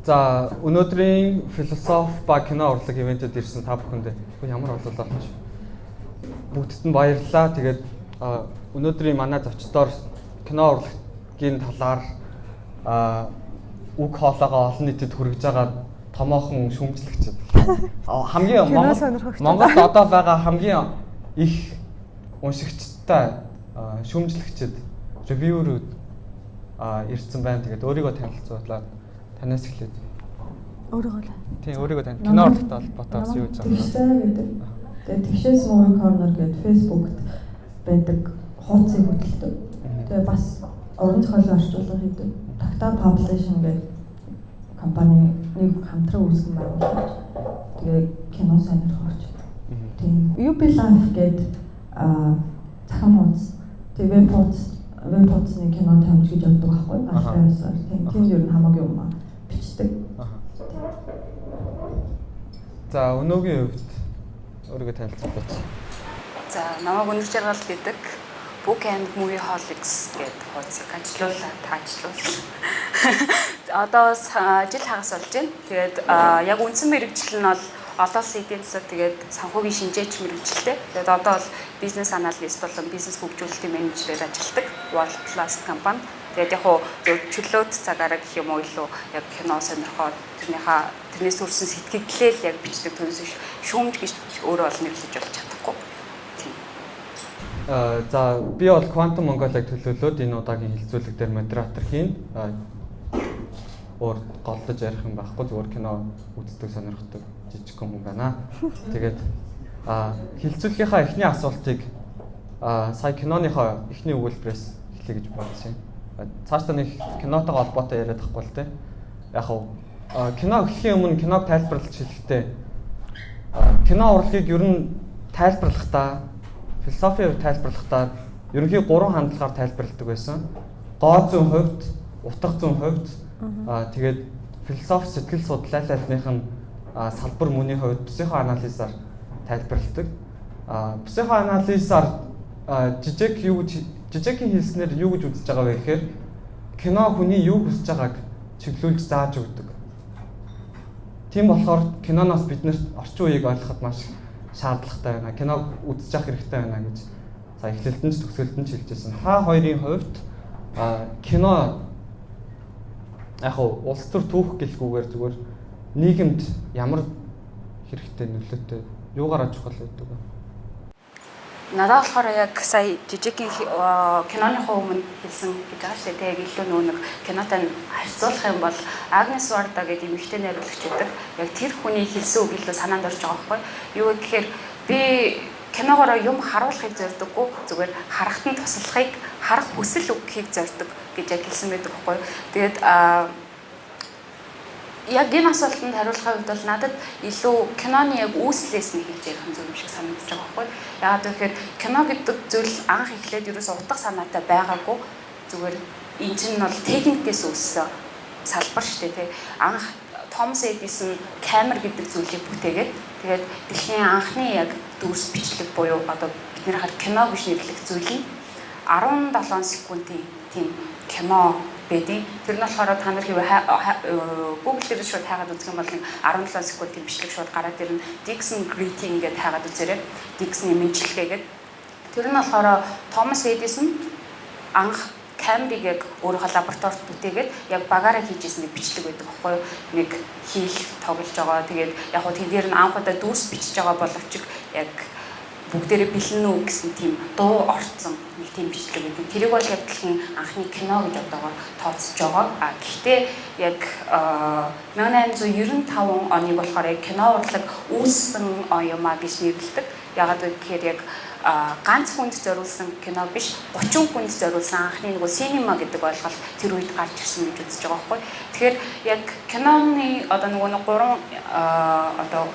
За өнөөдрийн философи ба кино урлаг ивентэд ирсэн та бүхэнд ямар болов болж бүгдд нь баярлалаа. Тэгээд өнөөдрийн манай зочдоор кино урлагийн талаар үг хоолойгоо олон нийтэд хүргэж байгаа томоохон шүүмжлэгчд. Хамгийн Монголд одоо байгаа хамгийн их уншигчтай шүүмжлэгчд, ревьюерүүд ирсэн байна. Тэгээд өөрийгөө танилцуулаад танаас эхлээд. Өөрийгөө л. Тийм, өөрийгөө тань. Кино урлагтай холбоотойгоос юу гэж байна? Тэгээд Тэгшээс Movie Corner гэдэг Facebook-т байдаг хуудсыг хөтэлдэг. Тэгээд бас уран зохиолын орчуулга хийдэг. Tacta Publishing гэдэг компани нэг хамтран үүсгэн байгуулдаг. Тэгээд кино сонирхогч. Тийм. UB Life гэдэг захын хуудас. Тэгээд веб хуудасны кино тамж гэж явдаг байхгүй юу? Ахлаасаар тийм ер нь хамаагүй юм аа бичдэг. За өнөөгийн хувьд өөрийгөө танилцуулаач. За намайг Өнөр Жаргал гэдэг Book and Movie Holics гэдэг хуудсыг таажлуулсан. Одоо жил хагас болж байна. Тэгээд яг үндсэн мэргэжил нь бол олон улсын эдийн засаг тэгээд санхүүгийн шинжээч мэргэжилтэй. Тэгээд одоо бол бизнес аналист болон бизнес хөгжүүлэлтийн менежерээр ажилладаг World Plus компани. Тэгээд яг хуу чөлөөт цагаараа гэх юм уу илүү яг кино сонирхоод тэрнээс төрсэн сэтгэлдлээ яг бичдэг төрөөс шүүмж гэж өөрөө бол нэрлэж болж чадахгүй. Тийм. За би бол Quantum Mongolia-г төлөөлөөд энэ удаагийн хилцүүлэг дээр модератор хийн. Өөр голдож ярих юм байхгүй, зүгээр кино үздэг сонирхдаг жижиг хүн байна. Тэгээд хилцүүлгийнхаа эхний асуултыг сая киноныхоо эхний өгүүлбэрээс эхлэе гэж бодсон юм. Цаашдаа нэг кинотойгоо холбоотой яриад тахгүй л те. Яг хуу кино эхлэхийн өмнө киног тайлбарлаж хэлэхдээ кино урлагийг ер нь тайлбарлахдаа философиор тайлбарлахдаа ерөнхийдөө 3 хандлагаар тайлбарладаг байсан. Гоо зүйн хувьд, утга зүйн хувьд тэгээд философи сэтгэл судлаалалных нь салбар мөний хувьд психоанализаар тайлбарладаг. Психоанализаар жижигхэн хэлснээр юу гэж үзэж байгаа вэ гэхээр кино хүний юу хүсэж байгааг чиглүүлж зааж өгдөг. Тийм болохоор киноноос биднэрт орчин үеийг ойлгоход маш шаардлагатай байна. Киног үзэж явах хэрэгтэй байна гэж за эхлэлтэн ч төгсгөлтөн ч хэлжсэн. Та хоёрын хувьд кино яг улс төр түүх гэлгүйгээр зүгээр нийгэмд ямар хэрэгтэй нөлөөтэй юугаараа чухал байдаг вэ? Надад болохоор яг сая жижигхэн киноны өмнө хэлсэн гэж байгаа шүү дээ. Яг илүү нэг кинотой харьцуулах юм бол Агнес Варда гэдэг эмэгтэй найруулагч байдаг. Яг тэр хүний хэлсэн үг илүү санаанд орж байгаа байхгүй юу гэхээр би киногоор юм харуулахыг зорддоггүй, зүгээр харахтан туслахыг, харах хүсэл өгөхийг зорддог гэж яг хэлсэн байдаг байхгүй юу. Тэгээд яг энэ асуултанд хариулахын хувьд бол надад илүү киноны яг үүслээс нь хэлж ярих юм шиг санагдаж байгаа байхгүй. Яагаад гэвэл кино гэдэг зүйл анх эхлээд ерөөсөө утга санаатай байгаагүй. Зүгээр энэ чинь бол техникээс үүссэн салбар шүү дээ. Анх Томас Эдисон камер гэдэг зүйлийг бүтээгээд тэгээд дэлхийн анхны яг дүрс бичлэг буюу одоо бид нэр хар кино гэж нэрлэх зүйл нь 17 секундын тийм кино бэдий. Тэр нь болохоор та нар Google дээр шууд хайгаад үзэх юм бол 17 секундын бичлэг шууд гараад ирнэ. Dixon Greeting гэдэг хайгаад үзээрэй. Dixon-ийн мэдлэгээгээд. Тэр нь болохоор Томас Эдисон анх камерыг яг өөрийнхөө лабораторид бүтээгээд яг багаараа хийж ирсэн нэг бичлэг байдаг байхгүй юу? Нэг хийл тоглож байгаа. Тэгээд яг хөө тэн дээр нь анх удаа дүрс бичиж байгаа боловч яг бүгдээрээ бэлэн үү гэсэн тийм дуу орцсон нэг тийм бичлэг гэдэг. Тэрийг бол яг дэлхийн анхны кино гэж одоогоор тооцож байгаа. Гэхдээ яг 1895 оныг болохоор яг кино урлаг үүссэн он юм а гэж нэрлэдэг. Ягаад гэвэл яг ганц хүнд зориулсан кино биш 30 хүнд зориулсан анхны нэг синема гэдэг ойлголт тэр үед гарч ирсэн гэж үзэж байгаа байхгүй. Тэгэхээр яг киноны одоо нэг 3 одоо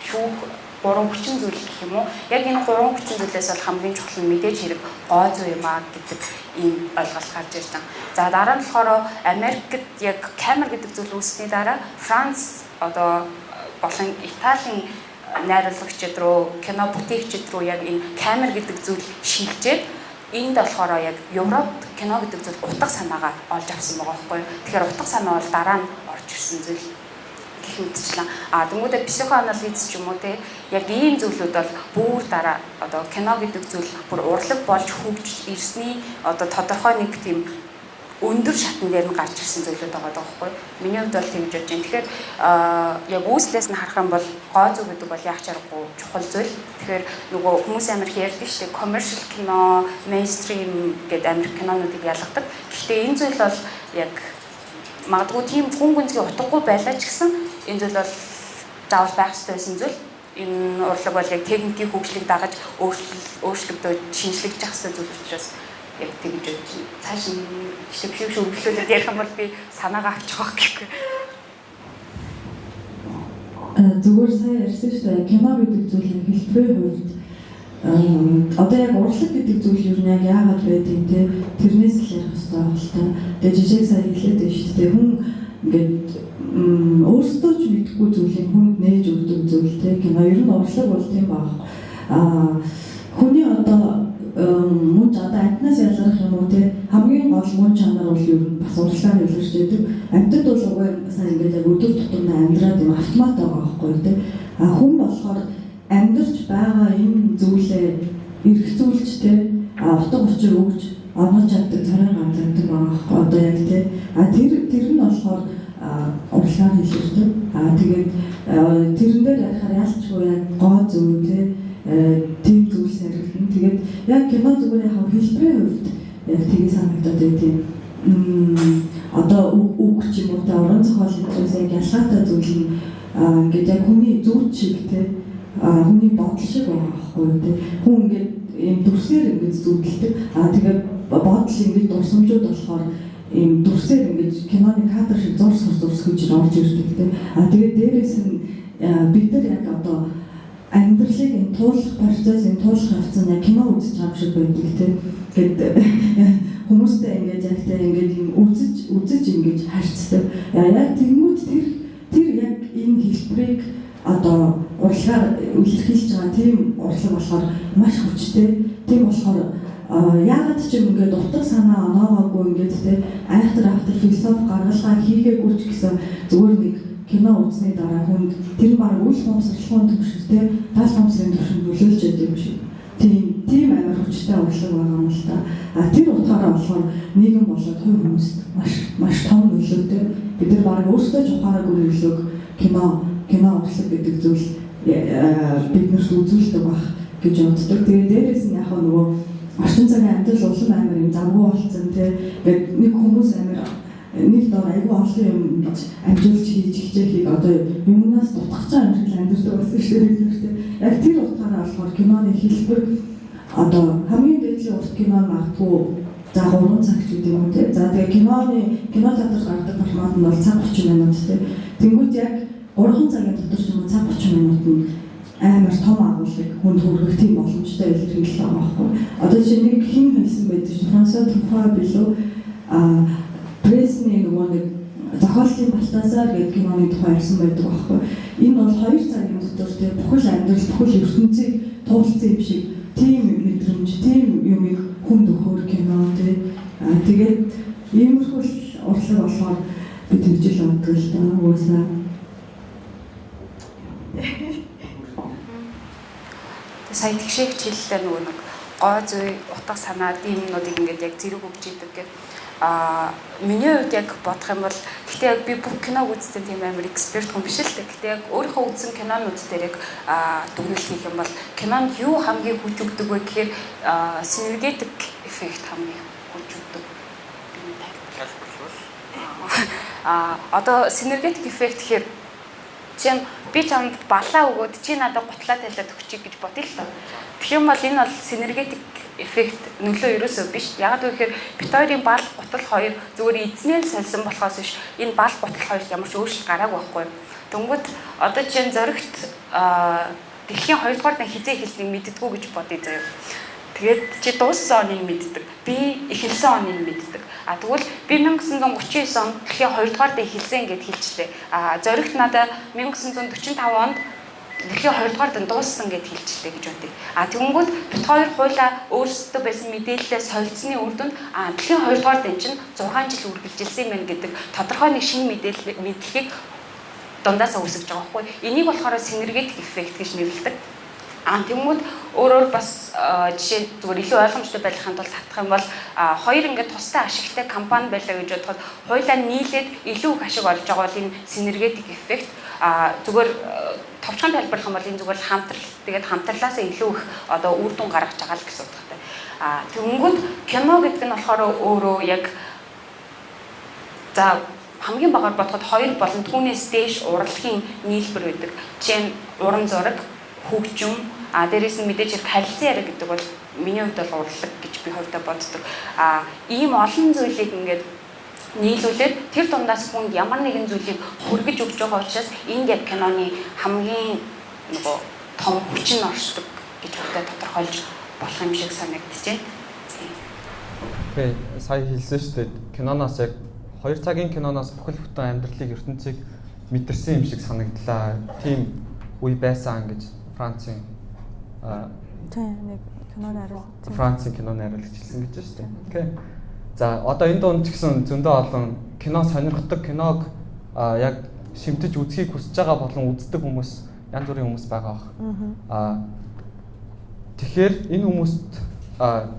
шүүх 3 хүчин зүйл гэх юм уу? Яг энэ 3 хүчин зүйлээс бол хамгийн чухал нь мэдээж хэрэг гоо зүй юм аа гэдэг ийм ойлголт гарч ирж байна. За дараа нь болохоор Америкт яг камер гэдэг зүйл үүссний дараа Франц одоо болон Италийн найруулагчид руу, кино бүтээгчид руу яг энэ камер гэдэг зүйл шилжээд энд болохоор яг Европт кино гэдэг зүйл утга санаагаа олж авсан байгаа байхгүй юу. Тэгэхээр утга санаа бол дараа нь орж ирсэн зүйл гэх мэтчлэн тэнгуүдээ психоанализ ч юм уу те яг ийм зүйлүүд бол бүр дараа одоо кино гэдэг зүйл бүр урлаг болж хөгжиж ирсний одоо тодорхой нэг тийм өндөр шатн дээр нь гарч ирсэн зүйлүүд байгаа даахгүй. Миний хувьд бол тэгж бодож байна. Тэгэхээр яг үүслээс нь харах юм бол гоо зүг гэдэг бол яг чаргагүй чухал зүйл. Тэгэхээр нөгөө хүмүүс амар их ярьдаг шүү дээ. Commercial кино, mainstream гэдэг амир кинонуудыг ялгадаг. Гэхдээ энэ зүйл бол яг магадгүй тийм хүн гүнзгий утгагүй байлаа ч гэсэн энэ зүйл бол заавал байх ёстой байсан зүйл. Энэ урлаг бол яг техникийн хөгжлийг дагаж өөрчлөгдөж, шинжлэгдэж явах ёстой зүйл учраас яг тэгж бодож цааш нь шившив өргөлөөлөд ярих юм бол би санаагаа авчих واخ гэхгүй. Зүгээр сайн ярьсан шүү дээ. Кино гэдэг зүйлийн хэлбэрийн хувьд одоо яг урлаг гэдэг зүйл юу яг яагаад байдгийг те тэрнээс л ярих хэрэгтэй болтой. Тэгээ жижиг сайн хэлээд байна шүү дээ. Хүн ингээд өөрсдөө ч мэдгүй зүйлийг хүнд нээж өгдөг зүйл те кино ер нь урлаг бол тийм баг. Хүний одоо мөн одоо амтнаас ялгарх юм уу те хамгийн гол мөн чанар бол ер нь бас урлагаар илэрч байдаг. Амьтад бол угаасаа ингээд яг өдөр тутамдаа амьдраад юм автомат байгаа байхгүй те. Хүн болохоор амьдарч байгаа энэ зүйлээ эргцүүлж те утга учир өгч онгож чаддаг царай ганцаардаг байгаа байхгүй одоо яг те тэр нь болохоор урлагаар илэрдэг. Тэгээд тэрэн дээр ярихаар ялчгүй яг гоо зүг те тийм зүйлс яригдана. Тэгээд яг кино зүгээр яг хэлбэрийн хувьд яг тгий санагдаад байдیں۔ Одоо үг ч юм уу та уран зохиолын зүйлс яг ялгаатай зүйл нь ингээд яг хүний зүг чиг те хүний бодол шиг байгаа байхгүй те. Хүн ингээд юм дүрсээр ингээд зүтэлдэг. Тэгээд бодол ингээд дурсамжууд болохоор юм дүрсээр ингээд киноны кадр шиг зурс гэж орж ирдэг те. Тэгээд дээрээс нь бид нар яг одоо амьдралыг энэ туулах процесс, энэ туулах явцсан яг кино үзэж байгаа шиг байдаг тийм. Гэт хүмүүстэй ингээд яг тийм ингээд юм үзэж ингэж харьцдаг. Яг тэгмүүд тэр яг энэ хэлбэрийг одоо урлагаар илэрхийлж байгаа тийм урлаг болохоор маш хүчтэй. Тийм болохоор яагаад ч юм ингээд утга санаа оноогоогүй ингээд тийм айхтар философи гаргалгаа хийгээгүй ч гэсэн зүгээр нэг кино үзсний дараа хүнд тэр баг үл хомсролын төвшөлтэй тал хомсрын төвшөнд нөлөөлж яадаг юм шиг. Тийм амар хүчтэй урлаг байгаа юм л та. Тэр утгаараа болохоор нийгэм болоод хувь хүмүүст маш том нөлөөтэй. Бид нар баг өөрсдөө ч ухаараагүй нөлөөг кино урлаг гэдэг зүйл биднэрт үзүүлдэг байх гэж боддог. Тэгээд дээрээс нь яг нөгөө орчин цагийн амьдрал улам амар юм завгүй болсон тийм. Тэгээд нэг хүмүүс амар нэг дор айгүй олон юм гэж амжуулж хийж хичээхийг одоо юмнаас дутгах цаа юм шиг амьдэрдэг болсон шүү дээ. Яг тэр утгаараа болохоор киноны хэлбэр одоо хамгийн дээдлийн урт кино магадгүй за 3 цаг ч гэдэг юм тий. За тэгээ кино театрт гардаг формат нь бол цаг 30 минут тий. Тэнгүүд яг 3 цагийн дотор ч юм уу цаг 30 минут нь амар том агуулгыг хүнд хүргэх тийм боломжтой илэрхийлэл байгаа байхгүй. Одоо чи нэг хин хэлсэн байдаг чинь Франсуа Трюффо билүү Пресний нөгөө нэг зохиолын Балтазар гэдэг киноны тухай ярьсан байдаг байхгүй. Энэ бол 2 цагийн дотор тийм бүхэл амьдрал бүхэл ертөнцийг туулсан юм шиг тийм мэдрэмж, тийм юмыг хүнд өгөхөр кино тийм. Тэгээд иймэрхүү урлаг болохоор би тэгж л боддог л даа. Уусаа. Сая тэгшээг хэллээ нөгөө нэг гоо зүй утга санаа тийм юмнуудыг ингээд яг зэрэг өгч идэг гэх. Миний хувьд яг бодох юм бол гэхдээ яг би бүх киног үзсэн тийм амар эксперт хүн биш л дээ. Гэхдээ яг өөрийнхөө үзсэн кинонууд дээр яг дүгнэлт хийх юм бол кинонд юу хамгийн хүч өгдөг вэ гэхээр синергетик эффект хамгийн хүч өгдөг. Одоо синергетик эффект гэхээр чинь би чамд балаа өгөөд чи надад гутлаа тайлаад өгчих гэж бодъё л тоо. Тэгэх юм бол энэ бол синергетик эффект нөлөө ерөөсөө биш. Яг гэвэл бит хоёрын бал гутал хоёр зүгээр эзнээ сольсон болохоос биш энэ бал гутал хоёрт ямар ч өөрчлөлт гараагүй байхгүй. Тэнгүүд одоо чинь зоригт дэлхийн 2 дугаар дан хизээ хэлснийг мэддэггүй гэж бодъё заяа. Тэгээд чи дууссан оныг мэддэг. Би эхэлсэн оныг мэддэг. Тэгвэл би 1939 онд дэлхийн 2 дугаар дан хэлсэн гэд хэлчихлээ. Зоригт надад 1945 онд дэлхийн 2 дугаар дан дууссан гэж хэлчихлээ гэж бодъё. Тэгэнгүүт бит хоёр хуйлаа өөрсдөө байсан мэдээлэлээ солилцсны үр дүнд дэлхийн 2 дугаар дан чинь 6 жил үргэлжилсэн юм гэдэг тодорхой нэг шинэ мэдлэгийг дундаасаа үүсгэж байгаа байхгүй. Энийг болохоор синергетик эффект гэж нэрлэдэг. Тэгмүүд өөрөөр бас жишээ зүгээр илүү ойлгомжтой байхын тулд татах юм бол хоёр ингээд тустай ашигтай компани байлаа гэж бодоход хоёулаа нийлээд илүү их ашиг олж байгаа бол энэ синергетик эффект зүгээр товчхон тайлбарлах юм бол энэ зүгээр хамтрал тэгээд хамтарлаасаа илүү их одоо үр дүн гаргаж байгаа л гэсэн утгатай. Тэгэнгүүт кино гэдэг нь болохоор өөрөө яг за хамгийн багаар бодоход 2 болон түүнээс дээш урлагийн нийлбэр байдаг. Жишээ нь уран зураг, хөгжим, дээрээс нь мэдээж хэрэг харилцан яриа гэдэг бол миний хувьд бол урлаг гэж би хувьдаа боддог. Ийм олон зүйлийг ингээд нийлүүлээд тэр дундаас хүнд ямар нэгэн зүйлийг хүргэж өгч байгаа учраас энд яг киноны хамгийн нөгөө том хүчин оршдог гэж өөртөө тодорхойлж болох юм шиг санагдчихэв. Окей, сая хэлсэн шүү дээ. Киноноос яг 2 цагийн киноноос бүхэл бүтэн амьдралыг ертөнцийг мэдэрсэн юм шиг санагдлаа. Тийм үе байсан гэж Францын нэг киноны хариулт. Францын киноны хариулт хэлсэн гэж шүү дээ. Окей. За одоо энэ дунд ч гэсэн зөндөө олон кино сонирхдаг, киног яг шимтэж үзхийг хүсэж байгаа болон үздэг хүмүүс янз бүрийн хүмүүс байгаа бах. Тэгэхээр энэ хүмүүст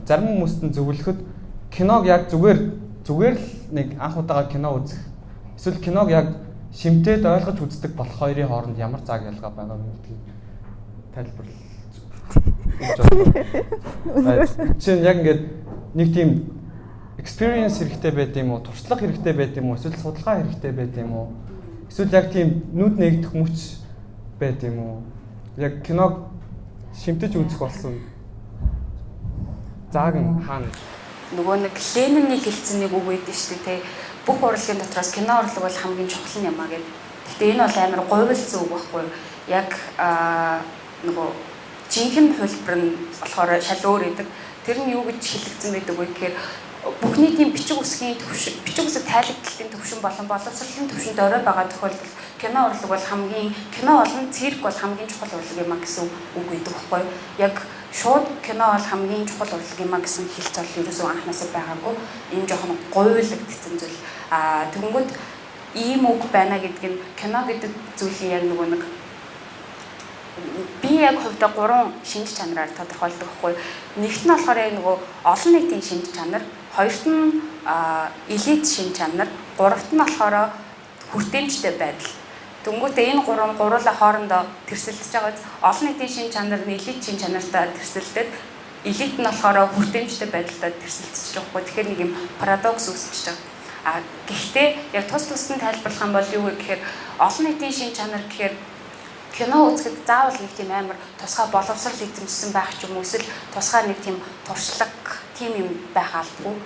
зарим хүмүүст нь зөвлөхөд киног яг зүгээр л нэг анх удаага кино үзэх эсвэл киног яг шимтээд ойлгож үздэг болох хоёрын хооронд ямар зааг ялгаа байгаа юм гэдгийг тайлбарлаж байна. Чинь яг ингээд нэг тийм experience хэрэгтэй байд юм уу, туршлага хэрэгтэй байд юм уу, эсвэл судалгаа хэрэгтэй байд юм уу? Эсвэл яг тийм нүд нэгдэх мөч байд юм уу? Яг киног шимтэж үзэх болсон зааг нь хаана? Нөгөө нэг Ленины хэлсэн нэг үг байдаг шүү дээ. Бүх урлагийн дотроос кино урлаг бол хамгийн чухал юм аа гэдэг. Гэхдээ энэ бол амар говьлцсан үг байхгүй. Яг нөгөө жинхэнэ хувилбар нь болохоор шал өөр байдаг. Тэр нь юу гэж хэлэгдсэн байдаг вэ гэхээр бүхний тийм бичиг үсгийн төвшин, бичиг үсэг тайлбарлалтын төвшин болон боловсролын төвшөнд орой байгаа тохиолдолд кино урлаг бол кино болон цирк бол хамгийн чухал урлаг юм а гэсэн үг өгдөг байхгүй. Яг шууд кино бол хамгийн чухал урлаг юм а гэсэн хэлц бол ерөөсөө анхнаасаа байгаагүй. Энэ жоохон говьлогдсон зүйл. Тэгэнгүүт ийм үг байна гэдэг нь кино гэдэг зүйлийн яг нөгөө нэг би яг хувьдаа 3 шинж чанараар тодорхойлдог байхгүй. Нэгт нь болохоор яг нөгөө олон нийтийн шинж чанар, хоёрт нь элит шинж чанар, гуравт нь болохоор хүртээмжтэй байдал. Тэнгүүтээ энэ гуруулаа хоорондоо тэрсэлдэж байгаа. Олон нийтийн шинж чанар нь элит шинж чанартаа тэрсэлдээд, элит нь болохоор хүртээмжтэй байдлаа тэрсэлдэж байгаа байхгүй. Тэгэхээр нэг юм парадокс үүсчихэж байгаа. Гэхдээ яг тус тусад нь тайлбарлах юм бол юу вэ гэхээр олон нийтийн шинж чанар гэхээр кино үзэхэд заавал нэг тийм амар тусгай боловсрол эзэмшсэн байх ч юм уу эсвэл тусгай нэг тийм туршлага тийм юм байх албагүй.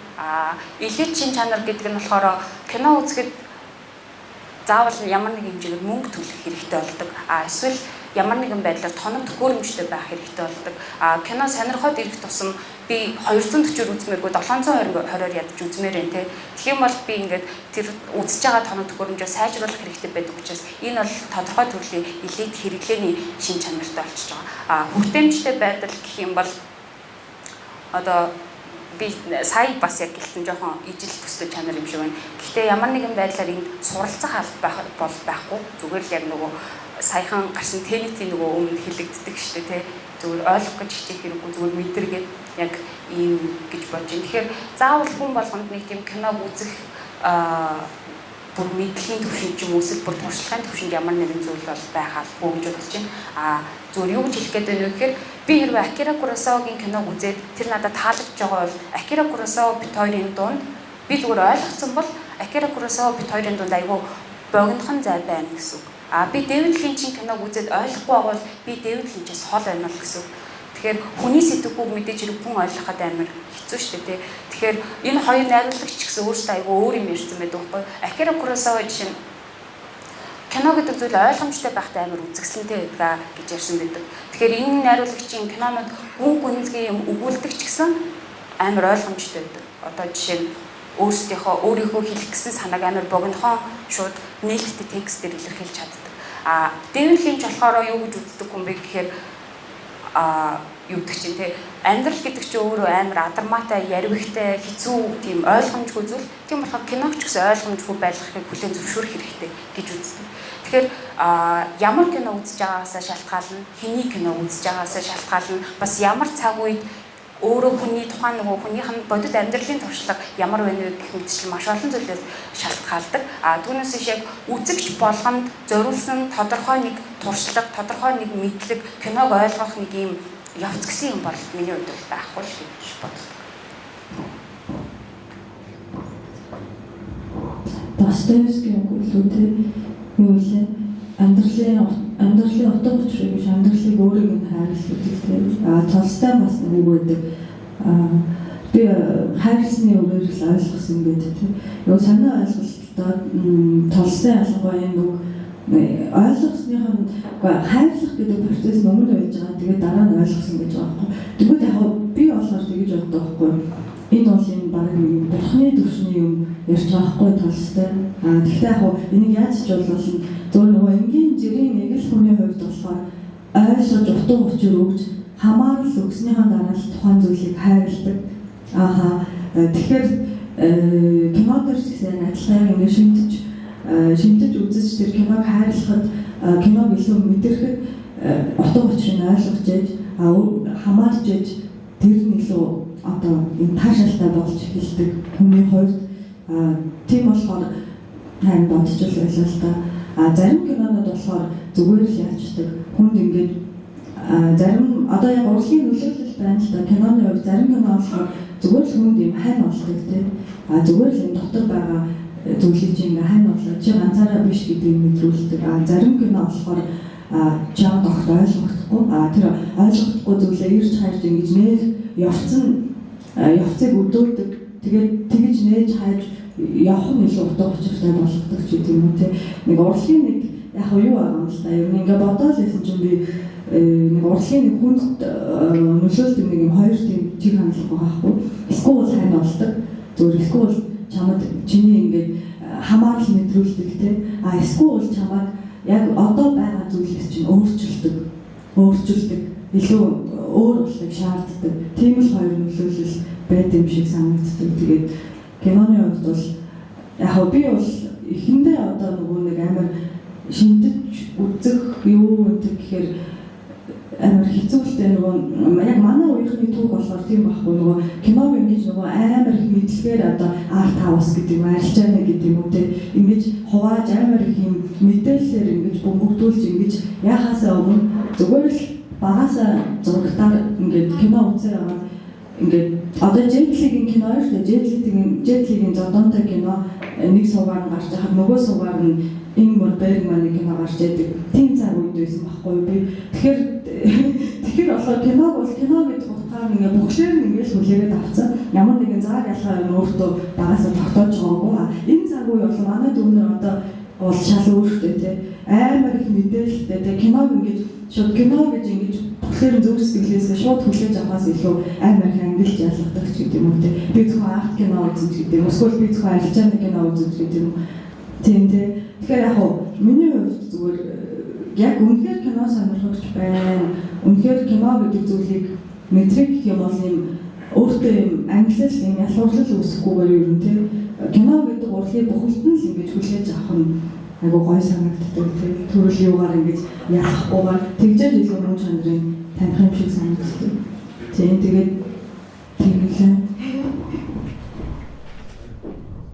Элит шин чанар гэдэг нь болохоор кино үзэхэд заавал ямар нэг хэмжээгээр мөнгө төлөх хэрэгтэй болдог. Эсвэл ямар нэгэн байдлаар тоног төхөөрөмжтэй байх хэрэгтэй болдог. Кино сонирхоод ирэх тусам би 240-оор үзмээргүй 720-оор ядаж үзмээр байна те. Тэгэх юм бол би ингээд тэр үзэж байгаа тоног төхөөрөмжөө сайжруулах хэрэгтэй байдаг учраас энэ бол тодорхой төрлийн элит хэрэглээний шин чанартай болчихж байгаа. Хүртээмжтэй байдал гэх юм бол одоо би сая бас яг гэлтэн жоохон ижил төстэй чанар юм шиг байна. Гэхдээ ямар нэгэн байдлаар энд суралцах албаа бол байхгүй. Зүгээр л яг нөгөө саяхан гарсан тенитийн нөгөө өмнө хэлэгддэг шүү дээ те. Зүгээр ойлгох гэж хичээх хэрэггүй зүгээр мэдэргээд яг ийм гэж бодож байна. Тэгэхээр заавал хүн болгонд нэг тийм киног үзэх бүр мэдлэгийн төвшин ч юм уу эсвэл бүр туршлагын төвшинд ямар нэгэн зүйл бол байх албагүй гэж бодож байна. Зүгээр юу гэж хэлэх гээд байна вэ гэхээр би хэрвээ Акира Куросавагийн киног үзээд тэр надад таалагдж байгаа бол Акира Куросава бит хоёрын дунд би зүгээр ойлгоцсон бол Акира Куросава бит хоёрын дунд айгүй богинохон зай байна гэсэн үг. Би Дэвид Линчийн киног үзээд ойлгохгүй байгаа бол би Дэвид Линчээс хол байна л гэсэн үг. Тэгэхээр хүний сэтгэхүйг мэдээж хэрэг хүн ойлгоход амар хэцүү шүү дээ. Тэгэхээр энэ хоёр найруулагч гэсэн өөрсдөө айгүй өөр юм ярьсан байдаг байхгүй. Акира Куросава жишээ нь кино гэдэг зүйл ойлгомжтой байхтай амар үзэсгэлэнтэй байдаг гэж ярьсан байдаг. Тэгэхээр энэ найруулагчийн кинонууд гүн гүнзгий юм өгүүлдэг ч гэсэн амар ойлгомжтой байдаг. Одоо жишээ нь өөрийнхөө хэлэх гэсэн санааг амар богинохон шууд нээлттэй текстээр илэрхийлж чаддаг. Дэвид Линч болохоор юу гэж үздэг юм бэ гэхээр юу гэдэг чинь те амьдрал гэдэг чинь өөрөө амар адармаатай, ярвигтай, хэцүү тийм ойлгомжгүй зүйл. Тийм болохоор киног ч гэсэн ойлгомжгүй байлгахыг хүлээн зөвшөөрөх хэрэгтэй гэж үздэг. Тэгэхээр ямар кино үзэж байгаагаасаа шалтгаална, хэний кино үзэж байгаагаасаа шалтгаална, бас ямар цаг үед өөрөө хүний тухайн нөгөө хүнийх нь бодит амьдралын туршлага ямар байна вэ гэх мэтчил маш олон зүйлээс шалтгаалдаг. Түүнээс яг үзэгч болгонд зориулсан тодорхой нэг туршлага, тодорхой нэг мэдлэг, киног ойлгох нэг юм явц гэсэн юм бол миний хувьд байхгүй л гэж бодлоо. Достоевскийн гүйлүүдээ юу вэ? Амьдралын утга учирыг биш, амьдралыг өөрийг нь хайрлах гэдэг. Толстой бас нэг үг байдаг. Би хайрласны үгээр л ойлгосон гэдэг тийм. Юу санаа ойлголттой Толстой ялангуяа энэ үг ойлгосныхаа хайрлах гэдэг процесс өмнө байж байгаа. Тэгээд дараа нь ойлгосон гэж байгаа байхгүй. Тэгвэл яг би болохоор тэгэж боддог байхгүй. Энэ бол энэ баг нэг бурхны төвшний юм ярьж байгаа байхгүй Толстой. Гэхдээ яг энийг яаж ч болов зөв нөгөө энгийн жирийн нэг л хүний хувьд болохоор ойлгож утга учир өгч хамаарал өгснийхаа дараа л тухайн зүйлийг хайрладаг. Тэгэхээр кинодэр ч гэсэн адилхан ингэ шимтэж үзэж тэр киног хайрлахад киног илүү мэдрэхэд утга учирыг ойлгож ээж хамаарч ээж тэр нь илүү одоо энэ таашаалтай болж эхэлдэг хүний хувьд. Тийм болохоор харин бодчихвол байлаа л та. Зарим кинонууд болохоор зүгээр л яачдаг. Хүнд ингээд зарим одоо яг урлагийн нөлөөлөл байна л да. Киноны хувьд зарим кино болохоор зүгээр л хүнд юм хань болдог тийм. Зүгээр л энэ дотор байгаа зүйлийг чи ингээ хань болоо чи ганцаараа биш гэдгийг мэдрүүлдэг. Зарим кино болохоор чам тогт ойлгохгүй. Тэр ойлгохгүй зүйлээ ирж хайж ингэж нээж явцыг өдөөдөг. Тэгээд тэгж нээж хайж явах нь илүү утга учиртай болгодог ч гэдэг юм те. Нэг урлагийн нэг яг юу байгаа юм л да. Ер нь ингээ бодоод байсан чинь би нэг урлагийн нэг хүнд нөлөөлдөг нэг юм хоёр тийм чиг хандлага байхгүй. Эсвэл хань болдог. Зөв эсвэл чамд чиний ингээд хамаарал мэдрүүлдэг те. Эсвэл чамд яг одоо байгаа зүйлээс чинь өөрчилдөг. Илүү өөр болохыг шаарддаг. Тийм л хоёр нөлөөлөл байд юм шиг санагддаг. Тэгээд киноны хувьд бол яг би бол эхэндээ одоо нөгөө нэг амар шинтэж үзэх юу гэдэг гэхээр амар хэцүүштэй нөгөө яг манай үеийнхний түүх болохоор тийм байхгүй нөгөө киног ингэж нөгөө амар их мэдлэгээр одоо арт хаус гэдэг юм арилжаана гэдэг юм үү те ингэж хувааж амар их юм мэдээлэлээр ингэж бөмбөгдүүлж ингэж яхаасаа өмнө зүгээр л багасаа зурагтаар ингэж кино үзээ аваад ингээд одоо Джетлигийн кино шүү дээ. Джетлигийн зодонтой кино нэг суугаар нь гарч байхад нөгөө суугаар нь Ингмар Бергманы кино гарч идэг. Тийм цаг үед байсан байхгүй би. Тэгэхээр болохоор киног бол кино гэдэг утгаар ингээд бүгшээр нь ингээд хүлээгээд авцсан. Ямар нэгэн заа ялгаа өөртөө багасаа тогтоож байгаагүй. Энэ цаг үе бол манай дүүнэр одоо бол шал өөртөө тий амар их мэдээлэлтэй тий киног ингээд шууд кино гэж ингэж тэгэхээр зөв сэтгэлээсээ шууд хүлээж авахаас илүү амар их ангилж ялгадаг ч гэдэг юм уу тий би зөвхөн арт кино үзэж гэдэг юм эсвэл би зөвхөн арилжааны кино үзэж гэдэг юм тийм тий тэгэхээр яг миний хувьд зүгээр яг үнэхээр кино сонирхогч байна үнэхээр кино гэдэг зүйлийг мэдрэх гэх юм бол юм өөртөө юм ангилал юм ялгуурлал үүсэхгүйгээр ер нь тий кино гэдэг урлагийг бүхэлдэн л ингэж хүлээж авах нь айгуу гой санагддаг тий төрөл юугаар ингэж ялахгүйгээр тэгжэл илүү мөн чанарын таних юм шиг санагддаг. Тийм тэгээд тэгэлээ.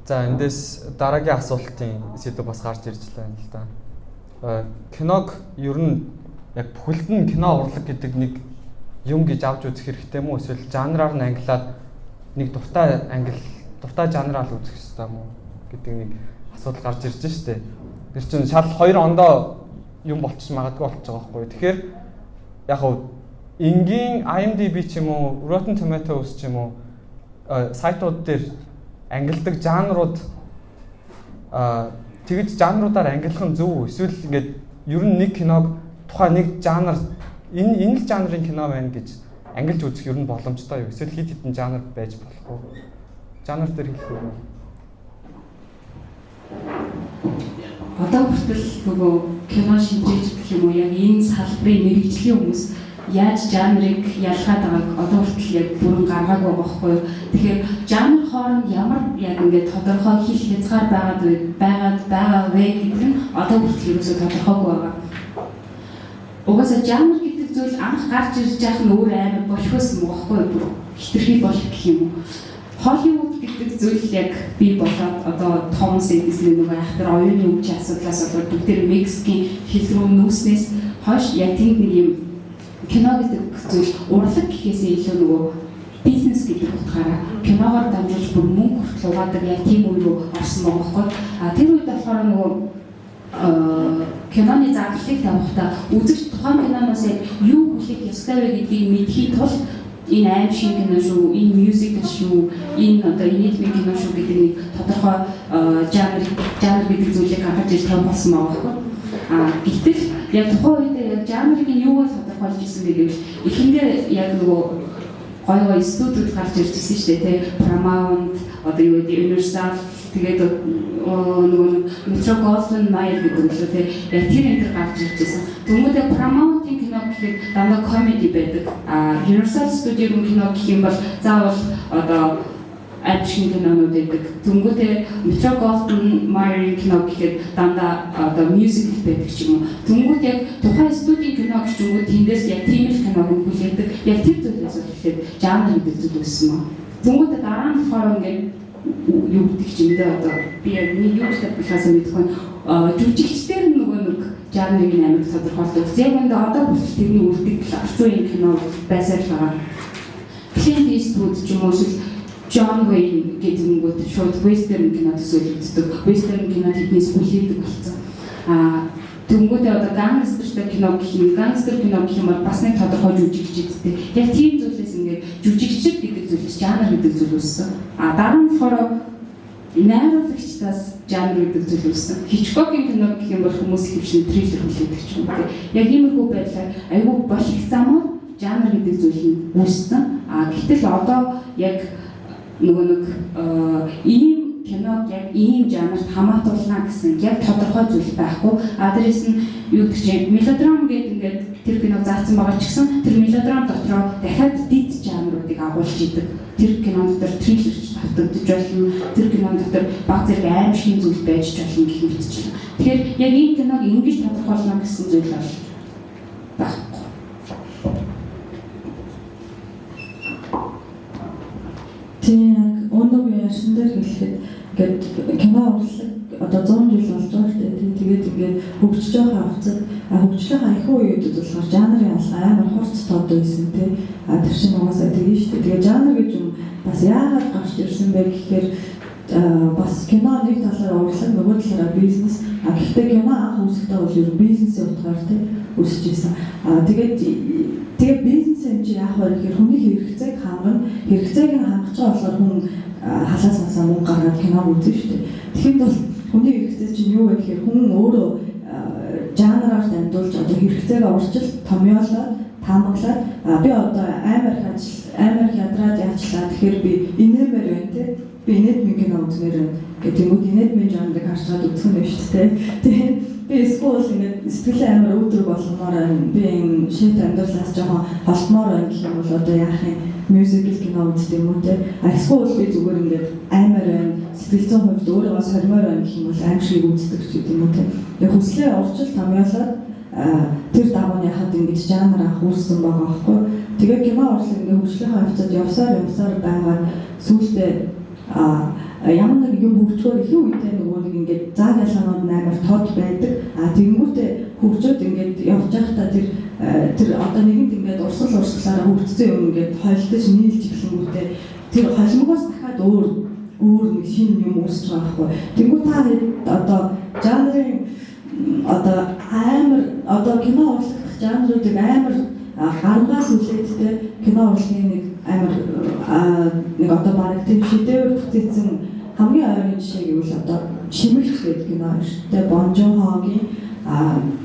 За эндээс дараагийн асуултын сэдв бас гарч ирж байна л да. Киног ер нь яг бүхэлдэн кино урлаг гэдэг нэг юм гэж авч үзэх хэрэгтэй мүү эсвэл жанраар нь ангилаад нэг дуртай жанраар л үзэх хэрэгтэй мүү гэдэг нэг асуудал гарч ирж штэ. Тэр чинь шал 2 ондоо юм болчих магадгүй болчих байгаа байхгүй. Тэгэхээр яг энгийн IMDb ч юм уу, Rotten Tomatoes ч юм уу сайтууд дээр ангилдаг жанрууд тэгж жанруудаар ангилах нь зөв үү? Эсвэл ингээд ер нь нэг киног тухайн нэг жанр энэ л жанрын кино байна гэж ангилж үзэх ер нь боломжтой юу? Эсвэл хэд хэдэн жанр байж болох уу? Жанр дээр хэлэх үү? одоо хүртэл нөгөө кино шинжиж гэх юм уу яг энэ салбарын мэрэгжлийн хүмүүс яаж жанрыг ялгаад байгааг одоо хүртэл яг бүрэн гаргаагүй байгаа байхгүй юу. Тэгэхээр жанр хооронд ямар яг ингээд тодорхой хил хязгаар байгаа вэ гэдэг нь одоо хүртэл ерөөсөө тодорхойгүй байгаа. Угаасаа жанр гэдэг зүйл анх гарч ирж байх нь өөр амар болхиос юм байхгүй юу. Хитрхи болох гэх юм уу. Холливуд гэдэг зүйл яг бий болоод одоо Томас Эдисон нөгөө ахтар оюуны өвчин асуудлаас болоод бүгд Мексикийн хил рүү нүүснээс хойш яг тийм нэг юм кино гэдэг зүйл урлаг гэхээсээ илүү нөгөө бизнес гэдэг утгаараа киногоор дамжуулж бүр мөнгө хүртэл угаадаг яг тийм үе рүү орсон байгаа байхгүй. Тэр үед болохоор нөгөө киноны зарлалыг тавихтаа үзэгч тухайн киноноос яг юу хүлээх ёстой вэ гэдгийг мэдхийн тулд энэ аим шиг кино шүү, энэ мюзикл шүү, энэ одоо инедмийн кино шүү гэдэг нэг тодорхой жанр гэдэг зүйлийг гаргаж ирж байгаа болсон байгаа байхгүй. Гэтэл яг тухайн үед яг жанрыг нь юугаар тодорхойлж ирсэн гэдэг нь эхэндээ яг нөгөө гой студиуд гарч ирж ирсэн шүү дээ, тэ Paramount одоо юу гэдэг Universal тэгээд нөгөө Metro Goldwyn Mayer гэдэг нь шүү дээ. Яг тэр энэ гарч ирж ирсэн. Тэгмүүдээ Paramount-ийн кино гэхэд дандаа comedy байдаг. Universal Studio-ийн кино гэх юм бол заавал одоо акшн кинонууд байдаг. Тэнгүүтээ Metro Goldwyn Mayer-ийн кино гэхэд дандаа одоо musical байдаг ч юм уу. Тэнгүүт яг тухайн студийн кино гэж үгүй тэндээс яг тийм л киног хүлээдэг. Яг тэр зүйлээс эхлээд жанр гэдэг зүйл үүссэн маа. Тэнгүүтээ дараа нь болохоор ингээд юу гэдэг ч юм даа одоо би яг нэг юу гэдэг болохоос мэдгүй жүжигчдэр нөгөө нэг жанрыг амар тодорхойлдог. Яг энэ одоо хүртэл тэрний үлдэгдэл орчин үеийн кино байсаар л байгаа. Clint Eastwood ч юм уу John Wayne гэдэг нэг шууд western кино төсөөлөгддөг. Western кино тэднээс хүлээдэг болсон. Тэнгүүдээ одоо гангстер кино гэх юм бол бас нэг тодорхой жүжигчдтэй. Яг тийм зүйлээс ингээд жүжигчд гэдэг зүйлс жанр гэдэг зүйл үүссэн. Дараа нь болохоор найруулагчдаас жанр гэдэг зүйл үүссэн. Хичкокийн кино гэх юм бол хүмүүс хөвшин триллер хүлээдэг ч юм уу. Яг иймэрхүү байдлаар айгүй болох замаар жанр гэдэг зүйл нь үүссэн. Гэтэл одоо яг нөгөө нэг ийм киног яг ийм жанрт хамаатуулна гэсэн яг тодорхой зүйл байхгүй. Дээрээс нь юу гэж мелодрам гэдэг ингээд тэр киног заасан байгаа ч гэсэн тэр мелодрам дотроо дахиад дид жанруудыг агуулж идэг. Тэр кино дотор триллерч татагдж болно. Тэр кино дотор баг зэрэг аим шиг зүйл байж ч болно гэх мэтчлэн. Тэгэхээр яг энэ киног ингэж тодорхойлно гэсэн зүйл бол байхгүй. Тийм өнөөг ярьсан дээр хэлэхэд ингээд кино урлаг одоо 100 жил болж байгаа шүү дээ. Тэгээд ингээд хөгжиж байгаа хавцад хөгжлийн ахиу үеүүдэд болохоор жанрын алга амар хурц тод байсан тий. Тэр чинь угаасаа тэгэн шүү дээ. Тэгээд жанр гэж юм бас яагаад гарч ирсэн бэ гэхээр бас кино нэг талаараа урлаг нөгөө талаараа бизнес. Гэхдээ кино анх үүсэхдээ бол ер нь бизнесийн утгаар тий үүсэж ирсэн. Тэгээд бизнес юм чи яах вэ гэхээр хүний хэрэгцээг хангана. Хэрэгцээг нь хангаж байгаа болохоор хүн халаас насаа мөнгө гаргаад киног үзэн шүү дээ. Тэгэхэд бол хүний хэрэгцээ чинь юу вэ гэхээр хүн өөрөө жанраар дамжуулж одоо хэрэгцээг урьдчил томьёолоод таамаглаад би одоо амар хядраад яачлаа тэгэхээр би инээмэр байна те би инэдмийн кино үзмээр байна гэдэг юм уу инэдмийн жанрыг харцаад үзэх нь шүү дээ. Тэгээд би эсвэл ингээд сэтгэлээ амар өвдөр болгомоор байна. Би энэ шийд амьдралаас жоохон холтмоор байна гэх юм бол одоо яах юм мюзикл кино үздэг юм уу те. Эсвэл би зүгээр ингээд амар байна. Сэтгэл зүйн хувьд өөрийгөө сормоор байна гэх юм бол аим шиг үздэг ч гэдэг юм уу те. Яг хүслээ урьдчил томьёолоод тэр дагууны хад ингэж жанр анх үүссэн байгаа байхгүй. Тэгээд кино урлаг ингээд хөгжлийн хавцад явсаар байгаа сүүлдээ ямар нэг юм хөгжөөр их үедээ нөгөө нэг ингээд зааг ялгаанууд амар тод байдаг. Тэгэнгүүтээ хөгжөөд ингээд явж байхдаа тэр одоо нэгэнд ингээд урсгалаараа хөгжсөн юм ингээд хойлдож нийлж эхлэнгүүтээ тэр холимгоос дахиад өөр нэг шинэ юм үүсэж байгаа байхгүй. Тэнгүү та одоо жанрын одоо амар одоо кино урлах жанруудыг амар гаргаас үлээдтэй кино урлагийн нэг амар нэг одоо бараг тийм шидэвэр бүтээсэн хамгийн ойрын жишээ гэвэл одоо Шимэгч гэдэг кино шүү дээ. Бон Жон Хогийн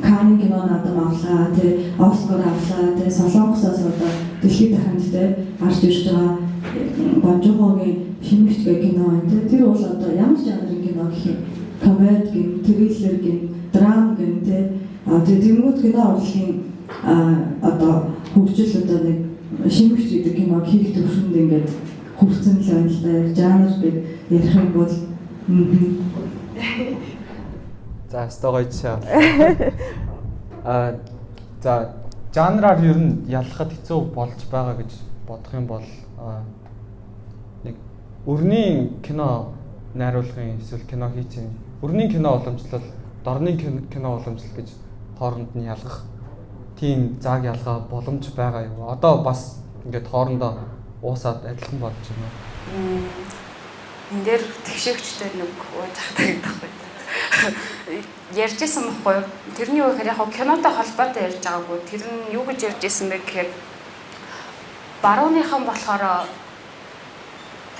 Канны кино надад авлаа, тэ Оскар авлаа, тэ Солонгосоос одоо дэлхийд дахинд тэ гарч ирж байгаа Бон Жон Хогийн Шимэгч гэх кино байна. Тэр бол одоо ямар жанрын кино гэх юм? Комеди гин, триллер гин, кино урлагийн одоо хөгжил одоо нэг шимэгч гэдэг кино хийх төвшөнд ингээд хүрсэн л байна л да. Яг жанрыг ярих юм бол За стогойч. За жанраар ер нь ялахад хэцүү болж байгаа гэж бодох юм бол нэг өрний кино найруулгын эсвэл кино хийцэн өрний кино уламжлал, дорны кино уламжлал гэж хооронд нь ялгах тийм зааг ялгаа боломж байгаа юу? Одоо бас ингээд хоорондоо уусаад адилхан болж байна. Энэ дээр тэгшээгчтэй нэг ууж ахдаг байхгүй. Ярьжсэн байхгүй. Тэрний юу гэхээр яг кинотой холбоотой ярьж байгаагүй. Тэр нь юу гэж ярьжсэн бэ гэхээр барууныхан болохоор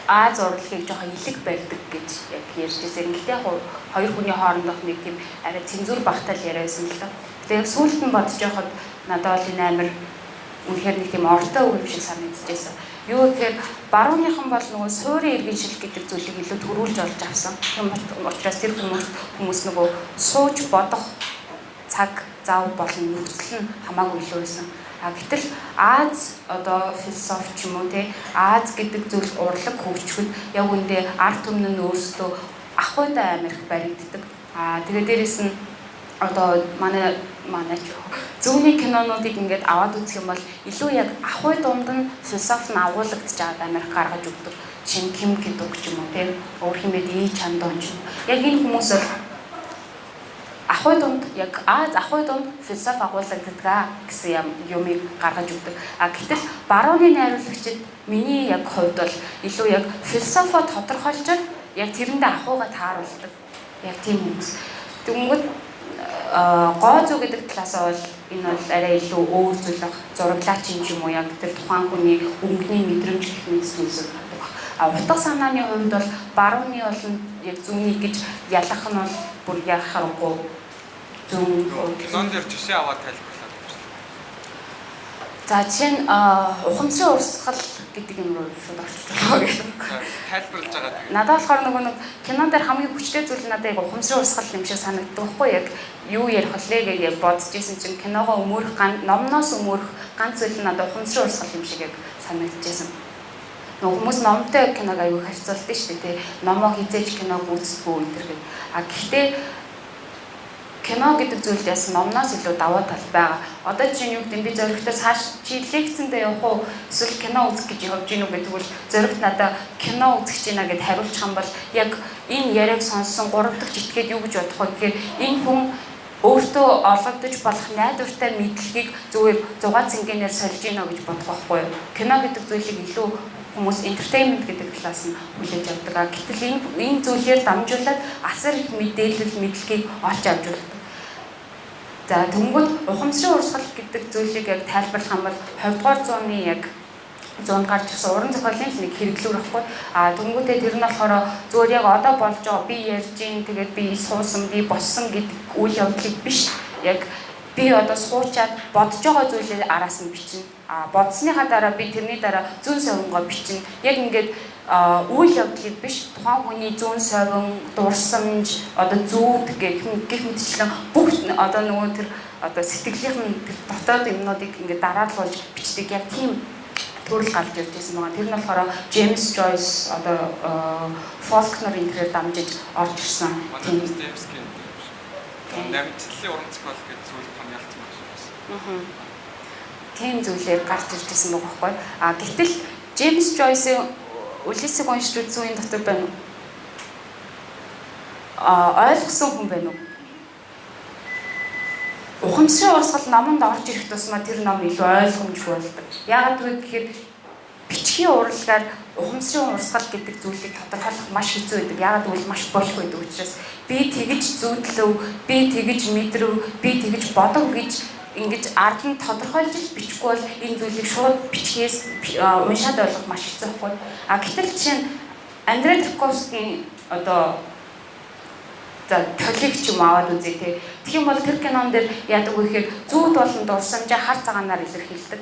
Аз урлагийг жоохон илэг барьдаг гэж яг ярьжсэн. Гэхдээ яг хоёр хүний хоорондох нэг тийм арай цензур багтаал яриасан л да. Тэгээ яг сүүлд нь бодож байхад надад бол энэ амар үнэхээр нэг тийм ортой үг юм шиг санагдчихсэн. Юу гэхээр барууныхан бол нөгөө суурийн иргэн шил гэдэг зүйлийг илүү төрүүлж олж авсан. Тийм учраас тэр хүмүүс нөгөө сууж бодох цаг зав болон нөхцөл нь хамаагүй илүү байсан. Гэтэл Аз одоо философи ч юм уу те Аз гэдэг зүйл урлаг хөгжихөд яг үндэ арт түмэн нь өөрсдөө ахуйтай амирх баригддаг. Тэгээ дээрэс нь одоо манай зөвний кинонуудыг ингээд аваад үзэх юм бол илүү яг ахуй дунд нь философи нь агуулгадж байгаа амирх гаргаж өгдөг. Жишээ нь Ким Кидок ч юм уу те өөр хэмэд Ий Чандон ч юм. Яг энэ хүмүүс бол ахуй дунд яг Аз ахуй дунд философи агуулгаддаг гэсэн юмыг гаргаж өгдөг. Гэтэл барууны найруулагчид миний яг хувьд бол илүү яг философо тодорхойлж яг тэрэндээ ахуйгаа тааруулдаг. Яг тийм хүмүүс. Тэгмэд гоо зүй гэдэг талаасаа бол энэ бол арай илүү өөр зүйл баг. Зураглаач юм уу яг тэр тухайн хүний өнгөний мэдрэмж гэх мэт зүйлсүүд байдаг. Утга санааны хувьд бол барууны болон яг зүүнний гэж ялах нь бол бүр яхахгүй зүүн кинон дээр жишээ аваад тайлбарлаад байна. За жишээ нь ухамсарын урсгал гэдэг юм руу шууд орчих жоо гэх юм. Тайлбарлаж байгаа. Надад болохоор нэг кинон дээр хамгийн хүчтэй зүйл надад яг ухамсарын урсгал юм шиг санагддаг байхгүй яг юу ярих вэ гэж яг бодож исэн чинь киногоо өмөрөх номноос өмөрөх ганц зүйл нь надад ухамсарын урсгал юм шиг яг санагдчихсэн. Хүмүүс номтой киног аягүй харьцуулдаг шүү дээ. Номоо хизээж киног үзтгүү энэ төр. Гэхдээ кино гэдэг зүйл яс номноос илүү даваа тал байгаа. Одоо жишээ нь юу гэдэг би зоригтой цааш чи лекцэндээ явах уу эсвэл кино үзэх гэж явж гинүү гэдэг бол зоригт надаа кино үзэх гэж байна гэд хариулчих юм бол яг энэ яриаг сонссон 3 дахь житгээд юу гэж бодох вэ гэхээр энэ хүн өөртөө олгодож болох найдвартай мэдлэгийг зүгээр 6 цэнгэнээр сольж гинэ гэж бодох байхгүй юу? Кино гэдэг зүйлийг илүү хүмүүс entertainment гэдэг талаас нь хүлээж авдаг. Гэтэл энэ зүйлээр дамжуулаад асар их мэдээлэл мэдлэгийг олж авч байна. За тэнгууд ухамсарын урсгал гэдэг зүйлийг яг тайлбарлах юм бол 20-р зууны яг 100-д гарч ирсэн уран зохиолын нэг хэрэглүүр ахгүй. Тэнгүүдээ тэр нь болохоор зүгээр яг одоо болж байгаа би ярьж гин тэгээд би суусан би боссон гэдэг үйл явдлыг биш. Яг би одоо суучаад бодож байгаа зүйлээ араас нь бичнэ. Бодсныхаа дараа би тэрний дараа зүүн совингоо бичнэ. Яг ингээд үйл явдлыг биш тухайн хүний зүүн совин, дурсамж, одоо зүуд гэх мэтчлэн бүх одоо нөгөө тэр одоо сэтгэлийнх нь тэр дотоод юмнуудыг ингээд дараалуулж бичдэг. Яг тийм төрөл гарч ирж байсан байгаа. Тэр нь болохоор James Joyce одоо Faulkner энтрээр дамжиж орж ирсэн. Тийм намжлалын уран зохиол гэдэг зүйл томьёолцсон байна. Тийм зүйлээр гарч ирж байсан байгаа байхгүй. Гэтэл James Joyce-ийн Улисыг уншиж үзсэн энэ дотор байна уу? Ойлгосон хүн байна уу? Ухамсарын урсгал номонд орж ирэх тусмаа тэр ном илүү ойлгомжгүй болдог. Яагаад вэ гэхээр бичгийн урлагаар ухамсарын урсгал гэдэг зүйлийг тодорхойлох маш хэцүү байдаг. Яагаад гэвэл маш болох байдаг учраас би тэгж зүүдлэв, би тэгж мэдрэв, би тэгж бодов гэж ингэж ард нь тодорхойлж бичихгүй бол энэ зүйлийг шууд бичгээс уншаад ойлгох маш хэцүү байхгүй. Гэтэл жишээ нь Андрей Тарковскийн одоо за толиг ч юм аваад үзье те. Тэгэх юм бол тэр кинон дээр яадаг вэ гэхээр зүүд болон дурсамжаа хар цагаанаар илэрхийлдэг.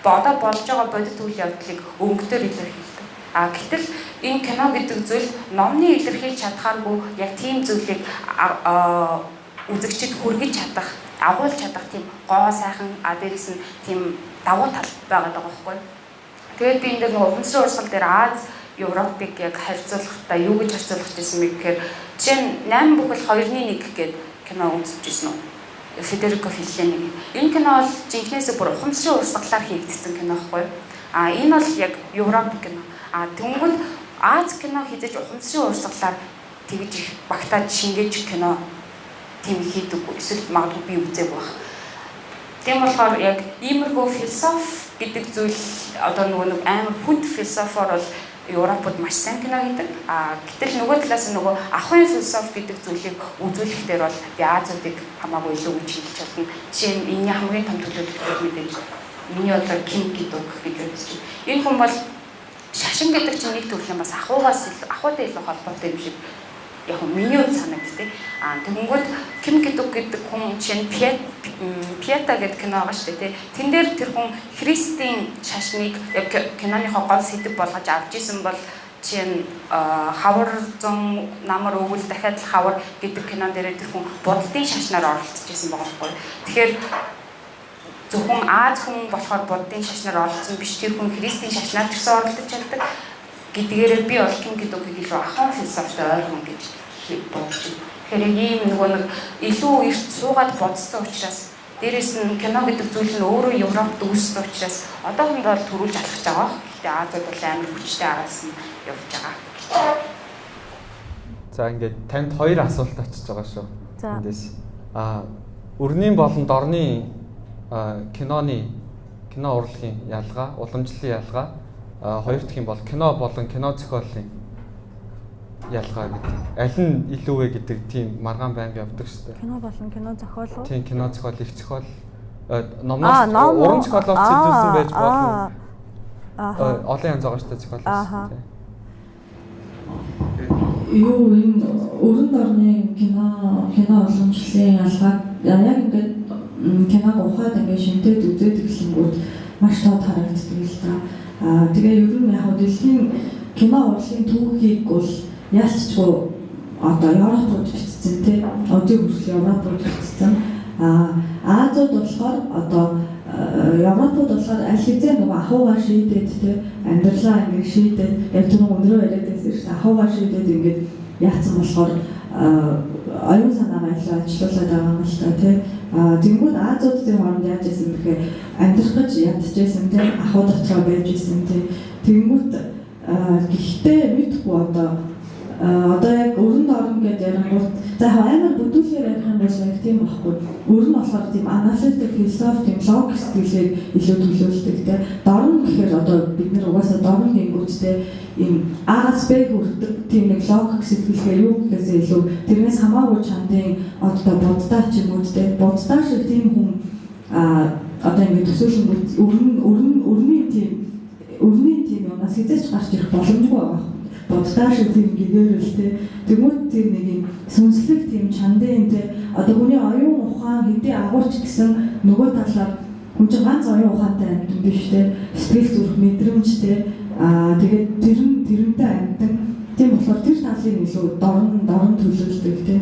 Одоо болж байгаа бодит үйл явдлыг өнгөтөр илэрхийлдэг. Гэтэл энэ кино гэдэг зүйл номны илэрхийлж чадхааргүй яг тийм зүйлийг үзэгчид хүргэж чадах агуулж чадах тийм гоо сайхан дээрээс нь тийм давуу тал байгаад байгаа байхгүй. Тэгээд би энэ дээр нөгөө ухамсарын урсгал дээр Аз Европыг яг харьцуулахдаа юу гэж харьцуулах гэсэн мэт гэхээр жишээ нь 8 бүхэл 2-1 гэдэг кино үзчихсэн үү? Федерико Феллини. Энэ кино бол жинхнээсээ бүр ухамсарын урсгалаар хийгдсэн кино байхгүй. Энэ бол яг Европ кино. Тэнгүүд Аз кино хийж ухамсарын урсгалаар тэгж их багтаад шингээж кино тийм хийдэг. Эсвэл магадгүй би үзег байх. Тийм болохоор яг иймэрхүү философи гэдэг зүйл одоо нөгөө нэг амар хүнд философоор бол Европод маш сайн кино хийдэг. Гэтэл нөгөө талаас нь нөгөө ахын философи гэдэг зүйлийг үзүүлэх дээр бол Азиудыг хамаагүй илүү гэж хэлж чадна. Жишээ нь энэ хамгийн том төлөвлөлт мэдээж миний бодлоор Ким Кидук гэж үзэж байна. Энэ хүн бол шашин гэдэг чинь нэг төрлийн бас ахуйтай илүү холбоотой юм шиг яг миний хувьд санагдтыг. Тэгэнгүүт Ким Кидук гэдэг хүн чинь Пьета гэдэг кино байгаа шүү дээ. Тэн дээр тэр хүн христийн шашныг яг киноныхоо гол сэдэв болгож авч исэн бол чинь хавар зам намар өвөл дахиад л хавар гэдэг кинон дээр тэр хүн буддын шашнаар оролцож исэн байгаа байхгүй. Тэгэхээр зөвхөн Аз хүн болохоор буддын шашнаар оролцсон биш, тэр хүн христийн шашнаар ч гэсэн оролцож чаддаг гэдгээрээ би бол Ким Кидукийг илүү ахын философитой ойлгоно гэж бодож байна. Тэгэхээр ийм нөгөө нэг илүү эрт суугаад бодсон учраас дээрээс нь кино гэдэг зүйл нь өөрөө Европт үүссэн учраас одоохонд бол төрүүлж алхаж байгаа. Гэхдээ Азиуд бол амар хүчтэй араас нь явж байгаа. За ингээд танд хоёр асуулт очиж байгаа шүү. Эндээс өрнийн болон дорны кино урлагийн ялгаа, уламжлалын ялгаа, хоёр дахь юм бол кино болон кино зохиолын ялгаа гэдэг. Аль нь илүү вэ гэдэг тийм маргаан байнга явдаг шүү дээ. Кино болон кино зохиол уу? Тийм, кино зохиол, их зохиол, номноос уран зохиолоор зохиолсон байж болно. Олон янз байгаа шүү дээ зохиол. Юу энэ өрн дорны кино уламжлалын ялгаа яг ингээд киног ухаад ингээд шинтээд үзээд эхлэнгүүт маш тод харагддаг л та. Тэгээ ер нь яг дэлхийн кино урлагийн түүхийг бол яалтчгүй одоо Европод бичсэн тийм одыг хүртэл Европод бичсэн. Азиуд болохоор одоо Европод болохоор аль хэзээ нөгөө ахуугаар шийдээд тийм амьдралаа ингээд шийдээд яг тэр өнөрөө яриад байсан шүү дээ. Ахуугаар шийдээд ингээд яатсан болохоор оюун санаагаа илүү ажилуулад байгаа юм л та тийм. Тэнгүүд Азиудын хооронд яаж исэн бэхээр амьдрах гэж ядчихсан тийм ахуй дотроо байж исэн тийм. Тэнгүүд гэхдээ мэдхгүй одоо яг өрн дорн гэдэг ярангууд за амар бүдүүлгээр ярих юм бол яг тийм байхгүй. Өрн болохоор тийм аналитик философи тийм логик сэтгэлийг илүү төлөөлдөг тийм. Дорн гэхээр одоо бид нар угаасаа дорн гэнгүүттэй ийм Аз Б хүрдэг тийм нэг логик сэтгэлгээ юу гэхээсээ илүү тэрнээс хамаагүй чандын одоо буддаа ч юм уу тийм буддаа шиг тийм хүн одоо ингэ төсөөлөнгүүт өрний тийм юунаас хязгаарч гарч ирэх боломжгүй байгаа. Буддаа шиг тийм гэгэрэлтэй тэгмүүд тийм нэг юм сүнслэг тийм чандын тийм одоо хүний оюун ухаан хэдий агуулч гэсэн нөгөө талаар хүн чинь ганц оюун ухаантай амьд биш тийм сэтгэл зүрх мэдрэмжтэй тэгээд тэрнтэй амьд тийм болохоор тэр талын илүү дорн төлөвлөдөг тийм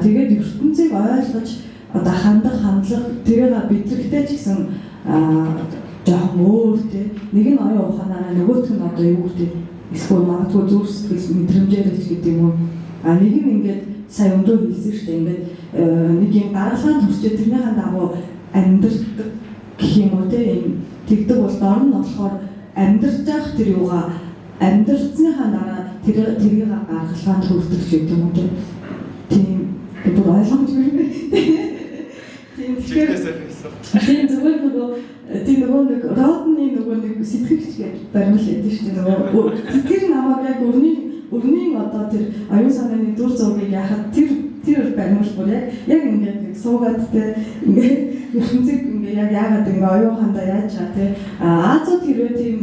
тэгээд ертөнцийг ойлгож одоо хандах хандлага тэрийг бидрэгтэй ч гэсэн жоохон өөр тийм нэг нь оюун ухаанаараа нөгөөх нь одоо юу гэдэг эсвэл магадгүй зүрх сэтгэл мэдрэмжээр л гэдэг юм уу нэг нь ингээд сая өндөр хэлсэн шүү дээ ингээд нэг юм гаргалгаанд төрчөө тэрнийхэн дагуу амьдрэх гэх юм уу тийм тэгдэг бол дорн нь болохоор амьдрж явах тэр юугаа амьдрсныхаа дараа тэрийг гаргалгаанд хүрдэг гэдэг юм уу тийм бүр ойлгомжтой тийм тэгэхээр зүгээр нөгөө нэг родны нөгөө нэг сэтгэгч гэж баримл байдаг шүү дээ нөгөө тэр намайг яг өрний одоо тэр аюун санааны дүр зургийг яхад тэр баримл бүр яг ингээд нэг суугаад те ингээд ертөнцийг ингээд яг яагаад ингээд оюун хандаа яаж чаа те Азиуд хэрвээ тийм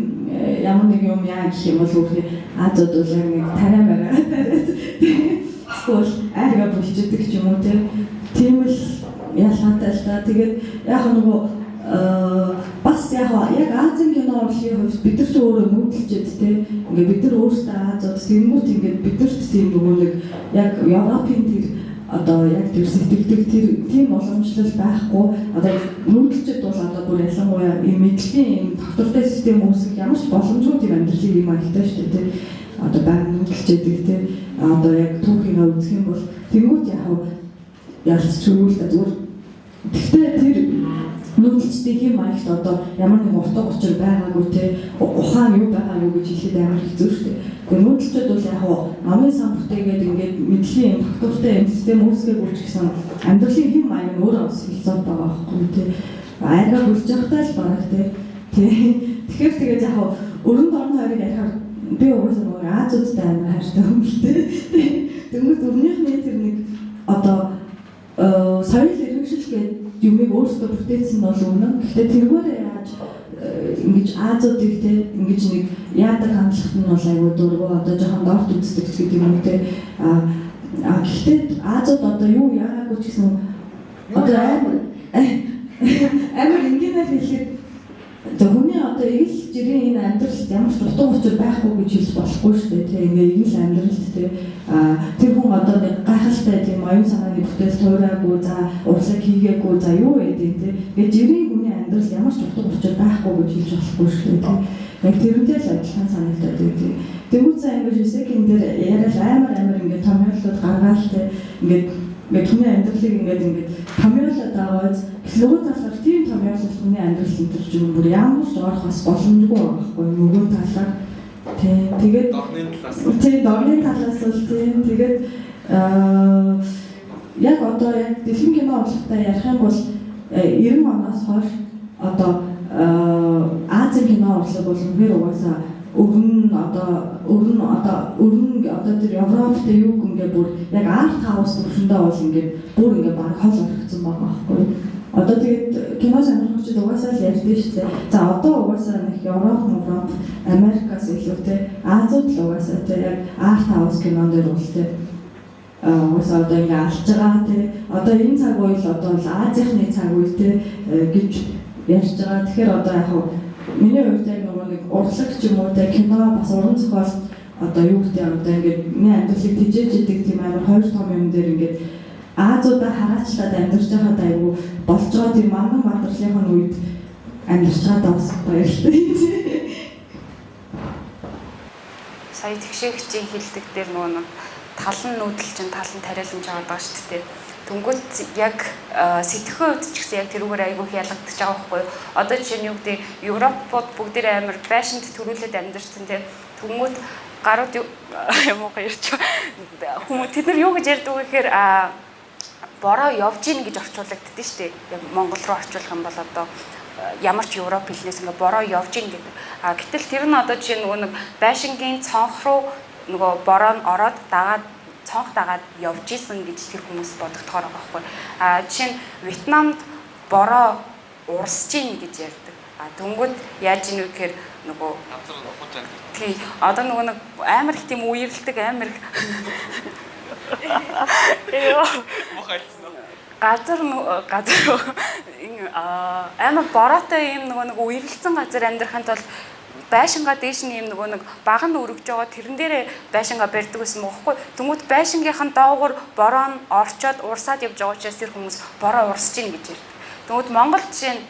ямар нэг юм яа гэх юм бол үгүй Азиуд бол яг нэг тариа бараа эсвэл айгаа бүлчдэг ч юм уу те тийм л ялгаатай л та тэгээд яг нөгөө бас яг Азийн кино урлагийн хувьд бид нар ч өөрөө мөнгөлчээд тийм ингээд бид нар өөрсдөө Азиуд тэнгуут ингээд бидэрт тийм нөгөө нэг яг Европын тэр одоо яг тэр сэтгэдэг тэр тийм уламжлал байхгүй одоо нүүдэлчд бол одоо бүр ялангуяа ийм мэдлэгийн ийм тогтвортой систем үүсгэх ямар ч боломжгүй тийм амьдралыг юм аягтай шүү дээ. Одоо байнга нүүдэлчдэг тийм одоо яг түүхийгээ үзэх юм бол тэнгуут яг чөлөөлт зүгээр. Гэхдээ тэр нүүдэлчдийн хэм маягт одоо ямар нэг утга учир байгаагүй те ухаан юу байгаа юу гэж хэлээд амар хэцүү шүү дээ. Тэгээ нүүдэлчд бол яг намын сан бүтээгээд ингээд мэдлэгийн тогтвортой систем үүсгээгүй ч гэсэн амьдралын хэм маяг нь өөрөө бас хэлцээд байгаа байхгүй те. Айгаа бүрж явахтай л барах те. Тэгэхээр тэгээд яг өрөнд орон хоёрыг ярихаар би угаасаа нөгөө Азиудтай амар хайртай юм л те. Тэгмэд өрнийхний тэр нэг одоо соёл иргэншил гэдэг юмыг өөрсдөө бүтээсэн бол үнэн. Гэхдээ тэргээрээ яаж ингэж Азиудыг те ингэж нэг яадаг хандлагт нь бол айгүй дургу одоо жоохон дорт үздэг гэдэг юм те. Гэхдээ Азиуд одоо юу яагаагүй ч гэсэн одоо амар ингээнээр хэлэхэд хүний одоо ил жирийн энэ амьдралд ямар ч утга учир байхгүй гэж хэлж болохгүй шүү дээ тийм ингээ ил амьдралд тийм тэр хүн одоо нэг гайхалтай тийм оюун санааны бүтээл туураагүй за урлаг хийгээгүй за юу гэдэг тийм ингээ жирийн хүний амьдрал ямар ч утга учир байхгүй гэж хэлж болохгүй шүү дээ тийм яг тэрнтэй л адилхан санагдаад тийм тэгвэл ингээ шисэкэн дээр яриад амар ингээ томьёолууд гаргаал тийм ингээ хүний амьдралыг ингээ томьёолоод аваад нөгөө талаар тийм томьёолол хүний амьдрал интерч юм бүр ямар ч орохос боломжгүй байхгүй нөгөө талаар тэгээд дорны талаас бол тэгээд яг одоо яг дэлхийн кино урлагтай ярих юм бол 90 оноос хойш одоо Азийн кино урлаг бол үнэхээр угаасаа өрн тэр Европт юу ингээ бүр яг арт хаус төвшөндөө бол ингээ бүр ингээ баг хол орчихсон байгаа байхгүй. Одоо тэгээд кино сонирхогчид угаасаа л ярьдээ шүү дээ. За одоо угаасаа нэг Европ, Америкаас илүү те Азиуд л угаасаа те яг арт хаус кинон дээр бол те угаасаа одоо ингээ алж байгаа те одоо энэ цаг үеэл одоо Азийнхны цаг үе те гэж ярьж байгаа. Тэгэхээр одоо яг миний хувьд яг нэг урлаг ч юм уу те кино бас уран зохиол одоо юу гэдэг одоо ингээд миний амьдралыг тижээж идэг тийм амар хоёр том юм дээр ингээд Азиудаа хараачлаад амьдарч байхад айгүй болж байгаа тийм манган баатарлынхын үед амьдарч байгаадаа бас баярлалаа. Сая тэгшээгчийн хэлдэг дээр нөгөө нэг талан нүүдэлчин талан тариалан жаадаг шүү дээ. Түнгүүд яг сэтгэхүйн үед ч гэсэн яг тэрүүгээр айгүй их ялгагдчих байгаа байхгүй юу. Одоо жишээ нь юу гэдэг Европод бүгдээрээ амар фэшнд төрүүлээд амьдарсан тийм түнгүүд гарууд юм уу ярьж хүмүүс тэд нар юу гэж ярьдаг вэ гэхээр бороо явж ийн гэж орчуулагддээ шүү дээ. Яг Монгол руу орчуулах юм бол одоо ямар ч Европ хэлнээс ингээ бороо явж ийн гэдэг. Гэтэл тэр нь одоо жишээ нөгөө нэг байшингийн цонх руу нөгөө бороо нь ороод дагаад цонх дагаад явж исэн гэж тэр хүмүүс бодогдохоор байгаа байхгүй. Жишээ нь Вьетнамд бороо урсж ийн гэж ярьдаг. Дөнгөд яаж ийн вэ гэхээр нөгөө тий одоо нөгөө нэг амар их тийм үерэлдэг амар их газар амар бороотой юм нөгөө үерэлцэн газар амьдрахын тулд байшингаа дээш нь юм нөгөө нэг баг нь өргөж байгаа тэрэн дээрээ байшингаа барьдаг гэсэн мөн баггүй. Тэнгүүд байшингийнхан доогуур бороо нь орчоод урсаад явж байгаа учраас тэр хүмүүс бороо урсж ийн гэж ярьдаг. Тэнгүүд Монгол жишээ нь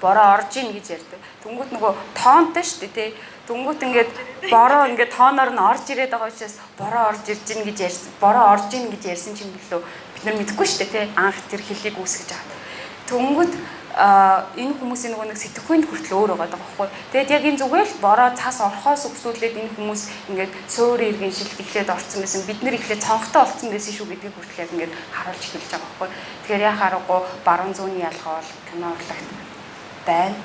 бороо орж ийн гэж ярьдаг. Тэнгүүд нөгөө тоонтой шүү дээ тий. Тэнгүүд ингээд бороо ингээд тооноор нь орж ирээд байгаа учраас бороо орж ирж ийн гэж ярьсан. Бороо орж ийн гэж ярьсан чинь билүү бид нар мэдэхгүй шүү дээ тий. Анх тэр хэлийг үүсгэж байгаа. Тэнгүүд энэ хүмүүсийн нөгөө нэг сэтгэхүйн хүртэл өөр байгаа байхгүй. Тэгээд яг энэ зүгээр л бороо цаас орхоос өксүүлээд энэ хүмүүс ингээд суурь иргэн шилт ихлээд орцсон байсан. Бид нэр ихлээд цонхтой олцсон байсан шүү гэдгийг хүртэл яг ингээд харуулж эхэлж байгаа байхгүй. Тэгэхээр яа харахгүй баруун зүүнний ялгаа бол кино урлагт байна.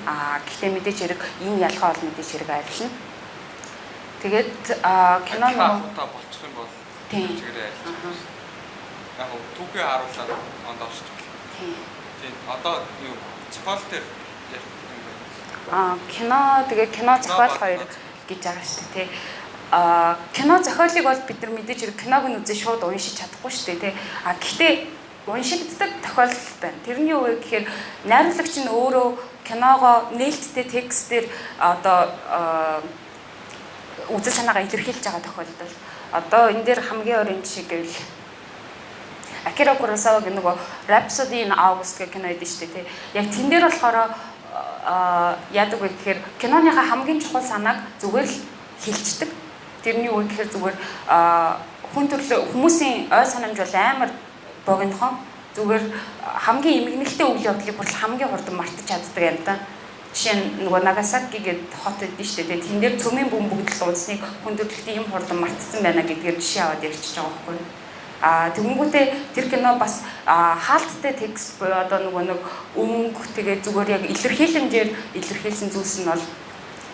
Гэхдээ мэдээж хэрэг энэ ялгаа бол мэдээж хэрэг арилна. Тэгээд кино нутаа болчих юм бол чигээр арилна. Яг түүхээ харуулаад онд орчих. Тийм. Одоо юу зохиол дээр кино тэгээ кино зохиол хоёр гэж байгаа шүү дээ тий. Кино зохиолыг бол бид нар мэдээж хэрэг киног нь үзээ шууд уншиж чадахгүй шүү дээ тий. Гэхдээ уншигддаг тохиолдол байна. Тэрний юу вэ гэхээр найруулагч нь өөрөө киногоо нээлттэй текстээр одоо үзэл санаагаа илэрхийлж байгаа тохиолдол. Одоо энэ дээр хамгийн орын жишээ гэвэл Акира Куросавагийн нөгөө Rhapsody in August гэх кино байдаг шүү дээ. Яг тэн дээр болохоор яадаг вэ гэхээр киноныхаа хамгийн чухал санааг зүгээр л хэлцдэг. Тэрний үг гэхээр зүгээр хүн төрөл хүмүүсийн ой санамж бол амар богинохон зүгээр хамгийн эмгэнэлтэй үйл явдлыг бүр хамгийн хурдан мартаж чаддаг юм да. Жишээ нь нөгөө Нагасаки гэдэг хот байдсан шүү дээ. Тэн дээр цөмийн бөмбөгдөл дуусныг хүн төрлөختийн юм хурдан мартсан байна гэдгээр жишээ аваад ярьчихж байгаа байхгүй юу? Тэгэнгүүтээ тэр кино бас хаалттай текст буюу одоо нөгөө нэг өнгө тэгээ зүгээр яг илэрхийлэмжээр илэрхийлсэн зүйлс нь бол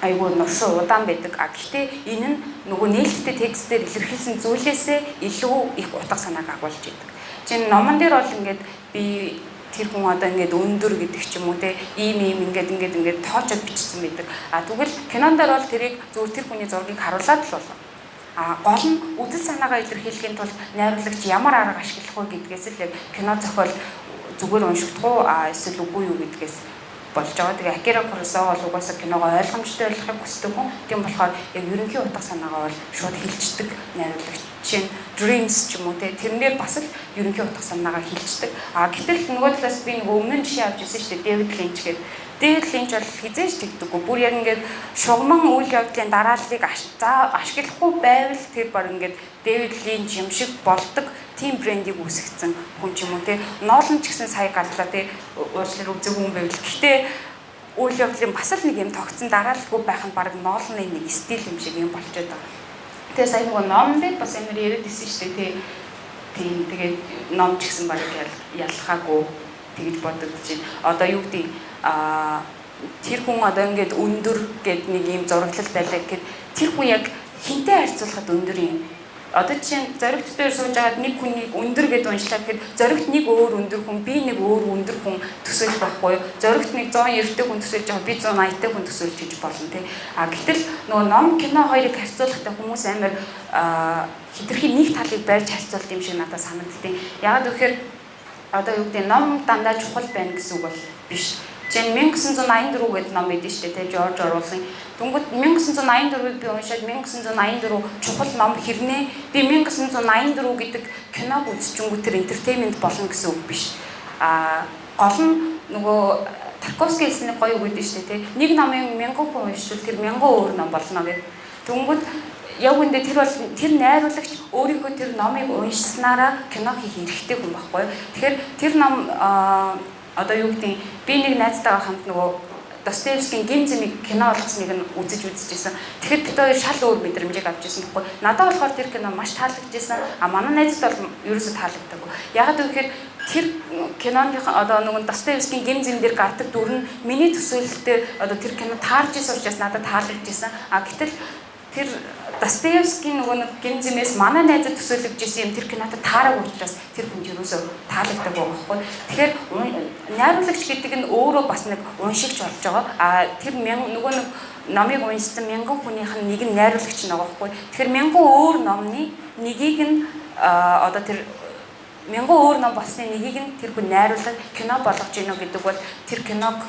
айгүй нуршин удаан байдаг. Гэхдээ энэ нь нөгөө нээлттэй текстээр илэрхийлсэн зүйлээсээ илүү их утга санааг агуулж идэг. Жишээ нь номон дээр бол ингээд би тэр хүн одоо ингээд өндөр гэдэг ч юм уу те ийм ингээд тоочод бичсэн байдаг. Тэгвэл кинон дээр бол тэрийг зөвхөн тэр хүний зургийг харуулад л болов. Гол нь үдэл санаагаа илэрхийлэхийн тулд найруулагч ямар арга ашиглах вэ гэдгээс л яг кино зохиол зүгээр уншигдах уу эсвэл үгүй юу гэдгээс болж байгаа. Тэгээ Акира Куросава бол угаасаа киногоо ойлгомжтой ойлгохыг хүсдэг хүн. Тийм болохоор яг ерөнхий утга санаагаа бол шууд хэлцдэг найруулагч. Жишээ нь Dreams ч юм уу те тэрнээр бас л ерөнхий утга санаагаа хэлцдэг. Гэтэл нөгөө талаас би нэг өмнө нь жишээ авч ирсэн шүү дээ. Дэвид Линч гэдэг. Дэвид Линч бол хизээж тэгдэггүй. Бүр яг ингээд шугаман үйл явдлын дарааллыг ашиглахгүй байвал тэр баг ингээд Дэвид Линч юм шиг болдог тим брендийг үүсгэсэн хүн ч юм уу те. Нолан ч гэсэн сая галлаа те уучлаар үзег хүн байвал. Гэхдээ үйл явдлын бас л нэг юм тогтсон дараалалгүй байх нь баг Ноланы нэг стил юм шиг юм болчиход байгаа. Тэгээ сая нөгөө ном дээр бас амар яриад ирсэн шүү дээ те. Тийм тэгээд ном ч гэсэн баг ялхаагүй тэгж бодогдож байна. Одоо юу гэдэг тэр хүн одоо ингээд өндөр гэд нэг юм зураглал байлаа гэхэд тэр хүн яг хинтээ харьцуулахад өндөр юм. Одоо жишээ нь зоригт дээр сууж байгаад нэг хүнийг өндөр гэд уншлаа гэхэд зоригт нэг өөр өндөр хүн, би нэг өөр өндөр хүн төсөөлж байхгүй юу? Зоригт нэг 190-тэй хүн төсөөлж байгаа, би 180-тэй хүн төсөөлж гэж болно тий. Гэтэл нөгөө ном кино хоёрыг харьцуулахдаа хүмүүс амар хитрхи нэг талыг барьж харьцуулт юм шиг надад санагдтыг. Яагаад гэхээр одоо юу гэдэг ном дандаа чухал байна гэсэн үг бол биш. Жишээ нь 1984 гэдэг ном байдаг шүү дээ, Жорж Оруэллын. Дүнгууд 1984-ийг би уншаад 1984 чухал ном хэрнээ би 1984 гэдэг киног үзчихэнгүү тэр entertainment болно гэсэн үг биш. Гол нь нөгөө Тарковский хэлсэн нэг гоё үг гэдэг шүү дээ, нэг номыг 1000 хүн уншвал тэр 1000 өөр ном болно гэдэг. Дүнгууд яг үндэ тэр найруулагч өөрийнхөө тэр номыг уншсанараа кино хийх хэрэгтэй хүн байхгүй юу. Тэгэхээр тэр ном одоо юу гэдэг би нэг найзтайгаа хамт нөгөө Достоевскийн Гим зэмийг кино болгосныг нь үзэжсэн. Тэгэхэд бид хоёр шал өөр мэдрэмжийг авч ирсэн байхгүй. Надад болохоор тэр кино маш таалагдчихсан. Манай найзад бол ерөөсөө таалагдаагүй. Ягаад гэвэл тэр киноныхаа одоо нөгөө Достоевскийн Гим зэм дээр гардаг дүр нь миний төсөөлөлтөөр одоо тэр кино таарч ирсэн учраас надад таалагдчихсан. Гэтэл тэр Достоевскийн нөгөө нэг Гим зэмээс манай найзад төсөөлөгж исэн юм тэр кинотод таараагүй учраас тэр хүн ерөөсөө таалагдаагүй байхгүй. Тэгэхээр найруулагч гэдэг нь өөрөө бас нэг уншигч болж байгаа. Тэр нөгөө нэг номыг уншсан 1000 хүнийх нь нэг нь найруулагч нэг байгаа байхгүй. Тэгэхээр 1000 өөр номны нэгийг нь одоо тэр 1000 өөр ном болсны нэгийг нь тэр хүн найруулаг кино болгож гинэ гэдэг бол тэр киног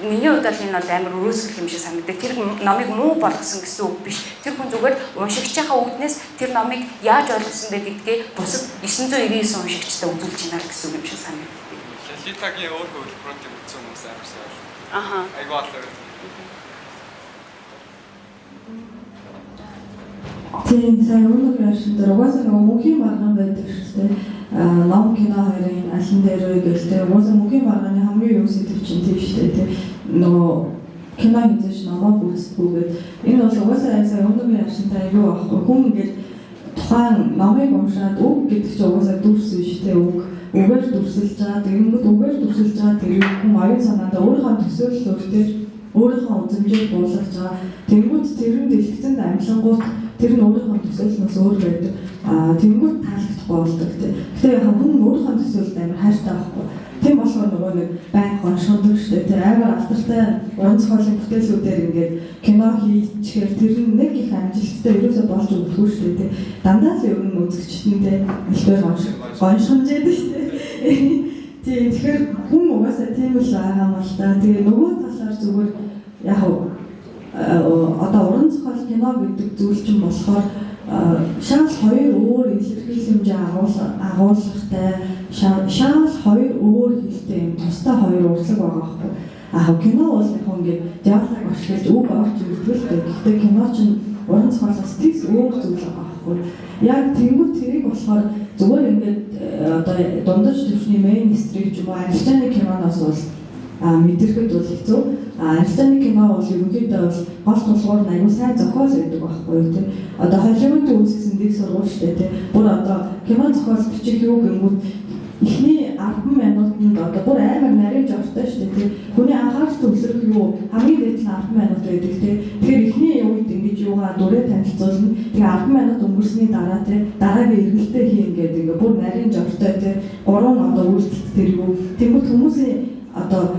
миний хувьд энэ бол амар өрөөсгөл юм шиг санагдав. Тэр номыг муу болгосон гэсэн үг биш. Тэр хүн зүгээр уншигчийнхаа үүднээс тэр номыг яаж ойлгосон бэ гэдгээ бусад 999 уншигчтай үзүүлж байна гэсэн үг юм шиг санагдав. Литагийн өөр хөлбөрөнд үзсэн хүмүүс амар сайн. Айгуу алдар. Тийм сайн өнөг яшин дээр угаасаа нэг мөнхийн маргаан байдаг шүү дээ. Ном кино хоёрын алин дээр үгэлтэй угаасаа мөнхийн маргааны хамгийн юу сэдв чинь тийм шүү дээ. Нөгөө кино хийж намайг үзтгүүгээд энэ бол угаасаа сайн өнөг яшинтай айгуу байхгүй. Хүн ингээд тухайн номыг уншаад үг гэдэг чинь угаасаа дүрсэн шүү дээ. Үгээр дүрсэлж байгаа. Тэгэнгүүт үгээр дүрсэлж байгаа тэр хүн аян санаандаа өөрийнхөө төсөөлөл өөртөө өөрийнхөө үзмжийг буулгаж байгаа. Тэгэнгүүт тэр нь дэлгэцэнд амлангууд тэр нь өөрийнхөө төсөөлнөөс өөр байдаг. Тэнгүүд таалагдахгүй болдог тийм. Гэтэ яг хүн өөрийнхөө төсөөлөлд амар хайртай байхгүй. Тийм болохоор нөгөө нэг байнга гоншгодог шүү дээ. Тэр амар алдартай уран зохиолын бүтээлүүдээр ингээд кино хийчихээр тэр нь нэг их амжилттай ерөөсөө болж өгдөггүй шүү дээ. Дандаа л ер нь үзэгчтэндээ илтгэр гоншгонж яадаг шүү дээ. Тийм тэгэхээр хүн угаасаа тийм л байгаа юм л та. Тэгээ нөгөө талаар зүгээр яг одоо уран зохиол кино гэдэг зүйл чинь болохоор шал хоёр өөр илэрхийлэмжээ агуулгатай шал хоёр өөр хэлтэй юм. Тусдаа хоёр урлаг байгаа байхгүй. Кино бол яг ингээд диалог ашиглаж үг орж ирдэгтэй. Гэхдээ кино чинь уран зохиолоос тэгс өөр зүйл байгаа байхгүй. Яг тэнгуү тэрийг болохоор зүгээр ингээд одоо дундаж төвчний мейнстрим ч юм уу англичны киноноос бол мэдрэхэд бол хэцүү. Англичны кино бол ерөнхийдөө бол гол тулгуур нь аюу сайн зохиол байдаг байхгүй тийм. Одоо Холливуудын үзсэн дэг сургуульчтэй тийм. Бүр одоо кино зохиол бичих юу гэмүүд эхний 10 минутанд одоо бүр амар нарийн жортой шүү дээ тийм. Хүний анхаарал төвлөрөх юу хамгийн дээд нь 10 минут байдаг тийм. Тэгэхээр эхний үед ингэж юугаа дүрээ танилцуулна. Тэгээ 10 минут өнгөрсөний дараа тийм дараагийн эргэлтээ хийн гэдэг ингээ бүр нарийн жортой тийм. 3 одоо үйлдэлт тэр юу. Тэнгүүд хүмүүсийн одоо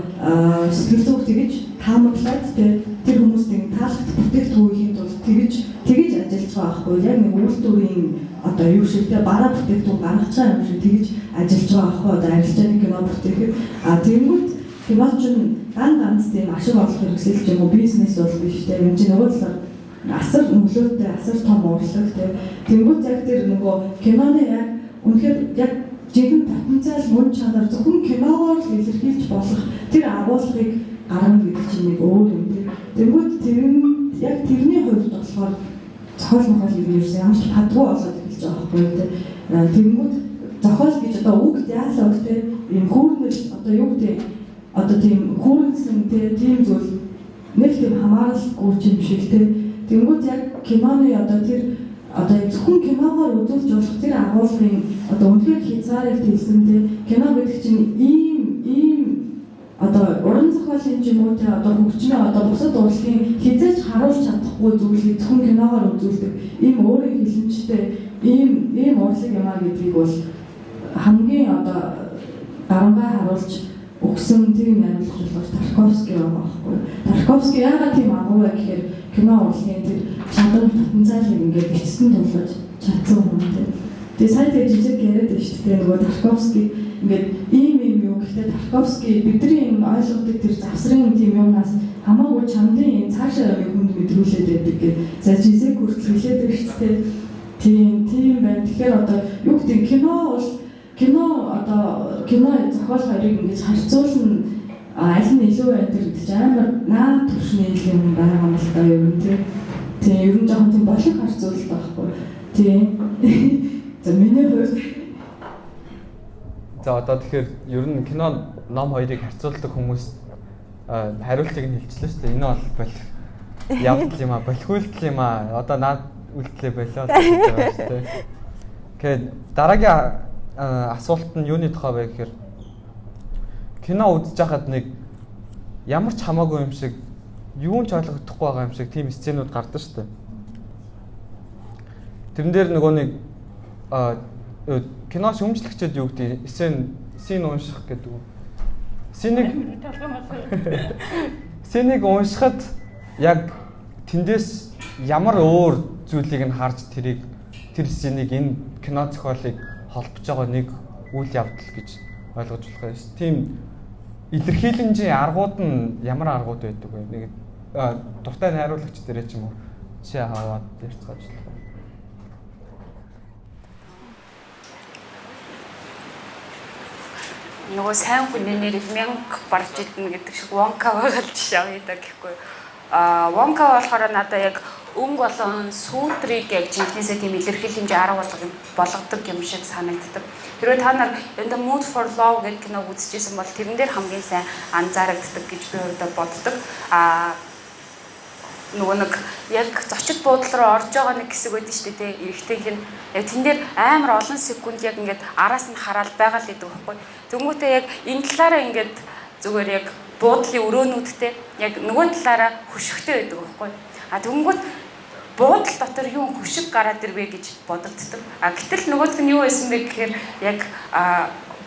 сэтгэл зүг тэгж таамаглаад тэр хүмүүсийн таалагт бүтээгдэхүүнийг тул тэгж ажиллаж байгаа байхгүй яг нэг үйлдвэрийн одоо юу шигтэй бараа бүтээгдэхүүн гаргаж байгаа юм шиг тэгж ажиллаж байгаа байхгүй одоо арилжааны кино бүтээхэд тэнгүүд кино чинь ганц тийм ашиг олох хэрэгсэл ч юм уу бизнес бол биш тийм юм чинь нөгөө талаар асар нөлөөтэй асар том урлаг тийм тэнгүүд яг тэр нөгөө киноны яг үнэхээр яг жинхэнэ потенциал мөн чанар зөвхөн киногоор л илэрхийлж болох тэр агуулгыг гаргана гэдэг чинь нэг өөр юм тийм. Тэгвэл яг тэрний хувьд болохоор зохиол мохол юм ерөөс ямар ч хадгүй болоод эхэлж байгаа байхгүй тийм. Тэгвэл зохиол гэж одоо үг диалог тийм юм хүүрнэл одоо юу гэдэг одоо тийм хүүрнэлсэн тийм зүйл нэг тийм хамааралгүй юм шиг тийм. Тэгвэл яг киноны одоо тэр одоо зөвхөн киногоор үзүүлж болох тэр агуулгын одоо үнэхээр хязгаарыг хэлсэн тийм кино гэдэг чинь ийм одоо уран зохиолын ч юм уу тийм одоо хөгжмийн одоо бусад урлагийн хязгаарч харуулж чадахгүй зүйлийг зөвхөн киногоор үзүүлдэг ийм өөрийн хэлэмжтэй ийм урлаг юмаа гэдгийг бол хамгийн одоо гарангаа харуулж өгсөн тийм найруулагч бол Тарковский байгаа байхгүй. Тарковский яагаад тийм агуу вэ гэхээр кино урлагийн тэр чадвар потенциалыг ингээд эцэст нь тулгаж чадсан юм тийм. Тэгээ сая тэр жижиг яриад байна шүү дээ нөгөө Тарковский ингээд ийм юу гэхдээ Тарковский бидний энэ ойлгодог тэр завсрын тийм юмнаас хамаагүй чамдын цаашаа хүнд мэдрүүлээд байдаг гэх за жижиг хүртэл хэлээд байгаа шүү дээ. Тийм байна. Тэгэхээр одоо юу гэдэг кино одоо кино зохиол хоёрыг ингэж харьцуулна аль нь илүү байна гэдэг чинь амар наад түвшний юм байгаа юм л да юм тийм ер нь жоохон тийм болох харьцуулалт байхгүй тийм за миний хувьд за одоо тэгэхээр ер нь кино ном хоёрыг харьцуулдаг хүмүүс хариултыг нь хэлчихлээ шүү дээ. Энэ бол болох явдал юм аа, болохгүй юм аа. Одоо наад үйлдэлээ болоод гэж байгаа шүү дээ. Тэгэхээр дараагийн асуулт нь юуны тухай вэ гэхээр кино үзэж байхад нэг ямар ч хамаагүй юм шиг юун ч ойлгохдохгүй байгаа юм шиг тийм сценүүд гардаг шүү дээ. Тэрэн дээр нөгөө нэг кино шүүмжлэгчэд юу гэдэг сцен унших гэдэг үү. Сценийг уншихад яг тэндээс ямар өөр зүйлийг нь харж тэр сценийг энэ кино зохиолыг холбож байгаа нэг үйл явдал гэж ойлгож болох юм. Тийм илэрхийлэнжийн аргууд нь ямар аргууд байдаг вэ? Нэг дуртай найруулагч дээрээ ч юм уу чи аваад ярьцгааж болох юм. Нөгөө сайн хүний нэрийг 1000 барж идэнэ гэдэг шиг Вонка байгаа л жишээ авъя да гэхгүй. Вонка болохоор надаа яг өнгө болон сүүтрийг яг жинхнээсээ тийм илэрхийлэл хэмжээ арга болгодог юм шиг санагддаг. Хэрвээ та нар энэ Mood for Love гэдэг киног үзчихсэн бол тэрэн дээр хамгийн сайн анзаарагддаг гэж би өөртөө боддог. Нөгөө нэг яг зочид буудлын руу орж байгаа нэг хэсэг байдаг шүү дээ. Эрэгтэйх нь яг тэн дээр амар олон секунд яг ингээд араас нь хараад байгаа л гэдэг байхгүй. Тэнгүүтээ яг энэ талаараа ингээд зүгээр яг буудлын өрөөнүүдтэй яг нөгөө талаараа хөшигтэй байдаг байхгүй. Тэнгүүт буудал дотор юу хөшиг гараад ирвэ гэж бодогддог. Гэтэл нөгөөх нь юу байсан бэ гэхээр яг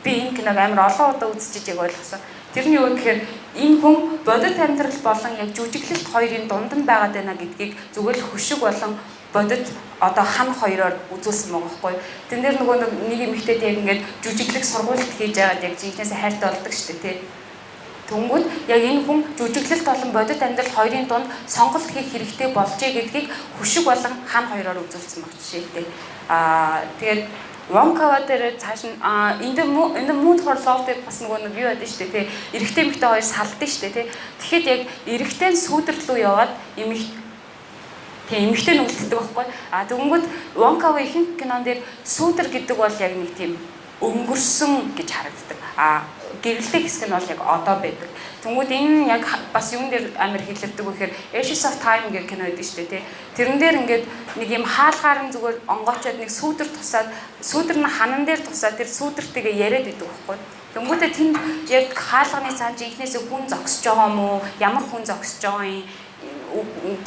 би энэ киног амар олон удаа үзчихэж яг ойлгосон. Тэр нь юу гэхээр энэ хүн бодит амьдрал болон яг жүжиглэлт хоёрын дунд нь байгаад байна гэдгийг зүгээр л хөшиг болон бодит одоо хан хоёроор үзүүлсэн байгаа байхгүй. Тэн дээр нөгөө нэг эмэгтэй яг ингээд жүжиглэх сургуульд хийж байгаад яг жинхнээсээ хайртай болдог шүү дээ тий. Тэнгүүд яг энэ хүн жүжиглэлт болон бодит амьдрал хоёрын дунд сонголт хийх хэрэгтэй болжээ гэдгийг хүшиг болон хан хоёроор үзүүлсэн баг жишээтэй. Тэгээд Вонкава дээр цааш нь in the mood for love дээр бас нөгөө нэг юу байдаг шүү дээ. Эрэгтэй эмэгтэй хоёр салдсан шүү дээ. Тэгэхэд яг эрэгтэй нь сүүдэр рүү яваад эмэгтэй нь үлддэг байхгүй. Тэгэнгүүт Вонкава ихэнх кинон дээр сүүдэр гэдэг бол яг нэг тийм өнгөрсөн гэж харагддаг. Гэрэлтэй хэсэг нь бол яг одоо байдаг. Тэнгүүд энэ яг бас юун дээр амар хэлэгдэг вэ гэхээр Ashes of Time гэх кино байдаг шүү дээ. Тэрэн дээр ингээд нэг юм хаалгаар нь зүгээр онгоочоод нэг сүүдэр тусаад сүүдэр нь ханан дээр тусаад тэр сүүдэртэйгээ яриад идэв байхгүй. Тэнгүүдээ тэнд яг хаалганы цаан жинхнээсээ хүн зогсож байгаа юм уу? Ямар хүн зогсож байгаа юм?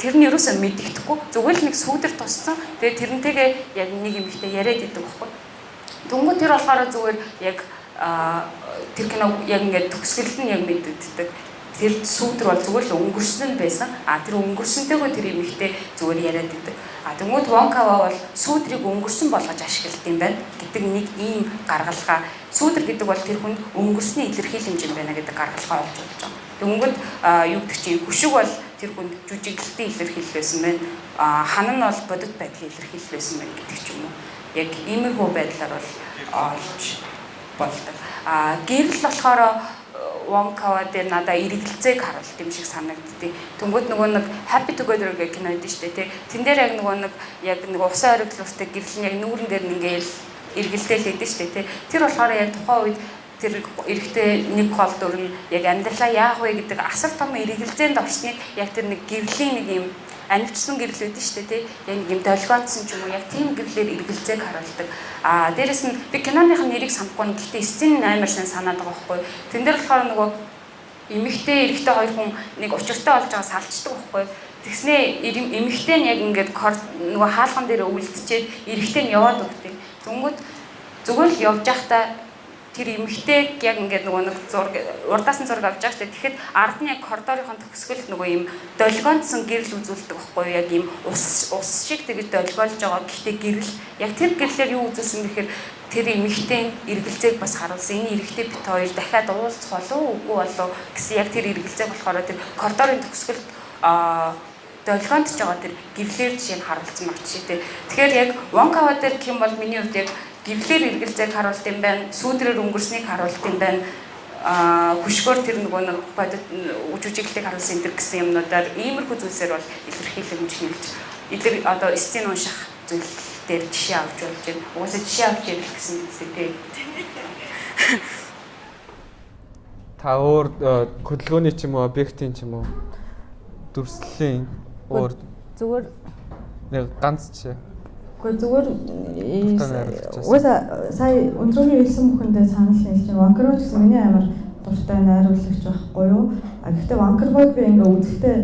Тэр нь ерөөсөө мэддэхгүй. Зүгээр л нэг сүүдэр туссан. Тэгээ тэрнтэйгээ яг нэг юм ихтэй яриад идэв байхгүй. Тэнгүүд тэр болохоор зүгээр яг тэр кино яг ингээд төгсгөл нь яг мэддэгддэг. Тэр сүүдэр бол зүгээр л өнгөрсөн нь байсан. Тэр өнгөрсөнтэйгөө тэр юм ихтэй зүгээр яриад идэг. Тэнгүүд Вонкава бол сүүдрийг өнгөрсөн болгож ашигладаг юм байна гэдэг нэг ийм гаргалгаа. Сүүдэр гэдэг бол тэр хүнд өнгөрсний илэрхийлэмж юм байна гэдэг гаргалгаа олж болж байгаа. Тэнгүүд юу гэдэг чинь хүшиг бол тэр хүнд жүжиглэлтийн илэрхийлэлсэн байна. Хан нь бол бодит байдлын илэрхийлэлсэн байна гэдэг ч юм уу. Яг иймэрхүү байдлаар бол олж болдог. Гэрэл болохоор Вонкава дээр надад эргэлзээг харуулт юм шиг санагддیں۔ Тэнгүүд нөгөө нэг Happy Together гэх кино байдаг шүү дээ. Тэн дээр яг нөгөө нэг яг нэг усан ориглуултай гэрэл нь яг нүүрэн дээр ингээл эргэлдэл хийдэг шүү дээ. Тэр болохоор яг тухайн үед тэр эрэгтэй нэг гол дүр нь яг амьдралаа яах вэ гэдэг асар том эргэлзээнд орсныг яг тэр нэг гэрлийн нэг юм анивчсан гэрлүүд нь шүү дээ. Яг нэг юм долгионцсон ч юм уу яг тийм гэрлээр эргэлзээг харуулдаг. Дээрэс нь би киноных нэрийг санахгүй нь гэхдээ сцен амар сайн санаад байгаа байхгүй. Тэн дээр болохоор нөгөө эмэгтэй эрэгтэй хоёр хүн нэг учиртай болж байгаа салцдаг байхгүй. Тэгснээ эмэгтэй нь яг ингээд нөгөө хаалган дээр үлдчихэд эрэгтэй нь яваад өгдөг. Тэнгүүд зүгээр л явж байхдаа тэр эмэгтэйг яг ингээд нөгөө нэг зураг урдаас нь зураг авч байгаа шүү дээ. Тэгэхэд ард нь яг коридорын төгсгөл нөгөө юм долгионцсон гэрэл үзүүлдэг байхгүй юу? Яг юм ус шиг тэгж долгиолж байгаа. Гэхдээ гэрэл яг тэр гэрлээр юу үзүүлсэн гэхээр тэр эмэгтэй эргэлзээг бас харуулсан. Энэ эрэгтэй бит хоёр дахиад уулзах болов уу үгүй болов гэсэн яг тэр эргэлзээг болохоор тэр коридорын төгсгөл долгионтж байгаа тэр гэрлээр жишээ нь харуулсан баг жишээтэй. Тэгэхээр яг Вонкава дээр гэх юм бол миний хувьд яг гэрлээр эргэлзээг харуулт юм байна. Сүүдрээр өнгөрснийг харуулт юм байна. Хүшгөөр тэр нөгөө нэг бодит жүжиглэлийг харуулсан энэ гэсэн юмнуудаар иймэрхүү зүйлсээр бол илэрхийлэмж хэлж одоо сцен унших зүйл дээр жишээ авч болж байна. Угаасаа жишээ авч ярих гэсэн үгтэй. Та өөр хөдөлгөөний ч юм уу, объектийн ч юм уу дүрслэлийн өөр зүгээр нэг ганц жишээ. Гэхдээ зүгээр угаасаа сая өнөөдрийн хэлсэн бүхэндээ санал нийлж байна. Ванкервой гэсэн миний амар дуртай найруулагч байхгүй юу? Гэхдээ Ванкервойг би ингээ үзэхдээ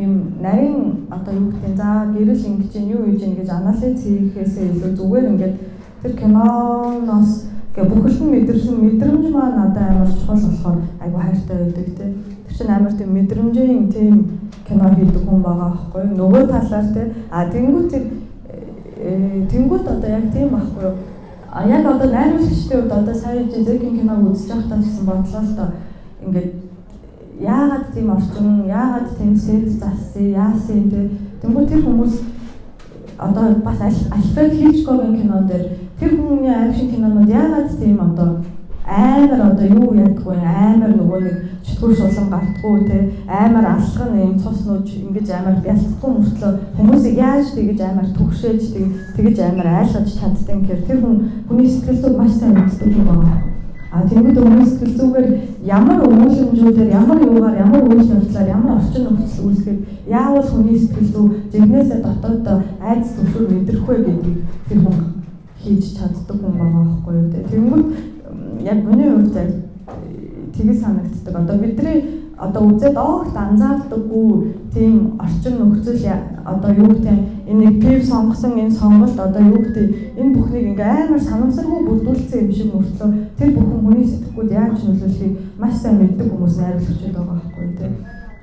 ийм нарийн одоо юу гэдэг нь за гэрэл ингэж юу хийж ийн гэж анализ хийхээсээ илүү зүгээр ингээд тэр киноноос ингээ бүхэлд нь мэдэрсэн мэдрэмж маань надад амар чухал болохоор айгу хайртай байдаг тийм. Тэр чинь амар тийм мэдрэмжийн тийм кино хийдэг хүн байгаа байхгүй юу? Нөгөө талаар тийм тэнгүүд одоо яг тийм байхгүй юу? Яг одоо найруулагчдын үед одоо сая Зэкийн киног үзэж байхдаа ч гэсэн бодлоо л доо ингээд яагаад тийм орчин, яагаад тийм сет зассан, яасан юм тэнгүүд тэр хүмүүс одоо бас Альфред Хичкогийн кинон дээр тэр хүний акшн кинонууд яагаад тийм одоо амар одоо юу ядгүй амар нөгөө нэг чөтгөр шулан гартгүй те амар алхам юм цус нууж ингэж амар бялцахгүй мөртлөө хүмүүсийг яаж тэгэж амар түгшээж тэгэж амар айлгаж чаддаг гэхээр тэр хүний сэтгэл зүйг маш сайн мэддэг юм байна. Тэгвэл хүний сэтгэл зүгээр ямар өмөлөмжүүдээр ямар юугаар ямар үйл явдлаар ямар орчин нөхцөл үүсгэхээр яавал хүний сэтгэл зүй жигнэсээ дотооддоо айц төвшөр мэдрэх вэ гэдгийг тэр хүн хийж чаддаг юм байгаа байхгүй юу те. Тэгвэл яг миний хувьд тэгэж санагддаг. Одоо бидний одоо үзээд огт анзаардаггүй тийм орчин нөхцөл одоо юу гэдэг энэ пив сонгосон энэ сонголт одоо юу гэдэг энэ бүхнийг ингээ амар санамсаргүй бүрдүүлсэн юм шиг мөртлөө тэр бүхэн хүний сэтгэхүйд яаж нөлөөлөхийг маш сайн мэддэг хүмүүс найруулагчид байгаа байхгүй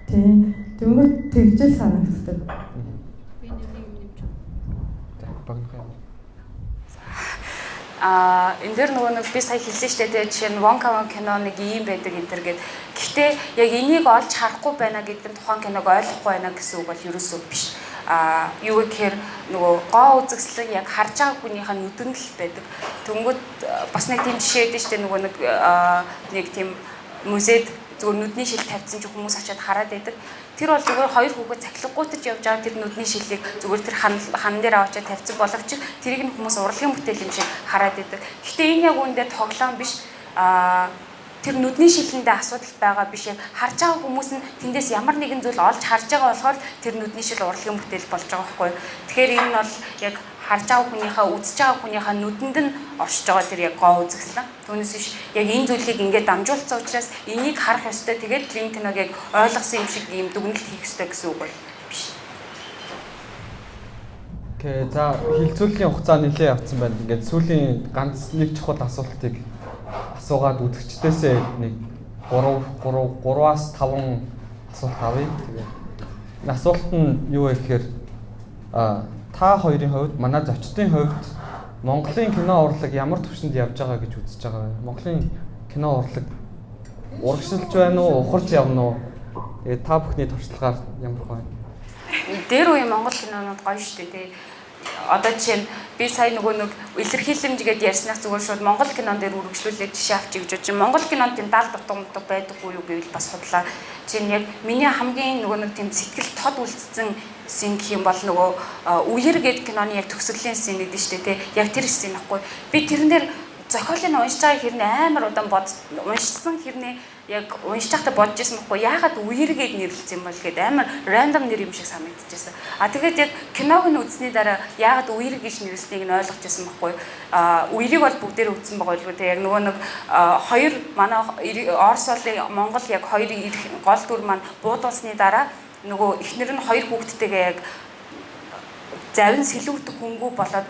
тийм. Тэгвэл тэгжэл санагддаг. энэ дэр нөгөө нэг би сая хэлсэн шүү дээ жишээ нь Wonka кино нэг ийм байдаг энэ төр гээд гэхдээ яг энийг олж харахгүй байна гэдэг нь тухайн киног ойлгохгүй байна гэсэн үг бол ерөөсөө биш. Юу гэхээр нөгөө гоо үзэгслэг яг харж байгаа хүнийхээ нүдэнд л байдаг. Тэнгүүд бас нэг тийм жишээ өгдөө шүү дээ нөгөө нэг тийм музейд зөвхөн нүдний шил тавьсан ч хүмүүс очиад хараад байдаг. Тэр бол зүгээр хоёр хүүхэд цахилгагуутаж явж байгаа тэр нүдний шилийг зүгээр тэр хан дээр аваачаад тавьсан боловч тэрийг нь хүмүүс урлагийн бүтээл юм шиг хараад байдаг. Гэхдээ энэ яг үүндээ тоглоом биш. Тэр нүдний шилэндээ асуудал байгаа биш. Яг харж байгаа хүмүүс нь тэндээс ямар нэгэн зүйл олж харж байгаа болохоор тэр нүдний шил урлагийн бүтээл болж байгаа байхгүй. Тэгэхээр энэ нь бол яг харж байгаа хүнийхээ үзэж байгаа хүнийхээ нүдэнд нь оршиж байгаа тэр яг гоо үзэгслэн. Түүнээс биш яг энэ зүйлийг ингээд дамжуулсан учраас энийг харах ёстой. Тэгээд энэ киног яг ойлгосон юм шиг ийм дүгнэлт хийх ёстой гэсэн үг биш. Окей, за хилцүүлгийн хугацаа нэлээд явцсан байна. Ингээд сүүлийн ганц нэг чухал асуултыг асуугаад үзэгчдээсээ нэг 3-аас 5 асуулт авъя. Тэгээд асуулт нь юу вэ гэхээр та хоёрын хувьд манай зочдын хувьд Монголын кино урлаг ямар түвшинд явж байгаа гэж үзэж байгаа вэ? Монголын кино урлаг урагшилж байна уу, ухарч явна уу? Тэгээд та бүхний туршлагаар ямар байна? Дээр үе Монгол кинонууд гоё шүү дээ. Одоо жишээ нь би сая нөгөө нэг илэрхийлэмж гээд ярьснаас зүгээр шууд Монгол кинон дээр үргэлжлүүлээд жишээ авчиг гэж бодчих. Монгол кинонд тийм даал дутуу байдаггүй юу гэвэл бас худлаа. Жишээ нь яг миний хамгийн нөгөө нэг тийм сэтгэл тод үлдсэн син гэх юм бол нөгөө үер гээд киноны яг төгсгөлийн син гэдэг шүү дээ. Яг тэр син ахгүй. Би тэрэн дээр зохиолыг уншиж байгаа хэрнээ амар удаан уншсан хэрнээ яг уншиж байхдаа бодож байсан байхгүй яагаад үергээд нэрлэлсэн юм бол гээд амар рандом нэр юм шиг санагдчихсан. Тэгээд яг киног нь үзсний дараа яагаад үер гэж нэрлэлснийг нь ойлгож байсан байхгүй. Үерийг бол бүгдээр үзсэн байгаа л үү. Яг нөгөө нэг хоёр манай Орос болын Монгол яг хоёрын гол дүр маань буудуулсны дараа нөгөө эхнэр нь хоёр хүүхэдтэйгээ яг завин сэлүүтэх хөнгүү болоод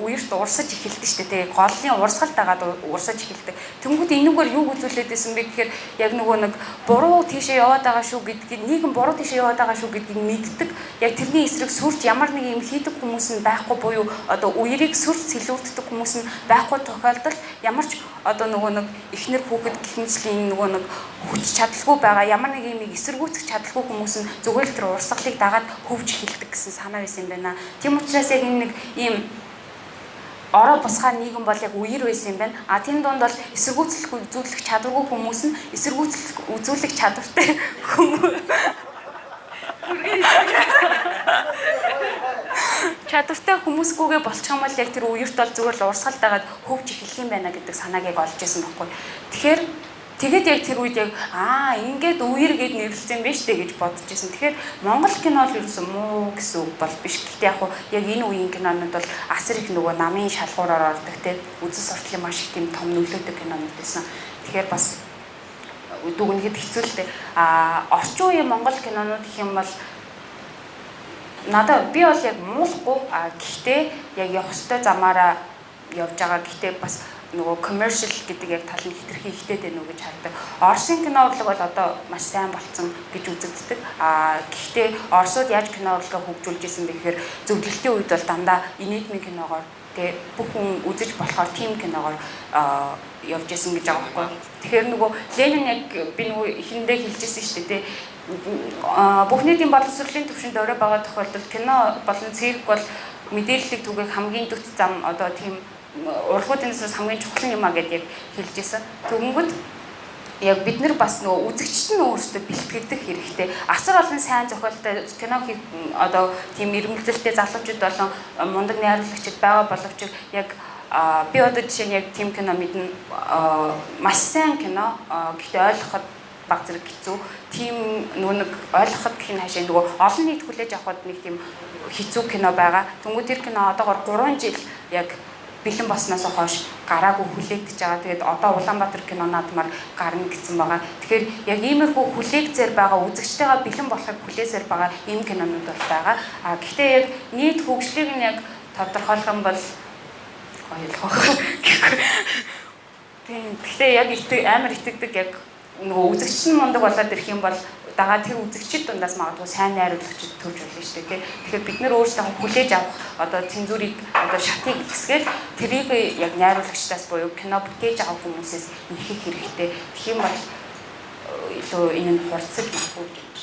үерт урсаж эхэлдэг шүү дээ. Тэгээ голын урсгалд дагаад урсаж эхэлдэг. Тэнгүүд энэгээр юу үзүүлээд байсан бэ гэхээр яг нөгөө нэг буруу тийшээ яваад байгаа шүү гэдгийг нийгэм буруу тийшээ яваад байгаа шүү гэдгийг мэддэг. Яг тэрний эсрэг сүрч ямар нэг юм хийдэг хүмүүс нь байхгүй буюу одоо үерийг сүрч сэлүүтдэг хүмүүс нь байхгүй тохиолдолд ямар ч одоо нөгөө нэг эхнэр хүүхэд гихмичлийн нөгөө нэг хүч чадалгүй байгаа ямар нэг юм эсэргүүцэх чадалгүй хүмүүс нь зүгээр л тэр урсгалыг дагаад хөвж эхэлдэг гэсэн санаа байсан юм байна. Тийм учраас яг энэ нэг ийм ороо бусгай нийгэм бол яг үер байсан юм байна. Тийм донд бол эсэргүүцэх үзүүлэх чадваргүй хүмүүс нь эсэргүүцэх үзүүлэх чадвартай хүмүүс чадвартай хүмүүсгүйгээ болчих юм бол яг тэр үерт бол зүгээр л урсгал дагаад хөвж эхлэх юм байна гэдэг санааг яг олж ирсэн байхгүй. Тэгэхээр тэгээд яг тэр үед яг ингээд үер гэд нэрлэлсэн юм биш үү гэж бодож ирсэн. Тэгэхээр Монгол кино л ерөөсөн муу гэсэн үг бол биш. Гэхдээ яг энэ үеийн кинонууд бол асар их нөгөө намын шалгуураар ордог те үзэл сурталын маш их тийм том нөлөөтэй кинонууд байсан. Тэгэхээр бас дүгнэхэд хэцүү л дээ. Орчин үеийн Монгол кинонууд гэх юм бол надад би бол яг муулахгүй гэхдээ яг явах ёстой замаараа явж байгаа. Гэхдээ бас нөгөө commercial гэдэг яг тал нь хэтэрхий ихтэй дээ нү гэж хардаг. Оросын кино урлаг бол одоо маш сайн болцсон гэж үзэгддэг. Гэхдээ Оросууд яаж кино урлагаа хөгжүүлж исэн бэ гэхээр зөвлөлтийн үед бол дандаа инээдмийн киногоор тэгээ бүх хүн үзэж болохоор тим киногоор явж исэн гэж байгаа байхгүй. Тэгэхээр нөгөө Ленин яг би нөгөө ихэндээ хэлжсэн шүү дээ. Бүхний тийм боловсролын төвшөнд орой байгаа тохиолдолд кино болон цирк бол мэдээллийг түгээх хамгийн дөт зам одоо тийм урлагуудынаас хамгийн чухал юм а гэдээ хэлж ирсэн. Тэгэнгүүт яг бид нар бас нөгөө үзэгчд нь өөрсдөө бэлтгэдэг хэрэгтэй. Асар олон сайн зохиолтой кино хийх одоо тийм ирмэлзэлтэй залуучууд болон мундаг найруулагчид байгаа боловч яг би одоо жишээ нь яг тийм кино мэднэ маш сайн кино гэхдээ ойлгоход баг зэрэг хэцүү. Тийм нэг ойлгоход гэх нь хашаа нөгөө олон нийт хүлээж авахд нэг тийм хэцүү кино байгаа. Тэнгүүд тэр кино одоогоор 3 жил яг бэлэн болсноос хойш гараагүй хүлээгдэж байгаа. Тэгээд одоо Улаанбаатар кино наадмаар гарна гэсэн байгаа. Тэгэхээр яг иймэрхүү хүлээгцээр байгаа үзэгчтэйгээ бэлэн болохыг хүлээсээр байгаа ийм кинонууд бол байгаа. Гэхдээ яг нийт хөгжлийг нь яг тодорхойлох юм бол ойлгох. Тийм. Гэхдээ яг амар итгэдэг яг нөгөө үзэгч нь мундаг болоод ирэх юм бол дагаа тэр үзэгчид дундаас магадгүй сайн найруулагчид төрж болно шүү дээ. Тэгэхээр бид нар өөрсдөө хүлээж авах одоо цензурыг одоо шатыг ихсгээд тэрийг яг найруулагчдаас буюу кино бүтээж авах хүмүүсээс нөхөх хэрэгтэй. Тэгэх юм бол илүү энэ нь хурцаг магадгүй гэж.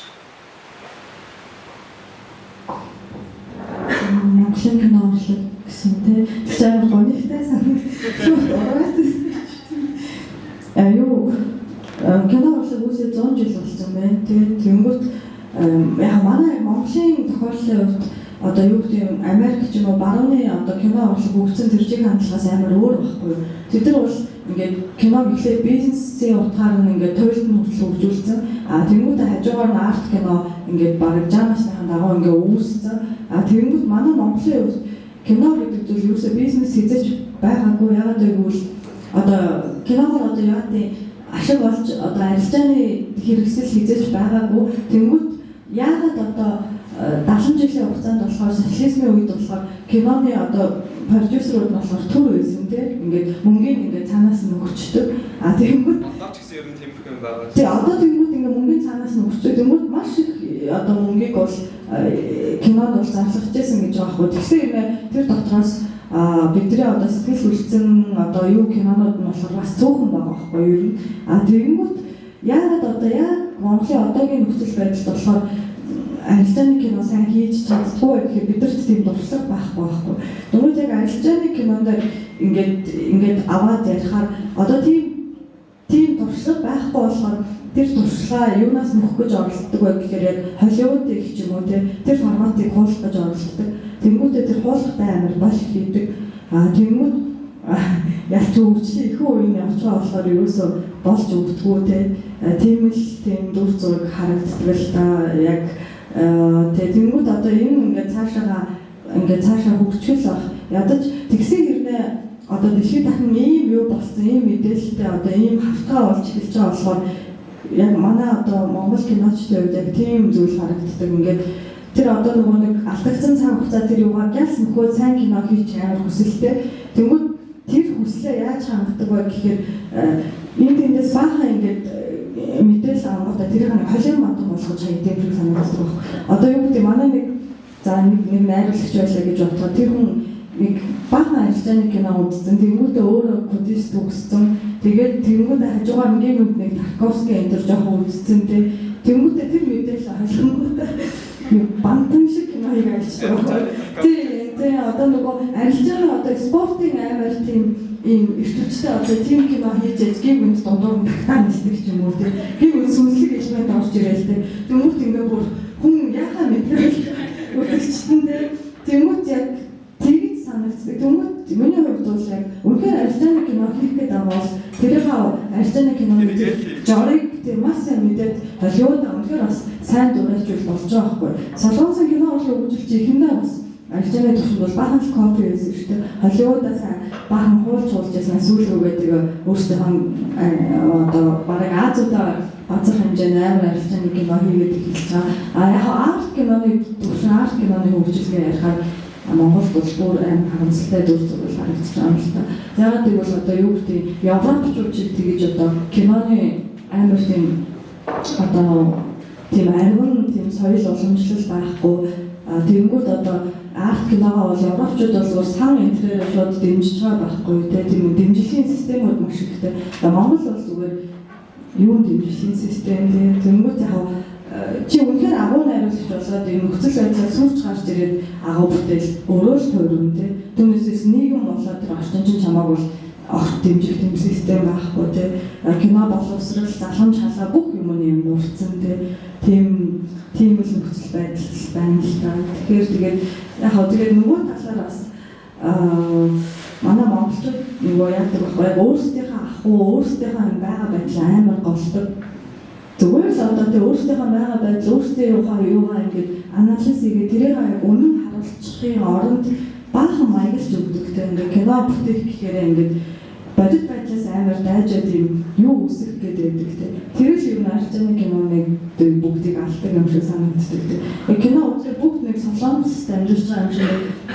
Монголын кино урлаг гэсэн тийм тэр гонигтай санагдсан. Аюу кино урлаг үсээ 100 жил болсон байна. Тэгээд тэнгуут яг манай Монголын тохиолдлын хувьд одоо юу гэдэг юм Америк ч юм уу барууны одоо кино урлаг өгсөн тэржиг хандлагаас амар өөр байхгүй юу. Тэд нар бол ингээд киног ихлээр бизнесийн утгаар нь ингээд туйлд нь хүртэл хөгжүүлсэн. Тэнгуут хажуугаар нь арт кино ингээд бараг жамасныхан дагуу ингээд үүссэн. Тэнгуут манай Монголын хувьд кино гэдэг зүйл ерөөсөө бизнес хийж байгаагүй. Яагаад гэвэл одоо киногоор одоо яагаад ашиг болж одоо арилжааны хэрэгсэл хийж байгаагүй. Тэнгуут яагаад одоо 70 жилийн хугацаанд болохоор социализмын үед болохоор киноны одоо продюсерууд нь болохоор төр байсан тийм ингээд мөнгөний ингээд цаанаас нь өгчдөг. Тэгэнгүүт одоо ч гэсэн ер нь тэмдэг юм байгаа. Тэгээ одоо тэгэнгүүт ингээд мөнгөний цаанаас нь өгчдөг. Тэгэнгүүт маш их одоо мөнгийг бол кинонд бол зарлахжсэн гэж байгаа хгүй. Тэгсэн юм тэр дотроос бидний одоо сэтгэл хүлцэн одоо юу кинонууд нь болохоор бас цөөхөн байгаа хгүй юу ер нь. Тэгэнгүүт яагаад одоо яг Монголын одоогийн нөхцөл байдалд болохоор арилжааны кино сайн хийж чаддгүй гэхээр бидэрт тийм дуршлаг байхгүй. Тэгвэл яг арилжааны кинонд ингээд аваад ярихаар одоо тийм дуршлаг байхгүй болохоор тэр туршлага юунаас нөхөх гэж оролддог вэ гэхээр яг Холливуд гэх юм уу тэр форматыг хуулах гэж оролддог. Тэнгүүтээ тэр хуулахтай амар бош хийдэг. Тэнгүүд ялч хөгжлийн их үеийн явж байгаа болохоор ерөөсөө болж өгдөггүй тийм дүр зураг харагддаг л да яг тэнгүүд одоо энэ ингээд цаашаа хөгжих байх. Ядаж тэгсэн хэрнээ одоо дэлхийд дахин ийм юу болсон ийм мэдээлэлтэй одоо ийм хавтгаа болж эхэлж байгаа болохоор яг манай одоо Монгол киночдын үед яг тийм зүйл харагддаг. Ингээд тэр одоо нөгөө нэг алдагдсан цаг хугацаа тэр юугаар ялс нөхөө сайн кино хийж амар хүсэлтэй. Тэнгүүд тэр хүслээ яаж хангадаг вэ гэхээр энэ тэндээс баахан ингээд мэдээлэл авахта тэрийг нэг холын модон болгож хайдаг юм санагддаг байна. Одоо юу гэдэг манай нэг найруулагч байлаа гэж бодоход тэр хүн нэг баахан арилжааны кино үзсэн. Тэнгүүдээ өөрөө кодист өгсөн. Тэгээд тэнгүүдээ хажуугаар нэг Тарковский энэ төр жоохон үзсэн. Тэнгүүдээ тэр мэдээлэл ойлгонгуудаа бантан шиг кино хийж ажиллаж байгаа. Тэгээ одоо нөгөө арилжааны одоо спортын амар тийм ийм эрхтэлчтэй одоо тийм кино хийж гимэнд дундуур тагтаа нисдэг ч юм уу тийм гимэнд сүнслэг элемент орж ирэл тийм тэмүүт ингээ бүр хүн яхаа мэдрэл үзэгчтэндээ тэмүүт яг тэгж санагддаг. Тэмүүт миний хувьд бол яг үнэхээр арилжааны кино хийх гэдэг байгаа бол тэрийнхээ арилжааны киноны жорыг тийм маш сайн мэдээд Холливуд үнэхээр бас сайн дуурайч болж байгаа байхгүй. Солонгосын кино урлаг үзүүлж ихэндээ бас арилжааны төвшөнд бол баахан копи байсан шүү дээ. Холливуудаас баахан хуульч уулжсэн сүүлрүүгээ тэгээ өөрсдөө одоо бараг Азиудаа бацах хэмжээний амар арилжааны кино хийгээд эхэлж байгаа. Яг арт киноны төвшин арт киноны хөгжлөгээ ярихаар Монголд бол бүр амар харамсалтай дүр зураг харагдаж байгаа юм л та. Яагаад гэвэл одоо юу гэдэг Европчууд ч тэгэж одоо киноны амар тийм одоо тийм ариун тийм соёл уламжлал байхгүй. Тэнгүүд одоо арт киногоо бол европчууд бол зүгээр сан энтрээр шууд дэмжиж байгаа байхгүй тийм дэмжлэгийн системүүд маш ихтэй. Монгол бол зүгээр юу дэмжлэгийн систем тэнгүүд яг чи үнэхээр агуу найруулагч болоод энэ нөхцөл байдлаа сүрч гарч ирээд агуу бүтээл өөрөө л тойрон түүнээс нийгэм болоод тэр орчин чинь чамааг бол огт дэмжих тийм систем байхгүй кино боловсрал залхамж халаа бүх юмны юм нурцсан тийм л нөхцөл байдал байна л та. Тэгэхээр тэгээд нөгөө талаар бас манай монголчууд нөгөө яадаг байхгүй өөрсдийнхээ ахуй өөрсдийнхээ байгаа байдлаа амар голдог. Зүгээр л одоо тэ өөрсдийнхээ байгаа байдал өөрсдийнхөө юугаа ингээд анализ хийгээд тэрийг үнэн харуулчихын оронд баахан маяглаж өгдөг ингээд кино бүтээх гэхээр ингээд бодит байдлаас амар дайжаад юм юу үсэх гэдэг тийм. Тэр л юм арилжааны киноныг бүгдийг алдаг юм шиг санагддаг тийм. Кино үзэх бүгд нэг солонгост амьдарч байгаа юм шиг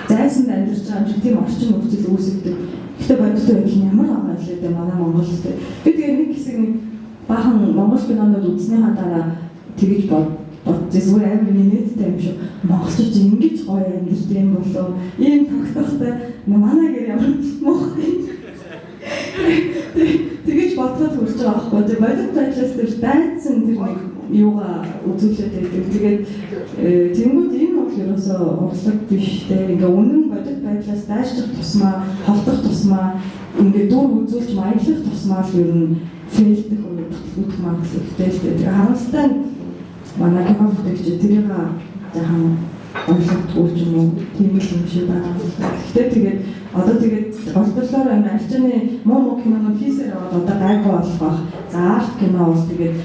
зайсанд амьдарч байгаа юм шиг тийм орчин нөхцөл үүсгдэг. Гэхдээ бодит байдал ямар байгаа юм лээ манай Монголд тийм. Би тэгээ нэг хэсэг нэг баахан монгол кинонууд үзснийхаа дараа тэгж зүгээр амар нэттэй юм шиг монголчууд ингэж гоё амьдтай юм болов ийм тогтохтой манай гэр ямар мохтой тэгэж бодоход хүрч байгаа байхгүй. Тэгээ бодит байдлаас тэр дайцсан тэр нэг юугаа үзүүлээд байдаг. Тэгээд тэнгууд энэ бол ерөөсөө урлаг биш те. Ингээ үнэн бодит байдлаас дайшчих тусмаа, холдох тусмаа, ингээ дүр үзүүлж маяглах тусмаа л ер нь фейлдэх үйл магадлалтай л те. Тэгээ харамсалтай манай кино бүтээгч тэрийг жаахан ойлгохгүй ч юм уу тийм л юм шиг байгаа. Гэхдээ тэгээд одоо тэгээд олдлоор арчны муу кинонууд хийсээр аваад одоо гайгүй болох байх. За арт кино бол тэгээд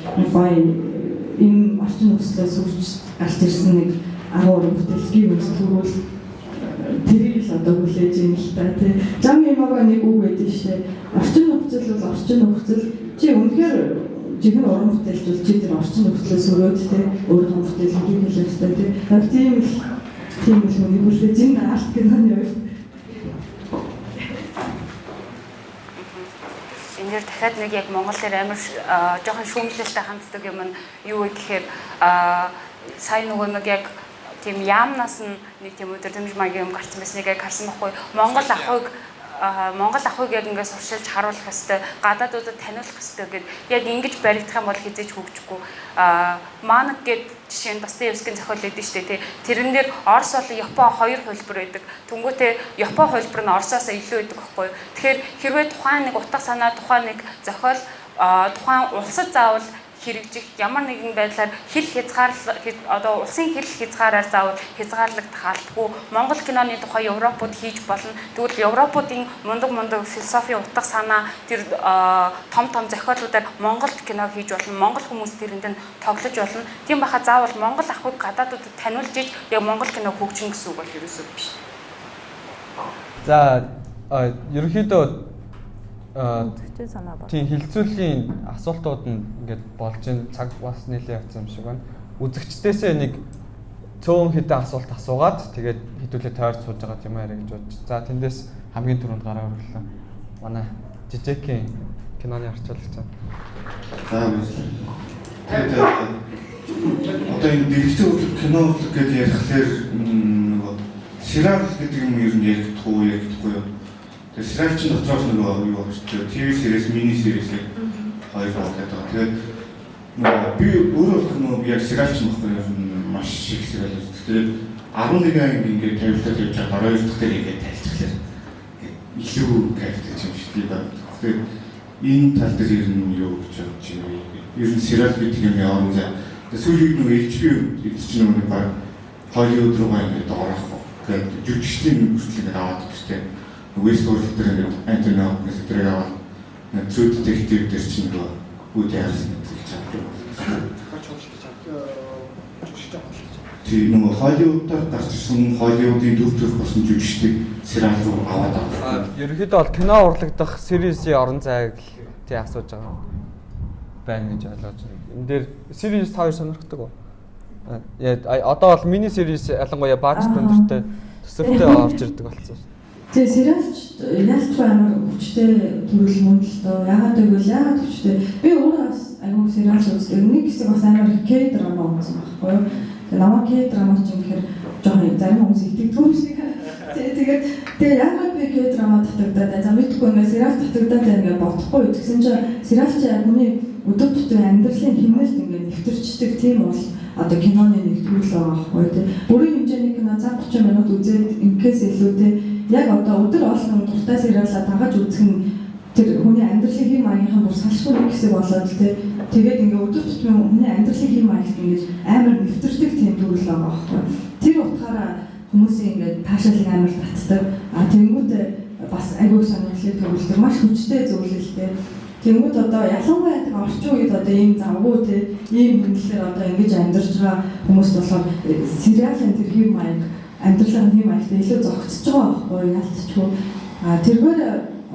энэ орчин нөхцлөөс үрж гарч ирсэн нэг 13 бүтээлгийн үйл төрүүл тэрийг л одоо хүлээж юм л та тий. Зам юмгаа нэг үг байдаг шээ. Орчин нөхцөл бол орчин нөхцөл чи үнэхээр жигэн уран бүтээлч бол чи тэр орчин нөхцлөөс өрөөд тий өөрийнхөө бүтээл хийх хэрэгтэй тий. Тийм л үнийг хүлээж энэ арт киноны үед Эндээр дахиад нэг яг Монголоор амар жоохон шүүмжлэлтэй ханддаг юм нь юу вэ гэхээр сайн нөгөө нэг яг тийм яамнаас нь нэг тийм өдөр дэмж магийн юм гарсан байсныг яг харсан байхгүй. Монгол ахуйг яг ингээд суршилж харуулах хэвээр гадаадуудад таниулах хэвээр гэд яг ингэж баригдах юм бол хизээж хөгжихгүй. Манаг гэд жишээ нь Достоевскийн зохиол өгдөө штэ тий. Тэрэн дээр Орос болон Япон хоёр хөлбөр байдаг. Түнгүүтээ Япон хөлбөр нь Оросоос илүү байдаг байхгүй. Тэгэхээр хэрвээ тухайн нэг утга санаа, тухайн нэг зохиол, тухайн улсад заавал хэрэгжих ямар нэгэн байдлаар хэл одоо улсын хэл хязгаараар заавал хязгаарлагдах албагүй. Монгол киноны тухай Европод хийж болно. Тэгвэл Европуудын мундаг философи утга санаа тэр том зохиолуудаар Монгол кино хийж болно. Монгол хүмүүс тэрэнд нь тоглож болно. Тийм баха заавал Монгол ахуйг гадаадуудад таниулж иж яг Монгол кино хөгжинэ гэсэн үг бол ерөөсөө биш. За ерөнхийдөө тийм хилцүүлийн асуултууд нь ингээд болж ин цаг бас нэлээд явцсан юм шиг байна. Үзэгчдээсээ нэг цөөн хэдэн асуулт асуугаад тэгээд хэдүүлээ тойрч сууж байгаа юм аа гэж бодож. За тэндээс хамгийн түрүүнд гараа орууллаа. Манай Жижекийн киноны арчуулагч. За тэгээд одоо энэ дэлгэцэн урлаг кино урлаг гэж ярихлаар нөгөө сериал гэдэг юм ер нь яригдахгүй юу? Сериалч дотроос нөгөө юу болж байгаа ТV series, mini series гэх хоёр болоод байгаа. Тэгээд би өөрөө нөгөө яг сериалч нөхөр маш их сериал үздэг. Тэгээд 11 анги ингээд тавилтад явж байгаа 12 дахь дээр ингээд тайлцлаа. Илүү кайфтай юм шиг байна. Тэгээд энэ тал дээр ер нь юу гэж бодож байна? Ер нь сериал гэдэг юм яам за. Сүүлийн нөгөө HBO эдчийн нөгөө баг Hollywood руу ингээд орох. Тэгээд жүжигчдийн хүртэл ингээд аваад гэжтэй. Westworld дээр ингээд Anthony Hopkins дээр аваад True Detective дээр чинь нөгөө үйл явсан гэж байна. Тийм нөгөө Hollywood-аар гарч ирсэн Hollywood-ийн дүр төрх болсон жүжигчдийг сериал руу аваад авсан. Ерөнхийдөө бол кино урлагдах series-ийн орон зайг тий асууж байгаа байна гэж ойлгож байна. Энэ дээр series хоёр сонирхдаг уу? Одоо бол mini series ялангуяа баажт өндөртэй төсөвтэй орж ирдэг болсон. Тэгээ сериалч ялч амар хүчтэй төрөл мөн л доо. Яагаад гэвэл яагаад хүчтэй? Би өөрөө бас аюул сериал үздэг. Нэг хэсэг бас амар К-драма үзсэн байхгүй юу? Тэгээ намайг К-драма ч юм гэхээр жоохон зарим хүмүүс итгэдэггүй шиг. Тэгээ яагаад би К-драма татагдаад за мэдгүй ингээ сериал татагдаад байна гэж бодохгүй. Тэгсэн чинь сериалч хүний өдөр тутмын амьдралын хэмнэлт ингээ нэвтэрчдэг тийм бол одоо киноны нэг төрөл байгаа байхгүй тий. Бүрийн хэмжээний кино 30 минут үзээд инкээс илүү тий яг одоо өдөр олон дуртай сериалаа дагаж үзэх нь тэр хүний амьдралын хэм маягийнхан бүр салшгүй нэг хэсэг болоод тэгээд ингээ өдөр тутмын хүний амьдралын хэм маягт ингээ амар нэвтэрдэг тийм төрөл байгаа байхгүй. Тэр утгаараа хүмүүсийн ингээ таашаалыг амар татдаг. Тэнгүүд бас аягүй сонирхолтой төрөлтэй маш хүчтэй зөвлөлтэй. Тэнгүүд одоо ялангуяа тэр орчин үед одоо ийм завгүй тий ийм хөндлөлөөр одоо ингэж амьдарч байгаа хүмүүс болохоор сериалын тэр хэм маяг амьдралын хэм маягтай илүү зогцож байгаа байхгүй ялцчихгүй. Тэргээр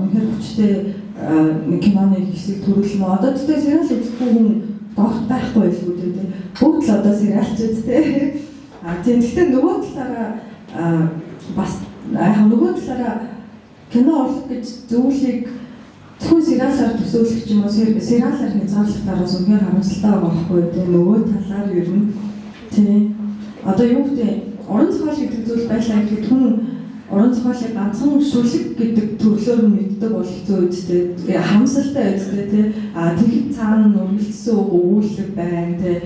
үнэхээр хүчтэй киноны хэсэг төрөл мө одоо тэгтээ сериал үзэхгүй хүн догт байхгүй илүү дээ. Бүгд л одоо сериалч үзтэй. Тийм гэхдээ нөгөө талаараа бас нөгөө талаараа кино урлаг гэж зүйлийг зөвхөн сериалаар төсөөлөх юм уу сериалаар хязгаарлалтаараас үнээр харамсалтай байгаа байхгүй тийм өвөө талаар ер нь тийм одоо юу гэдэг уран зохиол гэдэг зүйл байлаа гэхэд хүн уран зохиолыг ганцхан шүлэг гэдэг төрлөөр нь мэддэг бол хэцүү үстэй харамсалтай үстэй тийм тэгэхэд цаана үргэлжлсэн өгүүлэг байна тийм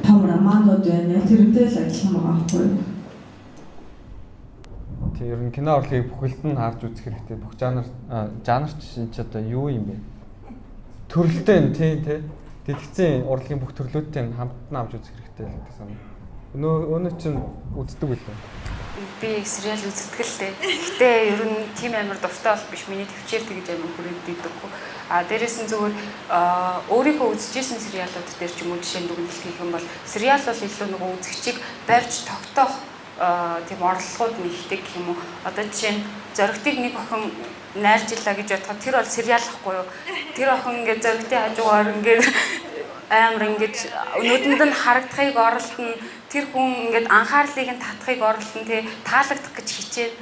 том романууд байна тэрнтэй л адилхан байгаа байхгүй. Тийм ер нь кино урлагийг бүхэлд нь харж үзэх хэрэгтэй. Бүх жанрч ч одоо юу юм бэ? Төрөлтэй нь тий дэлгэцийн урлагийн бүх төрлүүдтэй хамтдаа авч үзэх хэрэгтэй л гэдэг санаа. Өнөө чинь үздэг үлээ. Би сериал үздэг л дээ. Гэтэ ер нь тийм амар дуртай бол биш. Миний төвчээр тэгж амар хүрээддэггүй. Дээрээс нь зүгээр өөрийнхөө үзчихсэн сериалууд дээр ч юм уу жишээ нь дүгнэлт хийх юм бол сериал бол илүү нөгөө үзэгчийг барьж тогтоох тийм орлогууд нэгдэг гэх юм уу. Одоо жишээ нь зоригтыг нэг охин найржиллаа гэж бодоход тэр бол сериал ахгүй юу. Тэр охин ингээд зоригтын хажуугаар ингээд амар ингээд нүдэнд нь харагдахыг оролдоно. Тэр хүн ингээд анхаарлыг нь татахыг оролдоно тий таалагдах гэж хичээн.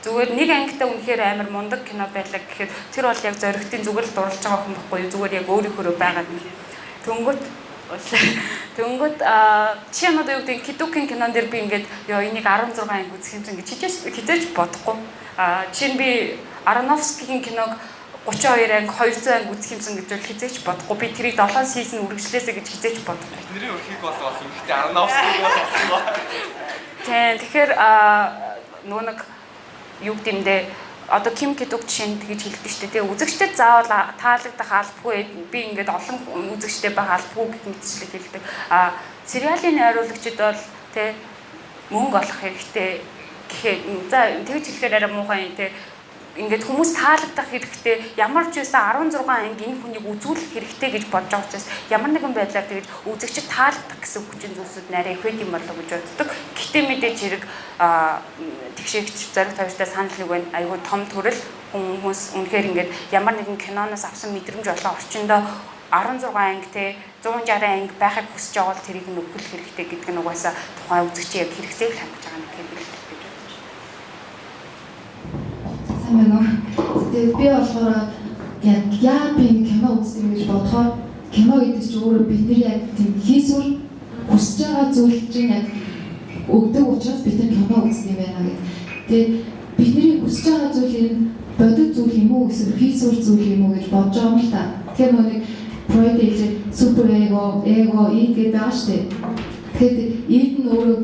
Зүгээр нэг ангитай үнэхээр амар мундаг кино байлаа гэхэд тэр бол яг зоригтын зүгээр л дурлж байгаа хүн байхгүй юу. Зүгээр яг өөрийнхөө байгаад нь. Тэнгөт чи одоо юу гэдэг Кидукийн кинон дээр би ингээд ёо энийг 16 анги үзэх юмсан гэж хизээж бодохгүй. Чинь би Аронофскигийн киног 32 анги 200 анги үзэх юмсан гэж хизээж бодохгүй. Би тэрийг 7 сизон үргэлжлээсэй гэж хизээж бодохгүй. Нэрийн өрхийг бол ихтэй Аронофскиг бол болсон. Тэгэхээр нөгөө нэг юу гэмдэ одоо Ким Кидук жишээ нь тэгж хэлдэг шүү дээ. Үзэгчдэд заавал таалагдах албагүй. Би ингээд олон үзэгчтэй байх албагүй гэх мэтчлэг хэлдэг. Сериалын найруулагчид бол тэ мөнгө олох хэрэгтэй гэхээр за тэгж хэлэхээр арай муухай юм тэ. Ингээд хүмүүс таалагдах хэрэгтэй. Ямар ч байсан 16 анги энэ хүнийг үзүүлэх хэрэгтэй гэж бодож байгаа учраас ямар нэгэн байдлаар тэгж үзэгчд таалагдах гэсэн хүчин зүйлсүүд нарай их байд юм болоо гэж боддог. Гэхдээ мэдээж хэрэг тэгшээгч зориг тавьжтай санал нэг байна. Айгүй том төрөл хүмүүс үнэхээр ингээд ямар нэгэн киноноос авсан мэдрэмж болоо орчиндөө 16 анги те 160 анги байхыг хүсэж байгаа бол тэрийг нь өгөх хэрэгтэй гэдэг нь угаасаа тухайн үзэгчийн яг хэрэгцээг хангаж байгаа нэг юм байна. Тэгээд би болохоор яг би кино үздэг гэж бодохоор кино гэдэг чинь өөрөө бидний яг тийм хийсвэр хүсэж байгаа зүйл чинь яг өгдөг учраас бид нар кино үздэг юм байна гэдэг. Тэгээд бидний хүсэж байгаа зүйлийг бодит зүйл юм уу эсвэл хийсвэр зүйл юм уу гэж бодож байгаа юм л та. Тэгэхээр нэг Freud-ийг супер эго гэдэг байгаа шүү дээ. Тэгэхээр эд нь өөрөө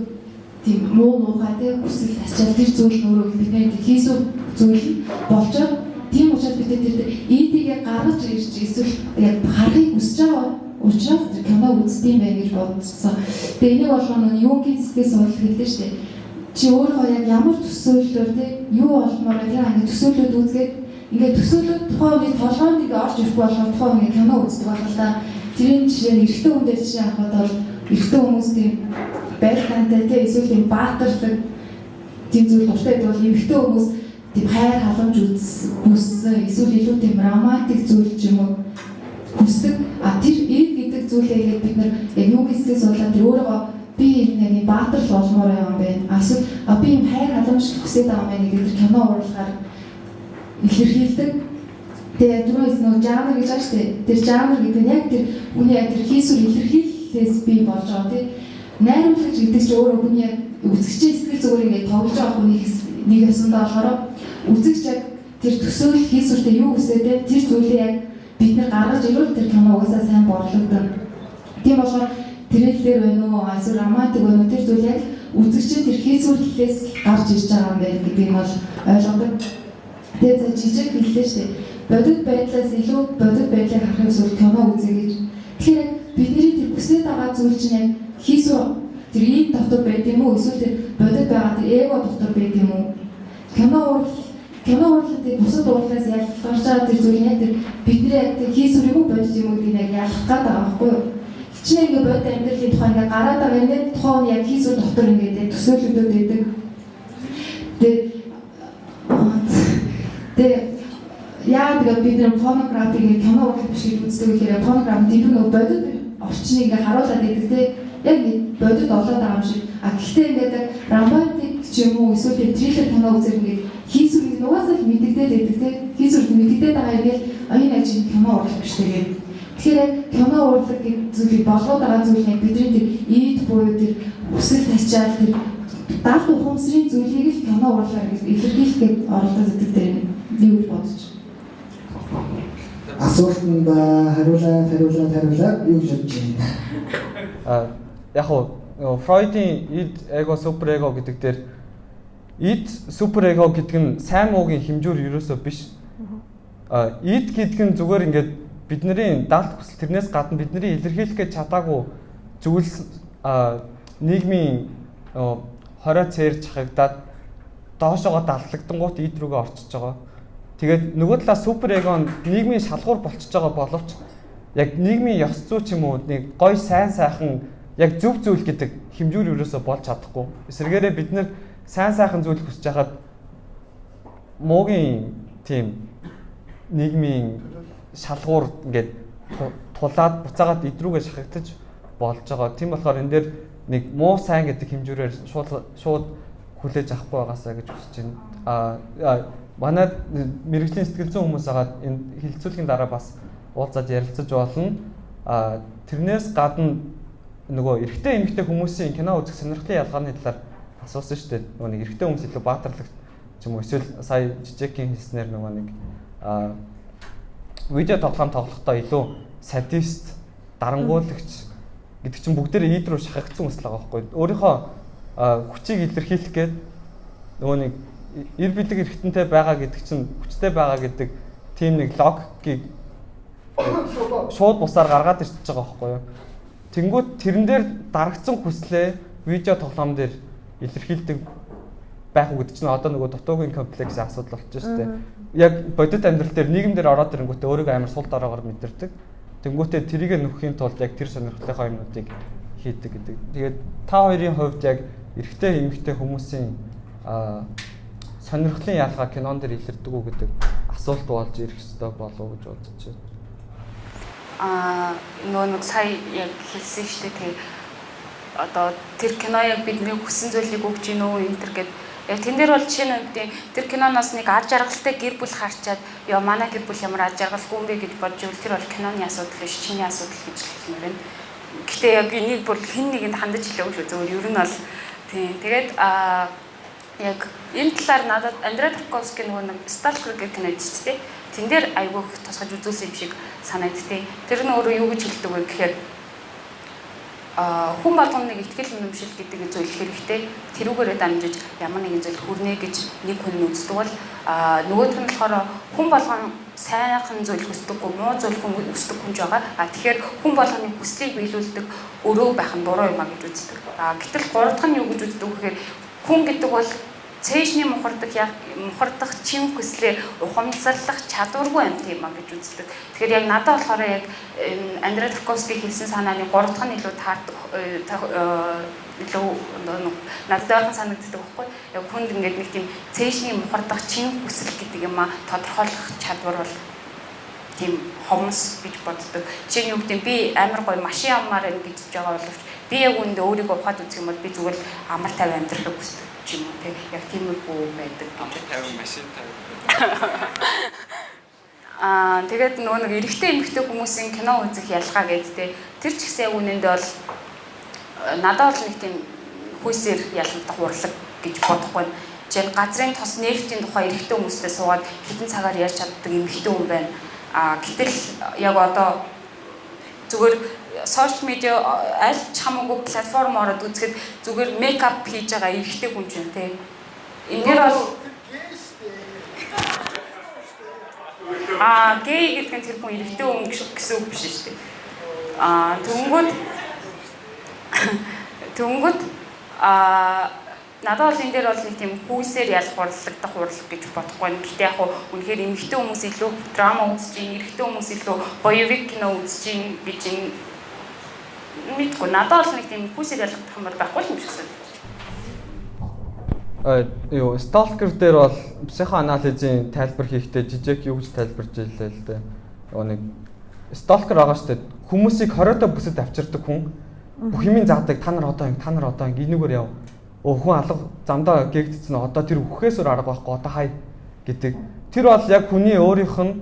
тийм муухай тийм хүсэл ачаал тэр зүйл нь өөрөө бидний хийсвэр зүйл болчоод тийм учраас бид тэр эдийг гаргаж ирж эсвэл яг харахыг хүсэж байгаа учраас тэр кино үздэг юм байна гэж бодсон. Тэгээ энийг болгоно юугийн сэтгэл судлал хэлдэг шүү дээ. Чи өөрөө яг ямар төсөөллөөр тийм юу олмоор тэр анги төсөөлөд үзгээд ингээд төсөөлөд тухайн үед толгойд ингээ орж ирэхгүй болохоор тухайн ингээ кино үздэг боллоо. Тэрийн жишээ нь эрэгтэй хүн дээр жишээ авахад бол эрэгтэй хүмүүс тийм байлгаантай тийм эсвэл тийм баатарлаг тийм зүйл дуртай бол эмэгтэй хүмүүс тийм хайр халамж үзсэн эсвэл илүү тийм романтик зүйл ч юм уу хүсдэг. Тэр эд гэдэг зүйлээ бид нар яг юу гэсээс болоод тэр өөрөө би нэг баатар л болмоор юм байна. Эсвэл би юм хайр халамж хүсэж байгаа юм гэдэг тэр кино урлагаар илэрхийлдэг. Тэгээ түрүүс нөгөө жанр гэж байна шүү дээ. Тэр жанр гэдэг нь яг тэр үний яг тэр хийсвэр илэрхийлэлээс бий болж байгаа тийм. Найруулагч гэдэг чинь өөрөө хүний яг үзэгчийн сэтгэл зүгээр ингээд тоглож байгаа хүний нэг ёсондоо болохоор үзэгч яг тэр төсөөлөл хийсвэртэй юу хүсээд тэр зүйлээ яг бид нар гаргаж ирвэл тэр кино угаасаа сайн борлогдно. Тийм болохоор трейлер байна уу, эсвэл романтик байна уу тэр зүйл яг үзэгчийн тэр хийсвэрлэлээс гарч ирж байгаа юм байна гэдгийг бол ойлгодог. Тэгээд за жижиг хэллээ шүү дээ. Бодит байдлаас илүү бодит байдлыг харахыг зөв кино үзье гэж. Тэгэхээр бидний тэр хүсэж байгаа зүйл чинь яг хийсвэр тэр ийм дотор байд юм уу эсвэл тэр бодит байгаа тэр эго дотор байд юм уу? Кино урлагийг бусад урлагаас ялгарч байгаа тэр зүйл яг тэр бидний яг тэр хийсвэр юм уу бодит юм уу гэдгийг яг ялах гээд байгаа байхгүй юу? Хичнээн ингээ бодит амьдралын тухай ингээ гараад байгаа юм яг тухайн яг хийсвэр дотор ингээ төсөөлөгдөд байдаг. Тэгээд яа тэгээд бид нар порнографиг кино урлаг биш гэж үздэг гэхээр порнограф тийм нэг бодит орчныг ингээ харуулад байдаг те яг бодит олоод байгаа юм шиг. Гэхдээ ингээд романтик ч юм уу эсвэл триллер кино үзэх ингээд хийсүрийг нугасаа мэддэгдээд байдаг те. Хийсүрийг мэддэгдээд байгаа ингээд оюун ажил кино урлаг гэж тэгээд тэгэхээр кино урлаг гэдэг зүйлийг болгоод байгаа зүйл яг бидний тэр ийд буюу тэр хүсэл тачаал тэр даалт ухамсарын зүйлийг л кино урлаг гэж илэрхийлэх оролдоо зэдэг дээр юу гэж бодож асуултанд хариулаад юу гэж бодож байна? Яг хоо Фройдийн ид эго супер эго гэдэг дээр ид супер эго гэдэг нь сайн муугийн хэмжүүр ерөөсөө биш. Ид гэдэг нь зүгээр ингээд бидний даалт хүсэл тэрнээс гадна бидний илэрхийлэх гэж чадаагүй зүйлс нийгмийн хорой цээр чахагдаад доошоогоо даллагдангууд ид рүүгээ орчиж байгаа. Тэгээд нөгөө талаа супер эго нь нийгмийн шалгуур болчихж байгаа боловч яг нийгмийн ёс зүй ч юм уу нэг гой сайн сайхан яг зөв зүйл гэдэг хэмжүүр ерөөсөө болж чадахгүй. Эсвэргээрээ бид нэр сайн сайхан зүйл хүсэж байхад муугийн тийм нийгмийн шалгуур ингээд тулаад буцаагаад идрүүгээ шахагдаж болж байгаа. Тийм болохоор энэ дээр нэг муу сайн гэдэг хэмжүүрээр шууд хүлээж авахгүй байгаасаа гэж хүсэж байна. Манай мэрэгжлийн сэтгэл зүйн хүмүүс агаад энэ хилцүүлгийн дараа бас уулзаад ярилцаж болно. Тэрнээс гадна нөгөө эрэгтэй эмэгтэй хүмүүсийн кино үзэх сонирхлын ялгааны талаар асуусан шүү дээ. Нөгөө нэг эрэгтэй хүмүүс илүү баатарлагч ч юм уу эсвэл сая жижигхэн хэлснээр нөгөө нэг видео тоглоом тоглохдоо илүү садист, дарангуулагч гэдэг чинь бүгдээрээ ийд рүү шахагдсан хүмүүс л байгаа байхгүй. Өөрийнхөө хүчийг илэрхийлэх гээд нөгөө нэг эр бэлэг эргэтэнтэй байгаа гэдэг чинь хүчтэй байгаа гэдэг тийм нэг логикийг шууд бусаар гаргаад ирчихэж байгаа байхгүй юу. Тэнгүүд тэрэн дээр дарагдсан хүслээ видео тоглоом дээр илэрхийлдэг байх уу гэдэг чинь одоо нөгөө дутуугийн комплексийн асуудал болчихж шүү дээ. Яг бодит амьдрал дээр нийгэмдэр ороод ирэнгүүтээ өөрийгөө амар сул дороогоор мэдэрдэг. Тэнгүүтээ тэрийг нөхөхийн тулд яг тэр сонирхлынхаа юмнуудыг хийдэг гэдэг. Тэгээд та хоёрын хувьд яг эрэгтэй эмэгтэй хүмүүсийн сонирхлын ялгаа кинон дээр илэрдэг үү гэдэг асуулт болж ирэх ёстой болов уу гэж бодож байна. Нөгөө сая яг хэлсэн шүү дээ. Тэгээ одоо тэр кино яг бидний хүссэн зүйлийг өгч гин үү энэ төр гэдэг. Яг тэн дээр бол жишээ нь тэр киноноос нэг ар жаргалтай гэр бүл харчаад ёо манай гэр бүл ямар ар жаргалгүй юм бэ гэж бодж ивэл тэр бол киноны асуудал биш, чиний асуудал гэж хэлмээр байна. Гэтэ яг энийг бүр хэн нэгэнд хандаж хэлээгүй шүү. Зөвхөн ер нь бол тийм. Тэгээд яг энэ талаар надад Андрей Тарковский нөгөө нэг Stalker гэх кино үзчихтэй. Тэн дээр айгүй их тусгаж үзүүлсэн юм шиг санагдтыг. Тэр нь өөрөө юу гэж хэлдэг вэ гэхээр хүн болгоныг ихтгэл үнэмшил гэдэг зүйл хэрэгтэй. Тэрүүгээрээ дамжиж ямар нэгэн зүйл хүрнэ гэж нэг хүн үздэг бол нөгөөх нь болохоор хүн болгон сайхан зүйл хүсдэггүй, муу зүйл хүсдэг хүн байгаа. Тэгэхээр хүн болгоны хүслийг биелүүлдэг өрөө байх нь буруу юм а гэж үздэг. Гэтэл гурав дахь нь юу гэж үздэг вэ гэхээр хүн гэдэг бол цээжний мухардах чин хүслээ ухамсарлах чадваргүй амт юм а гэж үздэг. Тэгэхээр яг надад болохоор яг Андрей Тарковский хэлсэн санааны 3 дахь нь илүү илүү надад ойрхон санагддаг байхгүй. Яг хүнд ингээд нэг тийм цээжний мухардах чин хүсэл гэдэг юм а тодорхойлох чадвар бол тийм хомс гэж боддог. Жишээ нь юу гэдэг би амар гоё машин аммаар энэ гэж байгаа боловч би яг үүндээ өөрийгөө ухаад үзэх юм бол би зүгээр амар тав амьдрахыг хүсдэг. Юм уу те яг тиймэрхүү байдаг гэж машин тавь. Тэгээд нөгөө нэг эрэгтэй эмэгтэй хүмүүсийн кино үзэх ялгаа гэдэг тэр ч гэсэн яг үнэндээ бол надад бол нэг тийм хүйсээр ялгагдах урлаг гэж бодохгүй. Жишээ нь газрын тос нефтийн тухай эрэгтэй хүмүүстэй суугаад хэдэн цагаар ярьж чаддаг эмэгтэй хүн байна. Гэтэл яг одоо зүгээр сошиал медиа аль ч хамаагүй платформ ороод үзэхэд зүгээр мейкап хийж байгаа эрэгтэй хүн ч юм те. Энээр бол гей гэдэг нь тэр хүн эрэгтэй хүн гэсэн үг биш шүү дээ. Тэнгүүд надад бол энэ дээр бол нэг тийм хүүсээр ялгуурлагдах урлаг гэж бодохгүй. Гэхдээ яг үнэхээр эмэгтэй хүмүүс илүү драма үзэж, эрэгтэй хүмүүс илүү боевик кино үзэж гэж мэдгүй. Надад бол нэг тийм хүүсээр ялгагдах юм бол байхгүй юм шиг санагдаж. Stalker дээр бол психоанализийн тайлбар хийхдээ жижиг юу гэж тайлбарж ийлээ л дээ. Нэг Stalker байгаа шүү дээ. Хүмүүсийг хориотой бүсэд авчирдаг хүн бүх юмыг заадаг. Та нар одоо ингэ энүүгээр яв. хүн алга замдаа гээгдсэн одоо тэр үхээс өөр арга байхгүй одоо хай гэдэг. Тэр бол яг хүний өөрийнх нь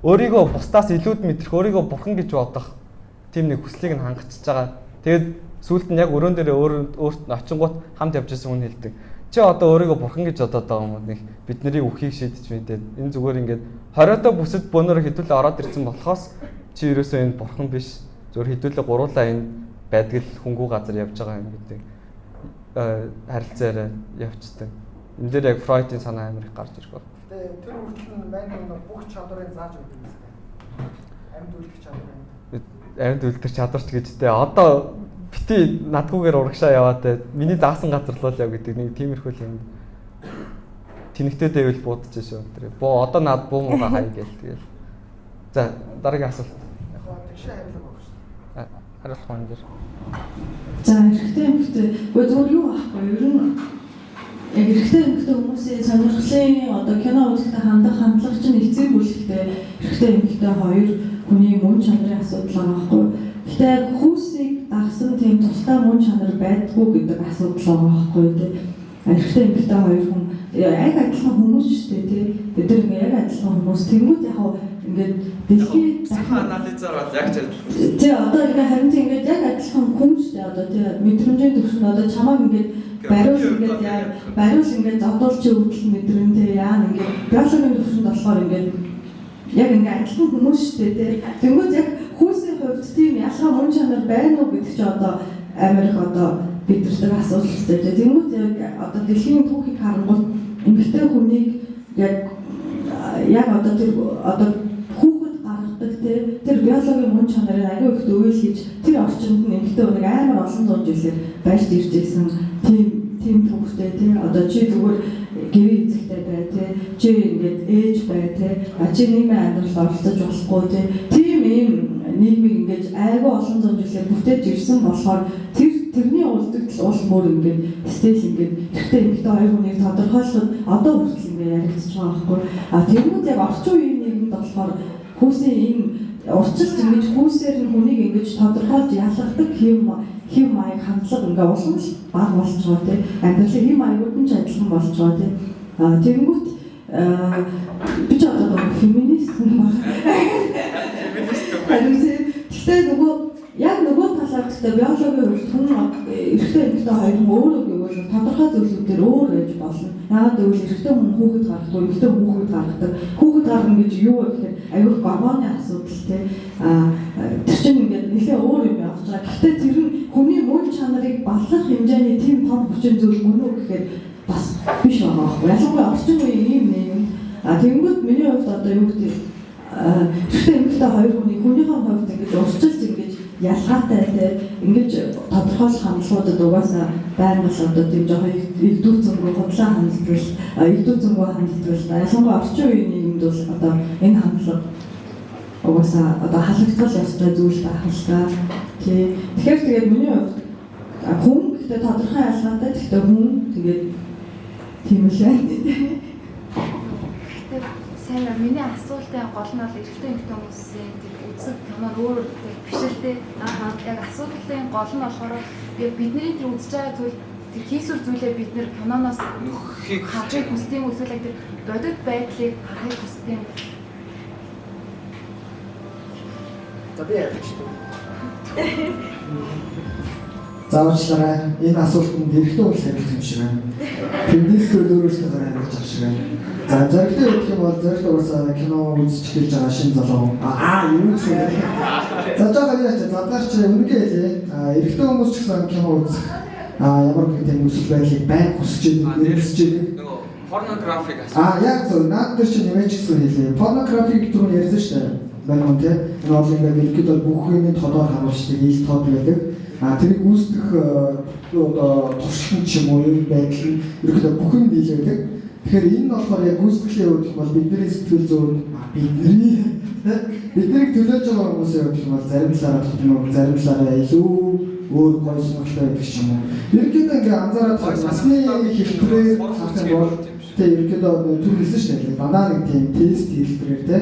өөрийгөө бусдаас илүүд мэдрэх, өөрийгөө бурхан гэж бодох тийм нэг хүслийг нь хангачиж байгаа. Тэгээд сүүлд нь яг өрөөн дээрээ өөрт нь очингууд хамт явж байсан хүн хэлдэг. Чи одоо өөрийгөө бурхан гэж бодоод байгаа юм уу? Нэг бидний үхийг шийдэж мэдээд энэ зүгээр ингээд 20-оо бүсэд бөөнөр хэдүүлээ ороод ирсэн болохоос чи ерөөсөө энэ бурхан биш. Зүгээр хэдүүлээ гуруулаа энэ байдгал хөнгүү газар явж байгаа юм гэдэг харилцаараа явцдаг. Энэ дээр яг Фройдын санаа амар их гарч ирэх байна. Тэгээ тэр хүртэл нь мань бүх чадварыг зааж өгдөг юм байна. Амьд үлдэх чадвар. Амьд үлдэх чадварч гэжтэй. Одоо бити надгүйгээр урагшаа яваад миний заасан газар л яв гэдэг нэг тиймэрхүү юм. Тэнэгтэй дэвэл буудаж шүү тэр. Одоо над буу муугаа хай гээл тэгэл. За дараагийн асуулт. Яг хоо тэгш хариулах байх шүү. Хариулах юм дээр. За эрэгтэй эмэгтэй зүгээр юу аахгүй ер нь яг эрэгтэй эмэгтэй хүмүүсийн сонирхлын одоо кино үзэхдээ хандах хандлага чинь эцэг бүлэгтэй эрэгтэй эмэгтэй хоёр хүний мөн чанарын асуудал байгаа байхгүй. Гэтэ яг хүүсийг дагсан тийм тусдаа мөн чанар байдгүй гэдэг асуудал байгаа байхгүй тийм. Эрэгтэй эмэгтэй хоёр хүн яг адилхан хүмүүс шүү дээ тийм. Бид нар яг адилхан хүмүүс тэгмүүд яг ингээд дэлхийн анализаар бол яг ч адилхан. Тий одоо ингээ харин тийм ингээд яг адилхан хүн шүү дээ одоо тий мэдрэмжийн төвшөнд одоо чамаа ингээд бариул ингээд зодуулч өвдөл мэдрэн тий яа ингээд биологийн төвшөнд болохоор ингээд яг ингээ адилхан хүмүүс шүү дээ тий. Тэгмүүд яг хүүсийн хувьд тийм ялгаа мөн чанар байна уу гэдэг чинь одоо амар их одоо бидэртэй асуудалтай тий. Тэгмүүд яг одоо дэлхийн түүхийг харангуй эмэгтэй хүнийг яг одоо тэр одоо хүүхэд гаргадаг тэр биологийн мөн чанарын аюу их өвөл хийж тэр орчинд нь эмэгтэй хүнийг амар олон зуун жилээр байрт ирж ирсэн тийм түүхтэй тий одоо чи зүгээр гэрээ эзэгтэй бай тий чи ингээд ээж бай тий чи нийгмийн амьдралд оролцож болохгүй тий тийм ийм нийгмийг ингээд аюу олон зуун жилээр бүтээж ирсэн болохоор тэрний улдагтал уул мөр ингээд стил ингээд ихтэй эмэгтэй хоёр хүнийг тодорхойлоход одоо хүртэл ингээд яригдчих байгаа байхгүй. Тэрнүүд яг орчин үеийн нийгэмд болохоор хүүсийн ийм урчилж ингэж хүүсээр нь хүнийг ингэж тодорхойлж ялгадаг хэв маяг хандлага ингээ улам л бага болж байгаа тийм амьдралын хэв маягууд нь ч адилхан болж байгаа тийм тэрнгүүт би ч одоо феминист юм байна. Гэхдээ нөгөө талаар гэхдээ биологийн хувьд хүн эрэгтэй эмэгтэй хоёр хүн өөрөө гэвэл тодорхой зүйлүүдээр өөр байж болно. Яагаад гэвэл эрэгтэй хүн хүүхэд гаргадаг, эмэгтэй хүн хүүхэд гаргадаг. Хүүхэд гаргана гэж юу вэ гэхээр аюул гормоны асуудал тийм тэр чинь ингээд нэлээ өөр юм явж байгаа. Гэхдээ тэр нь хүний мөн чанарыг баллах хэмжээний тийм том хүчин зүйл мөн үү гэхээр бас биш байгаа байхгүй. Ялангуяа орчин үеийн ийм нэм тэгэнгүүт миний хувьд одоо юу гэдэг эрэгтэй эмэгтэй хоёр хүнийхээ хувьд ингэж урьдчилж ингэж ялгаатай тийм ингэж тодорхойлох хандлагуудад угаасаа байнга л одоо тийм жоохон игдүүцэнгөө худлаа хандлагал игдүүцэнгөө хандлагал ялангуяа орчин үеийн нийгэмд бол одоо энэ хандлага угаасаа одоо халагдвал ёстой зүйл байх л та тий. Тэгэхээр тэгээд миний хувьд хүн гэхдээ тодорхой ялгаатай гэхдээ хүн тэгээд тийм л байна. Сайн миний асуултын гол нь бол эрэгтэй эмэгтэй хүмүүсийн тийм үзэг кино өөр биш л дээ. Яг асуудлын гол нь болохоор яг бидний тэр үзэж байгаа зүйл тэр хийсвэр зүйлээ бид нэр киноноос харахыг хүсдэг юм эсвэл тэр бодит байдлыг харахыг хүсдэг юм. За би ярьж байна. Заавчлаарай энэ асуултанд эрэгтэй хүн хариулах юм шиг байна. Феминистүүд өөрөөсөө хариулж авах шиг байна. За зоригтой гэх юм бол зоригтой уусаа кино үзэж хэлж байгаа шинэ залуу. Юу гэсэн. За жаахан яач задгаарч үнэгээ хэлээ. Эрэгтэй хүмүүс ч гэсэн кино үзэх ямар нэг тийм үсэл байдлыг байн хүсэж байгаа. Нөгөө порнографик асуулт. Яг зөв. Наад дээр чинь нэмэж гэсэн хэлээ. Порнографик түрүү ярьсан шүү дээ. Байна уу те? Энэ бол ингээд ихэд бол бүх юмны тодор харуулждаг ил тод байдаг. Тэрийг үүсгэх туршилт ч юм уу юм байдал нь ерөөхдөө бүх юм дийлэгдэг. Тэгэхээр энэ нь болохоор яг гүйцэтгэлийн хувьд бол бидний сэтгэл зүйн бидний төлөөж байгаа хүмүүсийн хувьд бол зарим талаараа илүү өөр гоё сонирхолтой байдаг юм уу. Ерөнхийдөө ингээ анзаараад насны хэлбэрээр харах юм бол тэг ерөнхийдөө түр хэлсэн шүү дээ. Дандаа нэг тийм тест хэлбэрээр те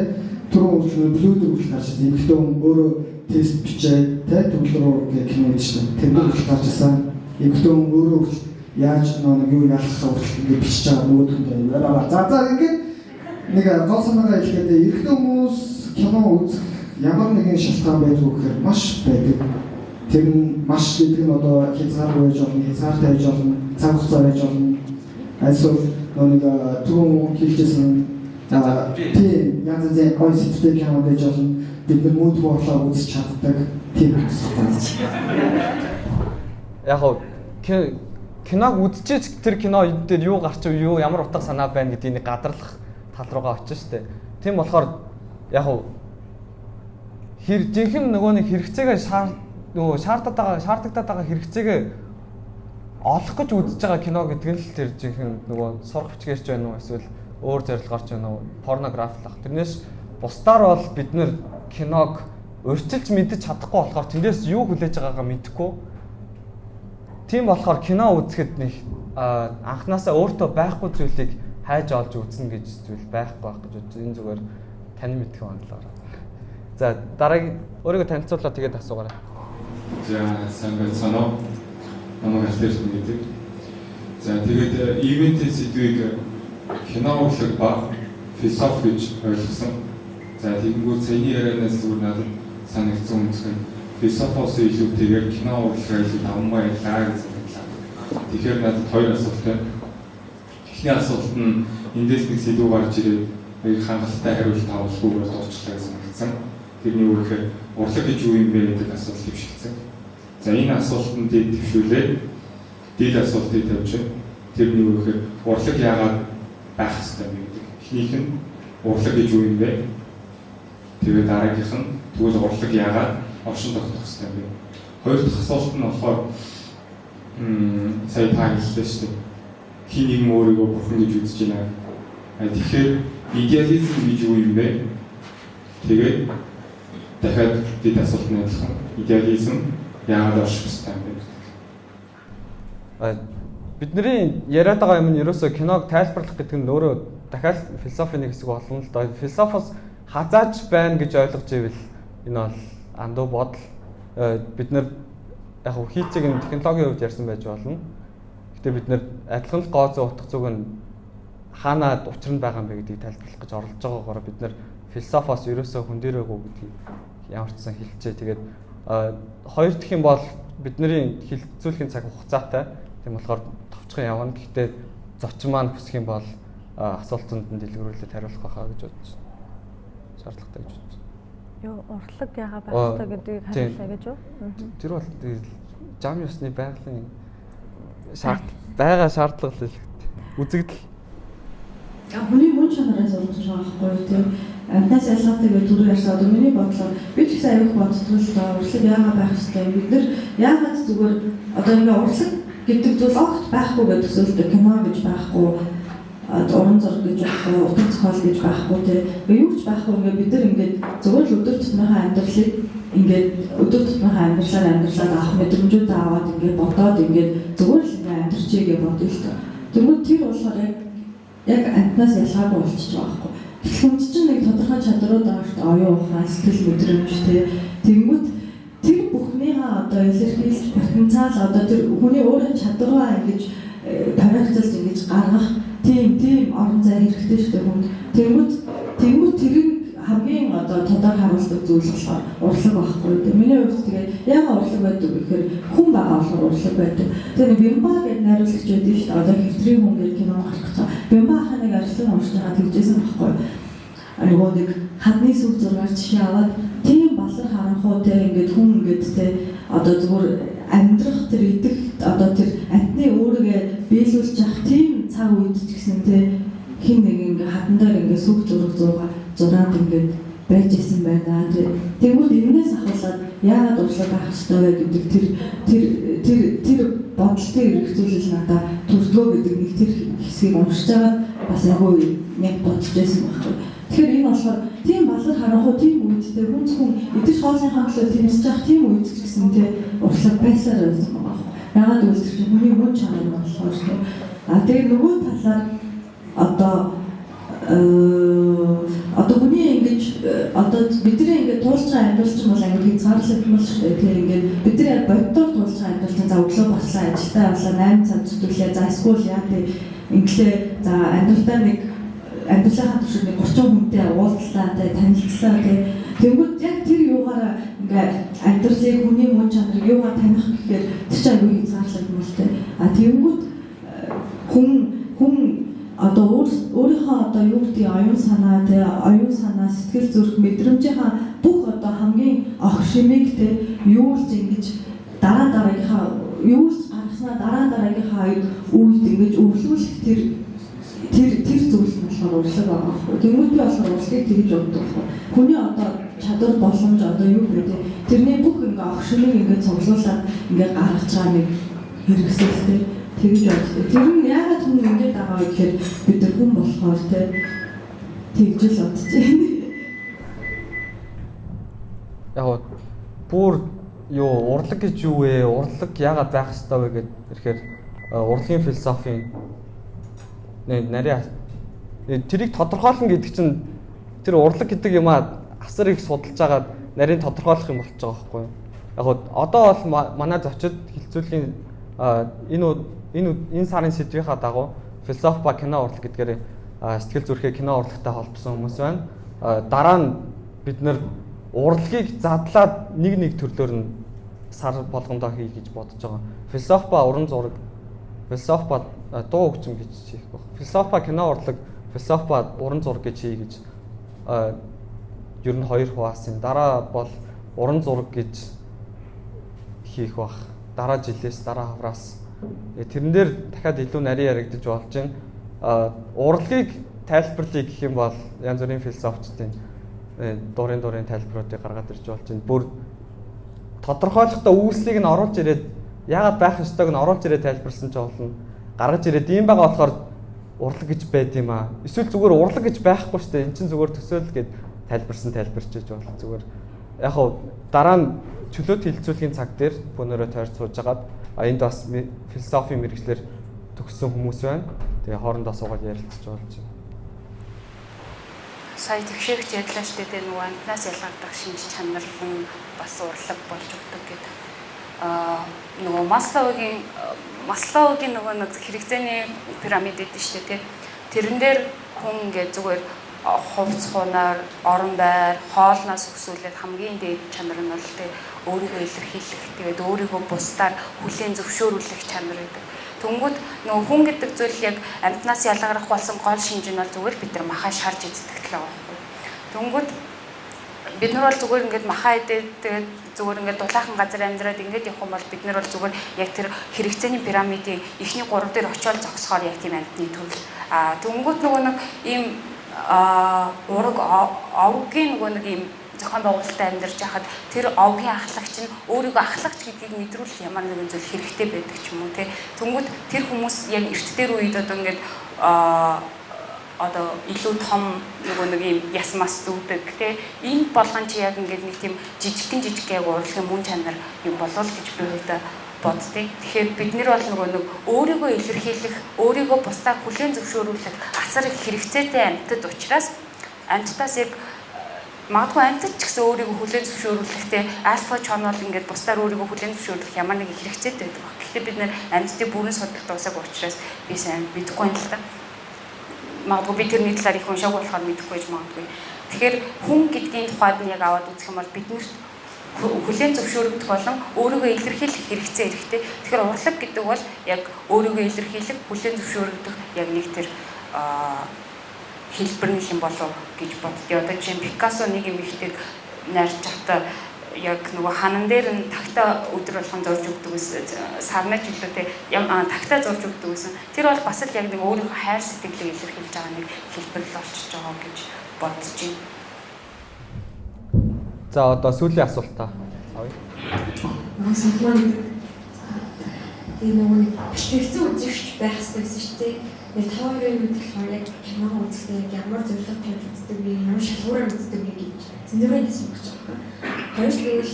түрүүн үйлчлэл блүүдэр үйлчлэл гарч ирсэн. Эмэгтэй хүн өөрөө тест бичээд те төвлөрөө гэх юм уу шүү дээ. Тэр үйлчлэл гарч ирсэн. Игтэн өөрөө яаж нэг юу ялах вэ гэж бичиж байгаа нөгөөдөө. За ингээд нэг гол санаагаа хэлэхэд эрэгтэй хүмүүс кино үзэх ямар нэгэн шалтгаан байдгүй гэхээр маш байдаг. Тэр нь маш гэдэг нь одоо хязгаар байж болно, хязгаартай байж болно, цаг хугацаа байж болно. Այսօр нэг түрүүн хэлжсэн тийм янз бүрийн концепттэй кино байж болно. Бид нар мод боолоо үзэж чаддаг тийм зүйл. Яг нь киног үзчихэж тэр кино дээр юу гарч юу ямар утга санаа байна гэдгийг гадарлах тал руугаа очиж штэ. Тийм болохоор яг жинхэнэ нөгөө нэг хэрэгцээгээ шаардлагатай байгаа хэрэгцээгээ олох гэж үзэж байгаа кино гэдэг нь л тэр жинхэнэ нөгөө сурах бичгээрч байна уу эсвэл өөр зорилгоорч байна уу порнографлах. Тэрнээс бусдаар бол бид нэр киног урьдчилж мэдэж чадахгүй болохоор тэндээс юу хүлээж байгаагаа мэдэхгүй. Тийм болохоор кино үзэхэд нэг анханасаа өөртөө байхгүй зүйлийг хайж олж үзнэ гэж зүйл байхгүй байх гэж бодож энэ зүгээр тань мэдэх онолоор. За дараагийн өөрийгөө танилцуулаад тэгээд асуугаарай. За сайн байцгаана уу? Намайг Альтерс гэдэг. За тэгээд ивентийн сэдвийг кино урлаг ба философи гэж ойлгосон. За тэгэнгүүт саяны ярианаас зүгээр надад санагдсан үнцгэн философоос илүүтэйгээр кино урлагаа илүү даван баярлаа гэж санагдлаа. Тэгэхээр надад хоёр асуулт байна. Эхний асуулт нь эндээс нэг сэдв гарч ирээд нэг хангалттай хариулт авахгүй дуусчлаа гэсэн санагдсан. Тэрний үг гэхээр урлаг гэж юу юм бэ гэдэг асуулт хөвшилсэн. За энэ асуултанд дэвшүүлээд дээд асуултыг тавьж тэрний үг гэхээр урлаг яагаад байх ёстой вэ гэдэг. Эхнийх нь урлаг гэж юу юм бэ? Тэгээд дараагийнх нь тэгвэл урлаг яагаад оршин тогтох ёстой вэ? Хоёр дахь асуулт нь болохоор сая та хэллээ шүү дээ. Хин нэг өөрийгөө бурхан гэж үзэж байна. Тэгэхээр идеализм гэж юу юм бэ? Тэгээд дахиад бид асуулт нь адилхан. Идеализм яагаад орших ёстой юм бэ? Бидний яриад байгаа юм нь ерөөсөө киног тайлбарлах гэдэг нь өөрөө дахиад философийн нэг хэсэг болно л доо. Философос хазааж байна гэж ойлгож ивэл энэ бол андуу бодол. Бид нар яг хийцийг нь технологийн хувьд ярьсан байж болно. Гэтэ бид нар адилхан л гооцоо утга зүг нь хаанаад учир нь байгаа юм бэ гэдгийг тайлбарлах гэж оролдож байгаагаар бид нар философоос ерөөсөө хүн дээрээгүй гэдгийг ямар ч сан хэлжээ. Тэгээд хоёр дахь юм бол бидний хилцүүлэхийн цаг хугацаатай. Тийм болохоор товчхон явна. Гэхдээ зочин маань хүсэх юм бол асуултанд нь дэлгэрүүлээд хариулах байхаа гэж бодож байна. Шаардлагатай гэж бодож байна. Юу урлаг яага байх ёстой гэдгийг хариуллаа гэж юу? Тэр бол зам ёсны байгалийн шаардлага л үзэгдэл. Хүний мөн чанараас олж байгаа байхгүй тийм. Амтнаас ялгаатай гэж түрүү ярьсан. Одоо миний бодлоор би ч гэсэн аюух боддог л доо урлаг яага байх ёстой. Бид нар яагаад зүгээр одоо ингээ урлаг гэдэг зүйл огт байхгүй гэдэг зүйлтэй кино гэж байхгүй уран зураг гэж байхгүй утга зохиол гэж байхгүй тийм юу ч байхгүй ингээ бид нар ингээ зөвхөн л өдөр тутмынхаа амьдралыг ингээ өдөр тутмынхаа амьдралаар авах мэдрэмжүүд аваад ингээ бодоод ингээ зөвхөн л ингээ амьдрчээгээ бодъё л тоо. Тэгвэл тэр болохоор яг амтнаас ялгаагүй болчихж байгаа байхгүй. Хүн чинь нэг тодорхой чадрууд авахт оюун ухаан сэтгэл мэдрэмж тэгмэд тэр бүхнийгаа одоо илэрхийлж потенциал одоо тэр хүний өөрийн чадвараа ингэж тарихцалж ингэж гаргах тийм орон зай хэрэгтэй шүү дээ хүн. Тэгмэд тэрийг хамгийн одоо тодор харуулдаг зүйл болохоор урлаг байхгүй. Миний хувьд тэгээд яагаад урлаг байдаг вэ гэхээр хүн байгаа болохоор урлаг байдаг. Тэгээд Бямба гэдэг найруулагч байдаг шүү дээ. Одоо хэвтрийн хүн гэх кино гарах гэж. Бямба ханыг арилсан уушнаа тэгжсэн байхгүй. Нөгөө нэг хадны сүг зургаар жишээ аваад тийм балар харанхуйтай ингээд хүн ингээд те одоо зүгээр амьдрах тэр идэх одоо тэр амтны өөрийгөө биелүүлж явах тийм цаг үед ч гэсэн те хин нэг ингээд хатандаар ингээд сүг зураад ингээд байж исэн байна. Тэгвэл энэс ахуулаад яагаад урлаг байх ёстой вэ гэдэг тэр бодолтой хэрэгцүүлэл надад төрдгөө гэдэг нэг тэр хэсгийг уншиж байгаа бас агуу яг бодож байсан байхгүй. Тэгэхээр энэ болохоор тийм балар харанхуй тийм үедтэй хүн зөвхөн идэж хоолны хандлага тэмцэж явах тийм үед ч гэсэн тийм урлаг байсаар байсан байгаа. Яагаад гэвэл тэр чинь хүний мөн чанар болохоор тийм. Тэгээ нөгөө талаар одоо хүний ингэж одоо бидний ингээд туулж байгаа амьдралчин бол аягүй хязгаарлагдмал шүү дээ. Тэгэхээр ингээд бидний яг боддоор туулж байгаа амьдралчин за өглөө бослоо ажилдаа болоо 8 цаг зүтгэлээ за эсвэл яа тий инглээ за амьдралдаа нэг амьдралынхаа туршид нэг 30 хүнтэй уулзлаа тий танилцлаа тий тэгвэл яг тэр юугаараа ингээд амьдралыг хүний мөн чанарыг юугаар таних гэхээр тэр чинь аягүй хязгаарлагдмал тий тэгвэл хүн одоо өөрийнхөө одоо юу гэдэг оюун санаа сэтгэл зүрх мэдрэмжийнхаа бүх одоо хамгийн огт шимийг те юулж ингэж дараагийнхаа юулж гаргаснаа дараагийнхаа үед ингэж өвлүүлэх тэр зүйл нь болохоор урлаг байгаа байхгүй. Тэгмүүд би болохоор урлагийг тэгж өгдөг байхгүй. Хүний одоо чадвар боломж одоо юу гэдэг тэрний бүх ингээ огт шимийг ингээ цуглуулад ингээ гаргаж байгаа нэг хэрэгсэлтэй тэгж боддог. Тэр нь яагаад хүн ингэж байгаа вэ гэхээр бид нар хүн болохоор тэгж л бодож байна. Яг бүр юу урлаг гэж юу вэ? Урлаг яагаад байх ёстой вэ гэхээр ирэхээр урлагийн философийн нарийн тэрийг тодорхойлно гэдэг чинь тэр урлаг гэдэг юм асар их судалж агаад нарийн тодорхойлох юм болж байгаа байхгүй юу? Яг одоо бол манай зочид хилцүүлгийн энэ сарын сэдвийнхаа дагуу философи ба кино урлаг гэдгээр сэтгэл зүрхээ кино урлагтай холбосон хүмүүс байна. Дараа нь бид нэр урлагийг задлаад нэг төрлөөр нь сар болгондоо хий гэж бодож байгаа. Философи ба уран зураг, философи ба дуу хөгжим гэж хийх баг. Философи ба кино урлаг, философи ба уран зураг гэж хий гэж ер нь хоёр хуваасан. Дараа бол уран зураг гэж хийх баг. Дараа жилээс дараа хавраас тэрэн дээр дахиад илүү нарийн яригдж болж байна. Урлагийг тайлбарлая гэх юм бол янз бүрийн философчдын дурын тайлбаруудыг гаргаад ирж болж байна. Бүр тодорхойлохдоо үүслийг нь оруулж ирээд яагаад байх ёстойг нь оруулж ирээд тайлбарсан ч болно. Гаргаж ирээд ийм байгаа болохоор урлаг гэж байд юм аа. Эсвэл зүгээр урлаг гэж байхгүй шүү дээ. Энд чинь зүгээр төсөөлөл гэд тайлбарчиж болно. Зүгээр яг хав дараа нь чөлөөт хилцүүлгийн цаг дээр бөөнөрөө тойрч сууж агаад энд бас философи мэргэжлэр төгссөн хүмүүс байна. Тэгээ хоорондоо суугаад ярилцж болж байна. Сая тэгшээгч ярьлаа шүү дээ нөгөө амтнаас ялгагдах шинж чанар хүн бас урлаг болж өгдөг гэдэг. Нөгөө Маслоугийн нөгөө нэг хэрэгцээний пирамид гэдэг шүү дээ тий. Тэрэн дээр хүн ингээд зүгээр хувцс хунаар орон байр хоолноос өсвөлээд хамгийн дээд чанар нь бол тий өөрийгөө илэрхийлэх тэгээд өөрийгөө бусдаар хүлээн зөвшөөрүүлэх чанар гэдэг. Тэнгүүд нөгөө хүн гэдэг зүйл яг амтнаас ялгарах болсон гол шинж нь бол зүгээр бид нар махаа шарж эздэг л байгаа байхгүй. Тэнгүүд бид нар бол зүгээр ингээд махаа идээд тэгээд зүгээр ингээд дулаахан газар амьдраад ингээд явах юм бол бид нар бол зүгээр яг тэр хэрэгцээний пирамидын эхний 3 дээр очиод зогсохоор яг тийм амтны төрөл. Тэнгүүд нөгөө нэг ийм ураг овгийн нөгөө нэг ийм зохион байгуулалтад амьдарч байхад тэр овгийн ахлагч нь өөрийгөө ахлагч гэдгийг мэдрүүлэх ямар нэгэн зүйл хэрэгтэй байдаг ч юм уу тий. Тэнгүүд тэр хүмүүс яг эрт дээр үед одоо ингээд одоо илүү том нөгөө нэг юм яс мас зүгдэг тий. Энэ болгон чи яг ингээд нэг тийм жижиг яг урлагийн мөн чанар юм болов гэж би хувьдаа боддгийг. Тэгэхээр бид нар бол нөгөө нэг өөрийгөө илэрхийлэх, өөрийгөө бусдаар хүлээн зөвшөөрүүлэх асар их хэрэгцээтэй амьтад учраас амьтдаас яг магадгүй амьтад ч гэсэн өөрийгөө хүлээн зөвшөөрүүлэхдээ альфа чанал ингээд бусдаар өөрийгөө хүлээн зөвшөөрөх ямар нэгэн хэрэгцээтэй байдаг. Гэхдээ бид нэр амьтдын бүрэн судалт усаг учраас би сайн мэдэхгүй юм л та. Магадгүй би тэрний талаар их уншаагүй болохоор мэдэхгүй гэж магадгүй. Тэгэхээр хүн гэдгийн тухайд нь яг аваад үзэх юм бол биднэрт хүлээн зөвшөөрөгдөх болон өөрийгөө илэрхийлэх хэрэгцээ хэрэгтэй. Тэгэхээр урлаг гэдэг бол яг өөрийгөө илэрхийлэх, хүлээн зөвшөөрөгдөх яг нэг тэр хэлбэр нэг юм болов гэж боддё. Одоо жишээ нь Пикассо нэг юм ихтэй найрч захта яг нөгөө ханан дээр нь тагтаа өдөр болгон зурж өгдөг гэсэн сарнаж хэлээтэй тагтаа зурж өгдөг гэсэн. Тэр бол бас л яг нэг өөрийнхөө хайр сэтгэлийг илэрхийлж байгаа нэг хэлбэр л болчихж байгаа гэж бодож байна. За одоо сүүлийн асуултаа авъя. Тэгээ нөгөө перспектив үзэгч байх хэрэгтэй гэсэн шүү дээ. Тэгээ таварын үед болохоор яг кино үзэхдээ ямар зөвлөгөө тавьж үздэг вэ, ямар шалгуураар үздэг вэ гэж зөндөрөө асууж байгаа. Хоёрдугаар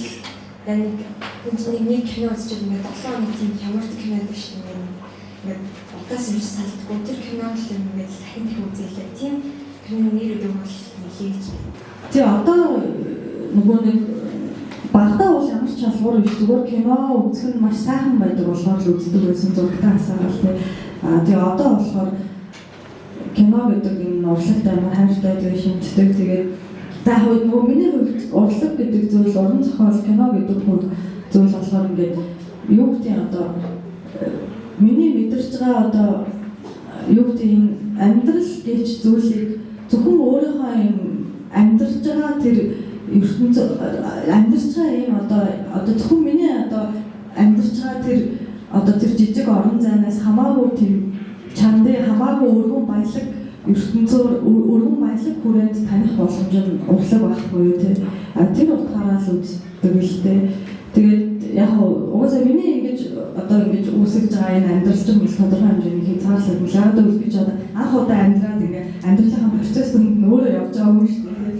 яг нэг кино үзчихвэл ингээд 7 хоног тийм ямар кино биш ингээд удаас юм салдгүй тэр кино л ингээд дахин үзээлээ. Тийм кино нэр өгөх бол хийж. Тэгээ одоо нөгөө нэг багтаа бол ямар ч шалгуур биш зүгээр кино үзэх нь маш сайхан байдаг болохоор л үздэг байсан зургатаа асаагаад тий. Тэгээ одоо болохоор кино гэдэг энэ урлагт амар хайртай тэгээ шинжтэй тэгээд за хойд нөгөө миний хувьд урлаг гэдэг зүйл уран зохиол кино гэдэг зүйл болохоор ингээд юу гэдэг одоо миний мэдэрч байгаа одоо юу гэдэг амьдрал гэж зүйлийг зөвхөн өөрийнхөө юм амьдарч байгаа тэр ертөнц амьдарч байгаа юм одоо зөвхөн миний одоо амьдарч байгаа тэр жижиг орон зайнаас хамаагүй тэр чандаа хамаагүй өргөн баялаг ертөнцөөр өргөн баялаг хүрээнд таних боломж нь урлаг байхгүй юу тий. Тэр утгаараа л үздэг л дээ. Тэгээд яг угаасаа миний ингэж үүсгэж байгаа энэ амьдрал чинь бол тодорхой хэмжээний хязгаарлалт юм. Яг гэж одоо анх удаа амьдраад ингээ амьдралынхаа процесс нь өөрөө явж байгаа юм шүү дээ.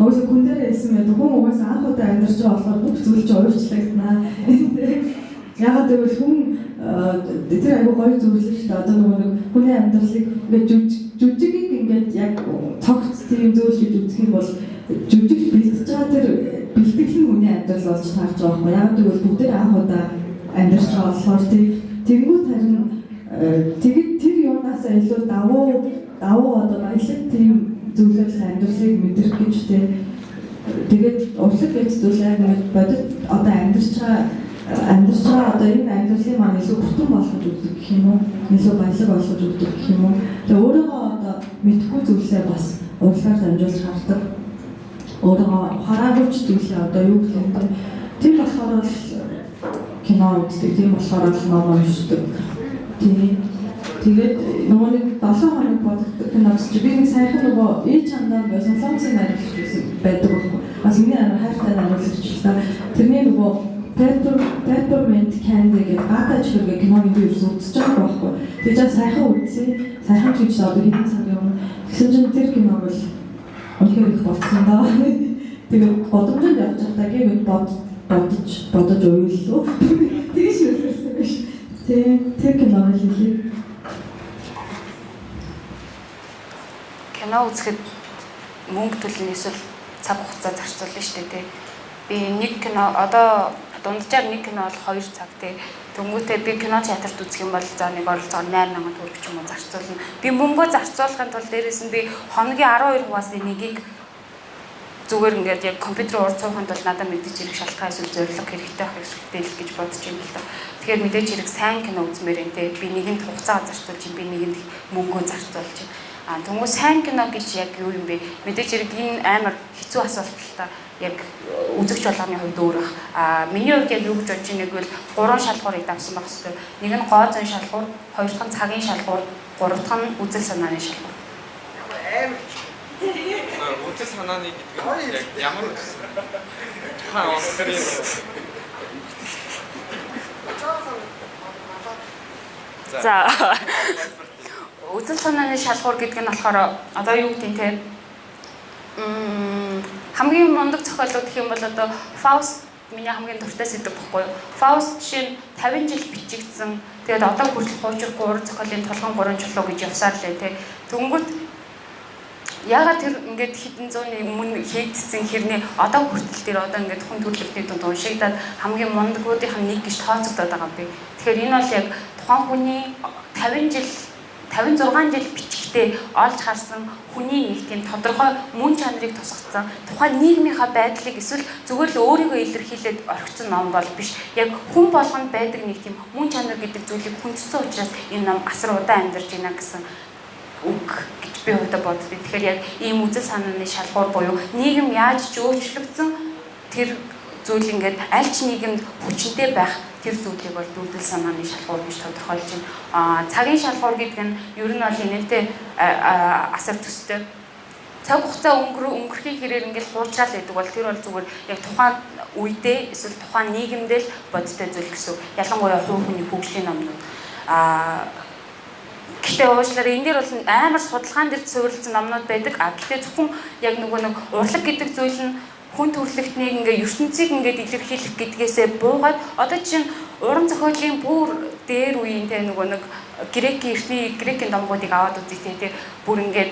Угаасаа хүн дээр хэлсэн мэт хүн угаасаа анх удаа амьдарч байгаа болохоор бүх зүйл чинь уурчлагдана. Яг тэгвэл хүн тэр аягүй гоё зүйл шүү дээ. Одоо нөгөө хүний амьдралыг ингээ жүжигийг ингээд яг цогц тийм зүйл гэж үзэх юм бол жүжиг бэлтэж байгаа тэр бэлтгэл нь хүний амьдрал болж таарч байгаа байхгүй. Яг тэгвэл бүгдээ анх удаа амьдарч байгаа болохоор тэнгуут харин тэгээд тэр юунаасаа илүү давуу одоо баялаг тийм зүйлээр амьдралыг мэдрэх гэж тэгээд урлаг гэж зүйл яг нэг бодит одоо амьдарч байгаа одоо энэ амьдралын маань илүү бүтэн болгож өгдөг гэх юм уу? Илүү баялаг болгож өгдөг гэх юм уу? Тэгээ өөрийгөө одоо мэдхгүй зүйлсээ бас урлагаар дамжуулж хардаг. Өөрийгөө хараагүйч зүйлээ одоо юу гэх юм бэ? Тийм болохоор л кино үздэг, тийм болохоор л ном уншдаг. Тэгээд нөгөө нэг 7 хоног боддог кино үзчих. Би нэг сайхан нөгөө чандаа байсан Солонгосын найруулагч байдаг байхгүй. Бас миний хайртай найруулагч л та. Тэрний нөгөө Peppermint Candy гэдэг гадаач хэрэг киноны би үзэж байгаа байхгүй. Тэгээд сайхан үзсэн. Сайхан ч гэж одоо хэдэн цагийн өмнө тэгсэн чинь тэр кино бол үнэхээр их бодсон даа. Тэгээд бодомжинд явж байхдаа гээд бодож уйллаа. Тэгэж шүлсэн биш. Тэр кино хэлээ. Кино үзэхэд мөнгө төлнө эсвэл цаг хугацаа зарцуулна шүү дээ. Би нэг кино одоо дунджаар нэг кино бол 2 цаг тий. Тэнгүүтээ би кино театрт үзэх юм бол за нэг оролцоо 8,000 төгрөг ч юм уу зарцуулна. Би мөнгөө зарцуулахын тулд дээрээс нь би хоногийн 12-аас нэгийг зүгээр ингээд яг компьютер урд суухын тулд надад мэдээж хэрэг шалтгаан эсвэл зорилго хэрэгтэй байх хэрэгтэй л гэж бодож юм л да. Тэгэхээр мэдээж хэрэг сайн кино үзмээр энэ тий. Би нэгэнд хугацаа зарцуулж юм, би нэгэнд мөнгөө зарцуулж юм. Тэнгүү сайн кино гэж яг юу юм бэ? Мэдээж хэрэг энэ амар хэцүү асуулт л та. Яг үзэгч болгоны хувьд өөр бах. Миний хувьд яг юу гэж бодож байгааг бол 3 шалгуурыг давсан байх хэрэгтэй. Нэг нь гоо зэн шалгуур, хоёр дахь нь цагийн шалгуур, гурав дахь нь үзэл санааны шалгуур. Үзэл санааны гэдэг нь яг ямар үзэл? Тухайн онцлог. За. Үзэл санааны шалгуур гэдэг нь болохоор одоо юу гэдэг те хамгийн мундаг зохиолууд гэх юм бол одоо Faust миний хамгийн дуртай сэдв баггүй. Faust жишээ нь 50 жил бичигдсэн. Тэгээд одоо хүртэл хуучрахгүй уран зохиолын толгойн 3 чулуу гэж явсаар лээ те. Тэнгүүт ягаад тэр ингээд хэдэн зууны өмнө хийгдсэн хэрнээ одоо хүртэл тэр одоо ингээд хүн төрөлхтний дунд уншигдаад хамгийн мундагуудын нэг гэж тооцогдоод байгаа юм би. Тэгэхээр энэ бол яг тухайн хүний 56 жил бичгтээ олж харсан хүний нэг тийм тодорхой мөн чанарыг тусгацсан тухайн нийгмийнхаа байдлыг эсвэл зүгээр л өөрийгөө илэрхийлээд орхисон ном бол биш. Яг хүн болгонд байдаг нэг тийм мөн чанар гэдэг зүйлийг хүндсэн учраас энэ ном асар удаан амьдарч байна гэсэн үг гэж би өөртөө боддог. Тэгэхээр яг ийм үзэл санааны шалгуур буюу нийгэм яаж ч өөрчлөгдсөн тэр зүйл ингээд аль ч нийгэмд хүчтэй байх тэр зүйлийг бол дүүдэл санааны шалгуур гэж тодорхойлж байна. Цагийн шалгуур гэдэг нь ер нь бол энэтэй асар төстэй. Цаг хугацаа өнгөрөхийг хэрээр ингээд хуучраал гэдэг бол тэр бол зүгээр яг тухайн үедээ эсвэл тухайн нийгэмдээ л бодтой зүйл гэсэн. Ялангуяа хувь хүний хөгжлийн номнууд. Гэхдээ уучлаарай энэ дээр бол амар судалгаан дээр суурилсан номнууд байдаг. Гэхдээ зөвхөн яг нэг урлаг гэдэг зүйл нь хүн төрөлхтнийг ингээ ертөнцийг ингээд илэрхийлэх гэдгээсээ буугаад одоо чинь уран зохиолын бүр дээр үеийн те нэг грекийн номгуудыг аваад үзье те бүр ингээд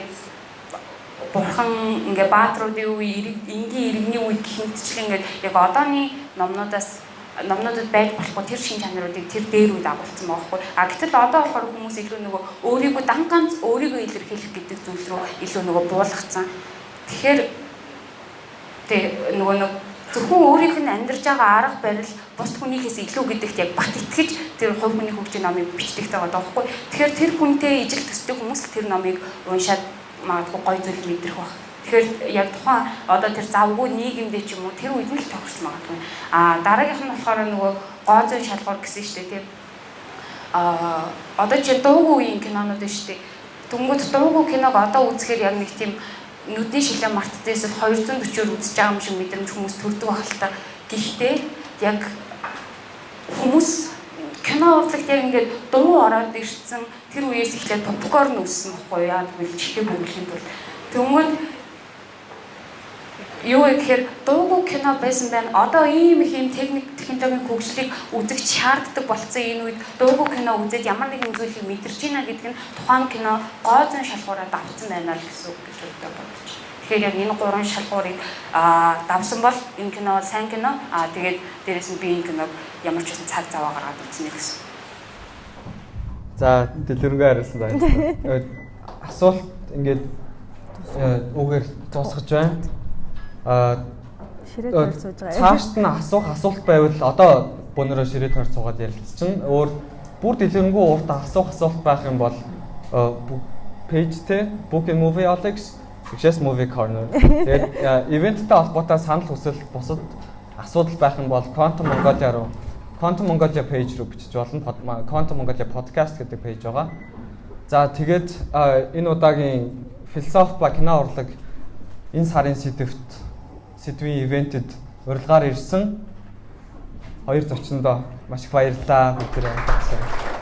бурхан ингээ баатруудын үе, энгийн иргэний үед гихмитчлэн ингээд яг одооний номнуудад байж болохгүй тэр шин чанаруудыг тэр дээр үед агуулсан байгаа байхгүй. А гэтэл одоо болохоор хүмүүс илүү нөгөө өөрийгөө ганц өөрийгөө илэрхийлэх гэдэг зүйл рүү илүү нөгөө буулгацсан. Тэгэхээр нөгөө зөвхөн өөрийнх нь амьдарч байгаа арга барил бус хүнийхээс илүү гэдэгт яг бат итгэж тэр хувь хүний хөгжлийн номыг бичдэгтэй байгаа байхгүй. Тэгэхээр тэр хүнтэй ижил төстэй хүмүүс тэр номыг уншаад магадгүй гоё зүйл мэдрэх баг. Тэгэхээр яг тухайн одоо тэр завгүй нийгэмдээ ч юм уу тэр үед нь л тохирч магадгүй. Дараагийнх нь болохоор нөгөө гоо зүйн шалгуур гэсэн шүү дээ тийм. Одоо чи дуугүй үеийн кинонууд нь шүү дээ. Тэнгүүд дуугүй киног одоо үзэхээр яг нэг тийм нүдний шилэн мартдээсэл 240-оор үзэж байгаа юм шиг мэдрэмж хүмүүс төрдөг ахalta. Гэхдээ яг хүмүүс кино урлагт яг ингээд дуу ороод ирсэн тэр үеэс эхлээд попкорн үүссэн байхгүй яа гэвэл чихээ бүгдийн тул. Тэнгүүд юу гэхээр дуугүй кино байсан байна. Одоо ийм их юм техник технологийн хөгжлийг үзэх шаарддаг болсон энэ үед дуугүй кино үзээд ямар нэгэн зүйлийг мэдэрч байна гэдэг нь тухайн кино гоо зүйн шалгуураа давсан байна л гэсэн үг гэж бодож байна. Тэгэхээр яг энэ гурван шалгуурыг давсан бол энэ кино сайн кино. Тэгээд дээрэс нь би энэ киног ямар ч үсэн цаг зав гаргаад үзнэ гэсэн. За дэлгэрэнгүй хариулсан байна. Асуулт ингээд үгээр дуусгаж байна. Ширээ тойр сууж байгаа. Цаашд нь асуулт байвал одоо бөөнөрөө ширээ тойр суугаад ярилцчихна. Бүр дэлгэрэнгүй урт асуулт байх юм бол пэйжтэй Book and Movie Alex Success Movie Corner. Тэгээд ивенттэй холбоотой санал хүсэл бусад асуудал байх юм бол Quantum Mongolia page руу бичиж болно. Quantum Mongolia podcast гэдэг пэйж байгаа. За тэгээд энэ удаагийн философи ба кино урлаг энэ сарын сэдвийн ивентэд урилгаар ирсэн хоёр зочиндоо маш их баярлалаа. Бүгдээрээ баярлалаа.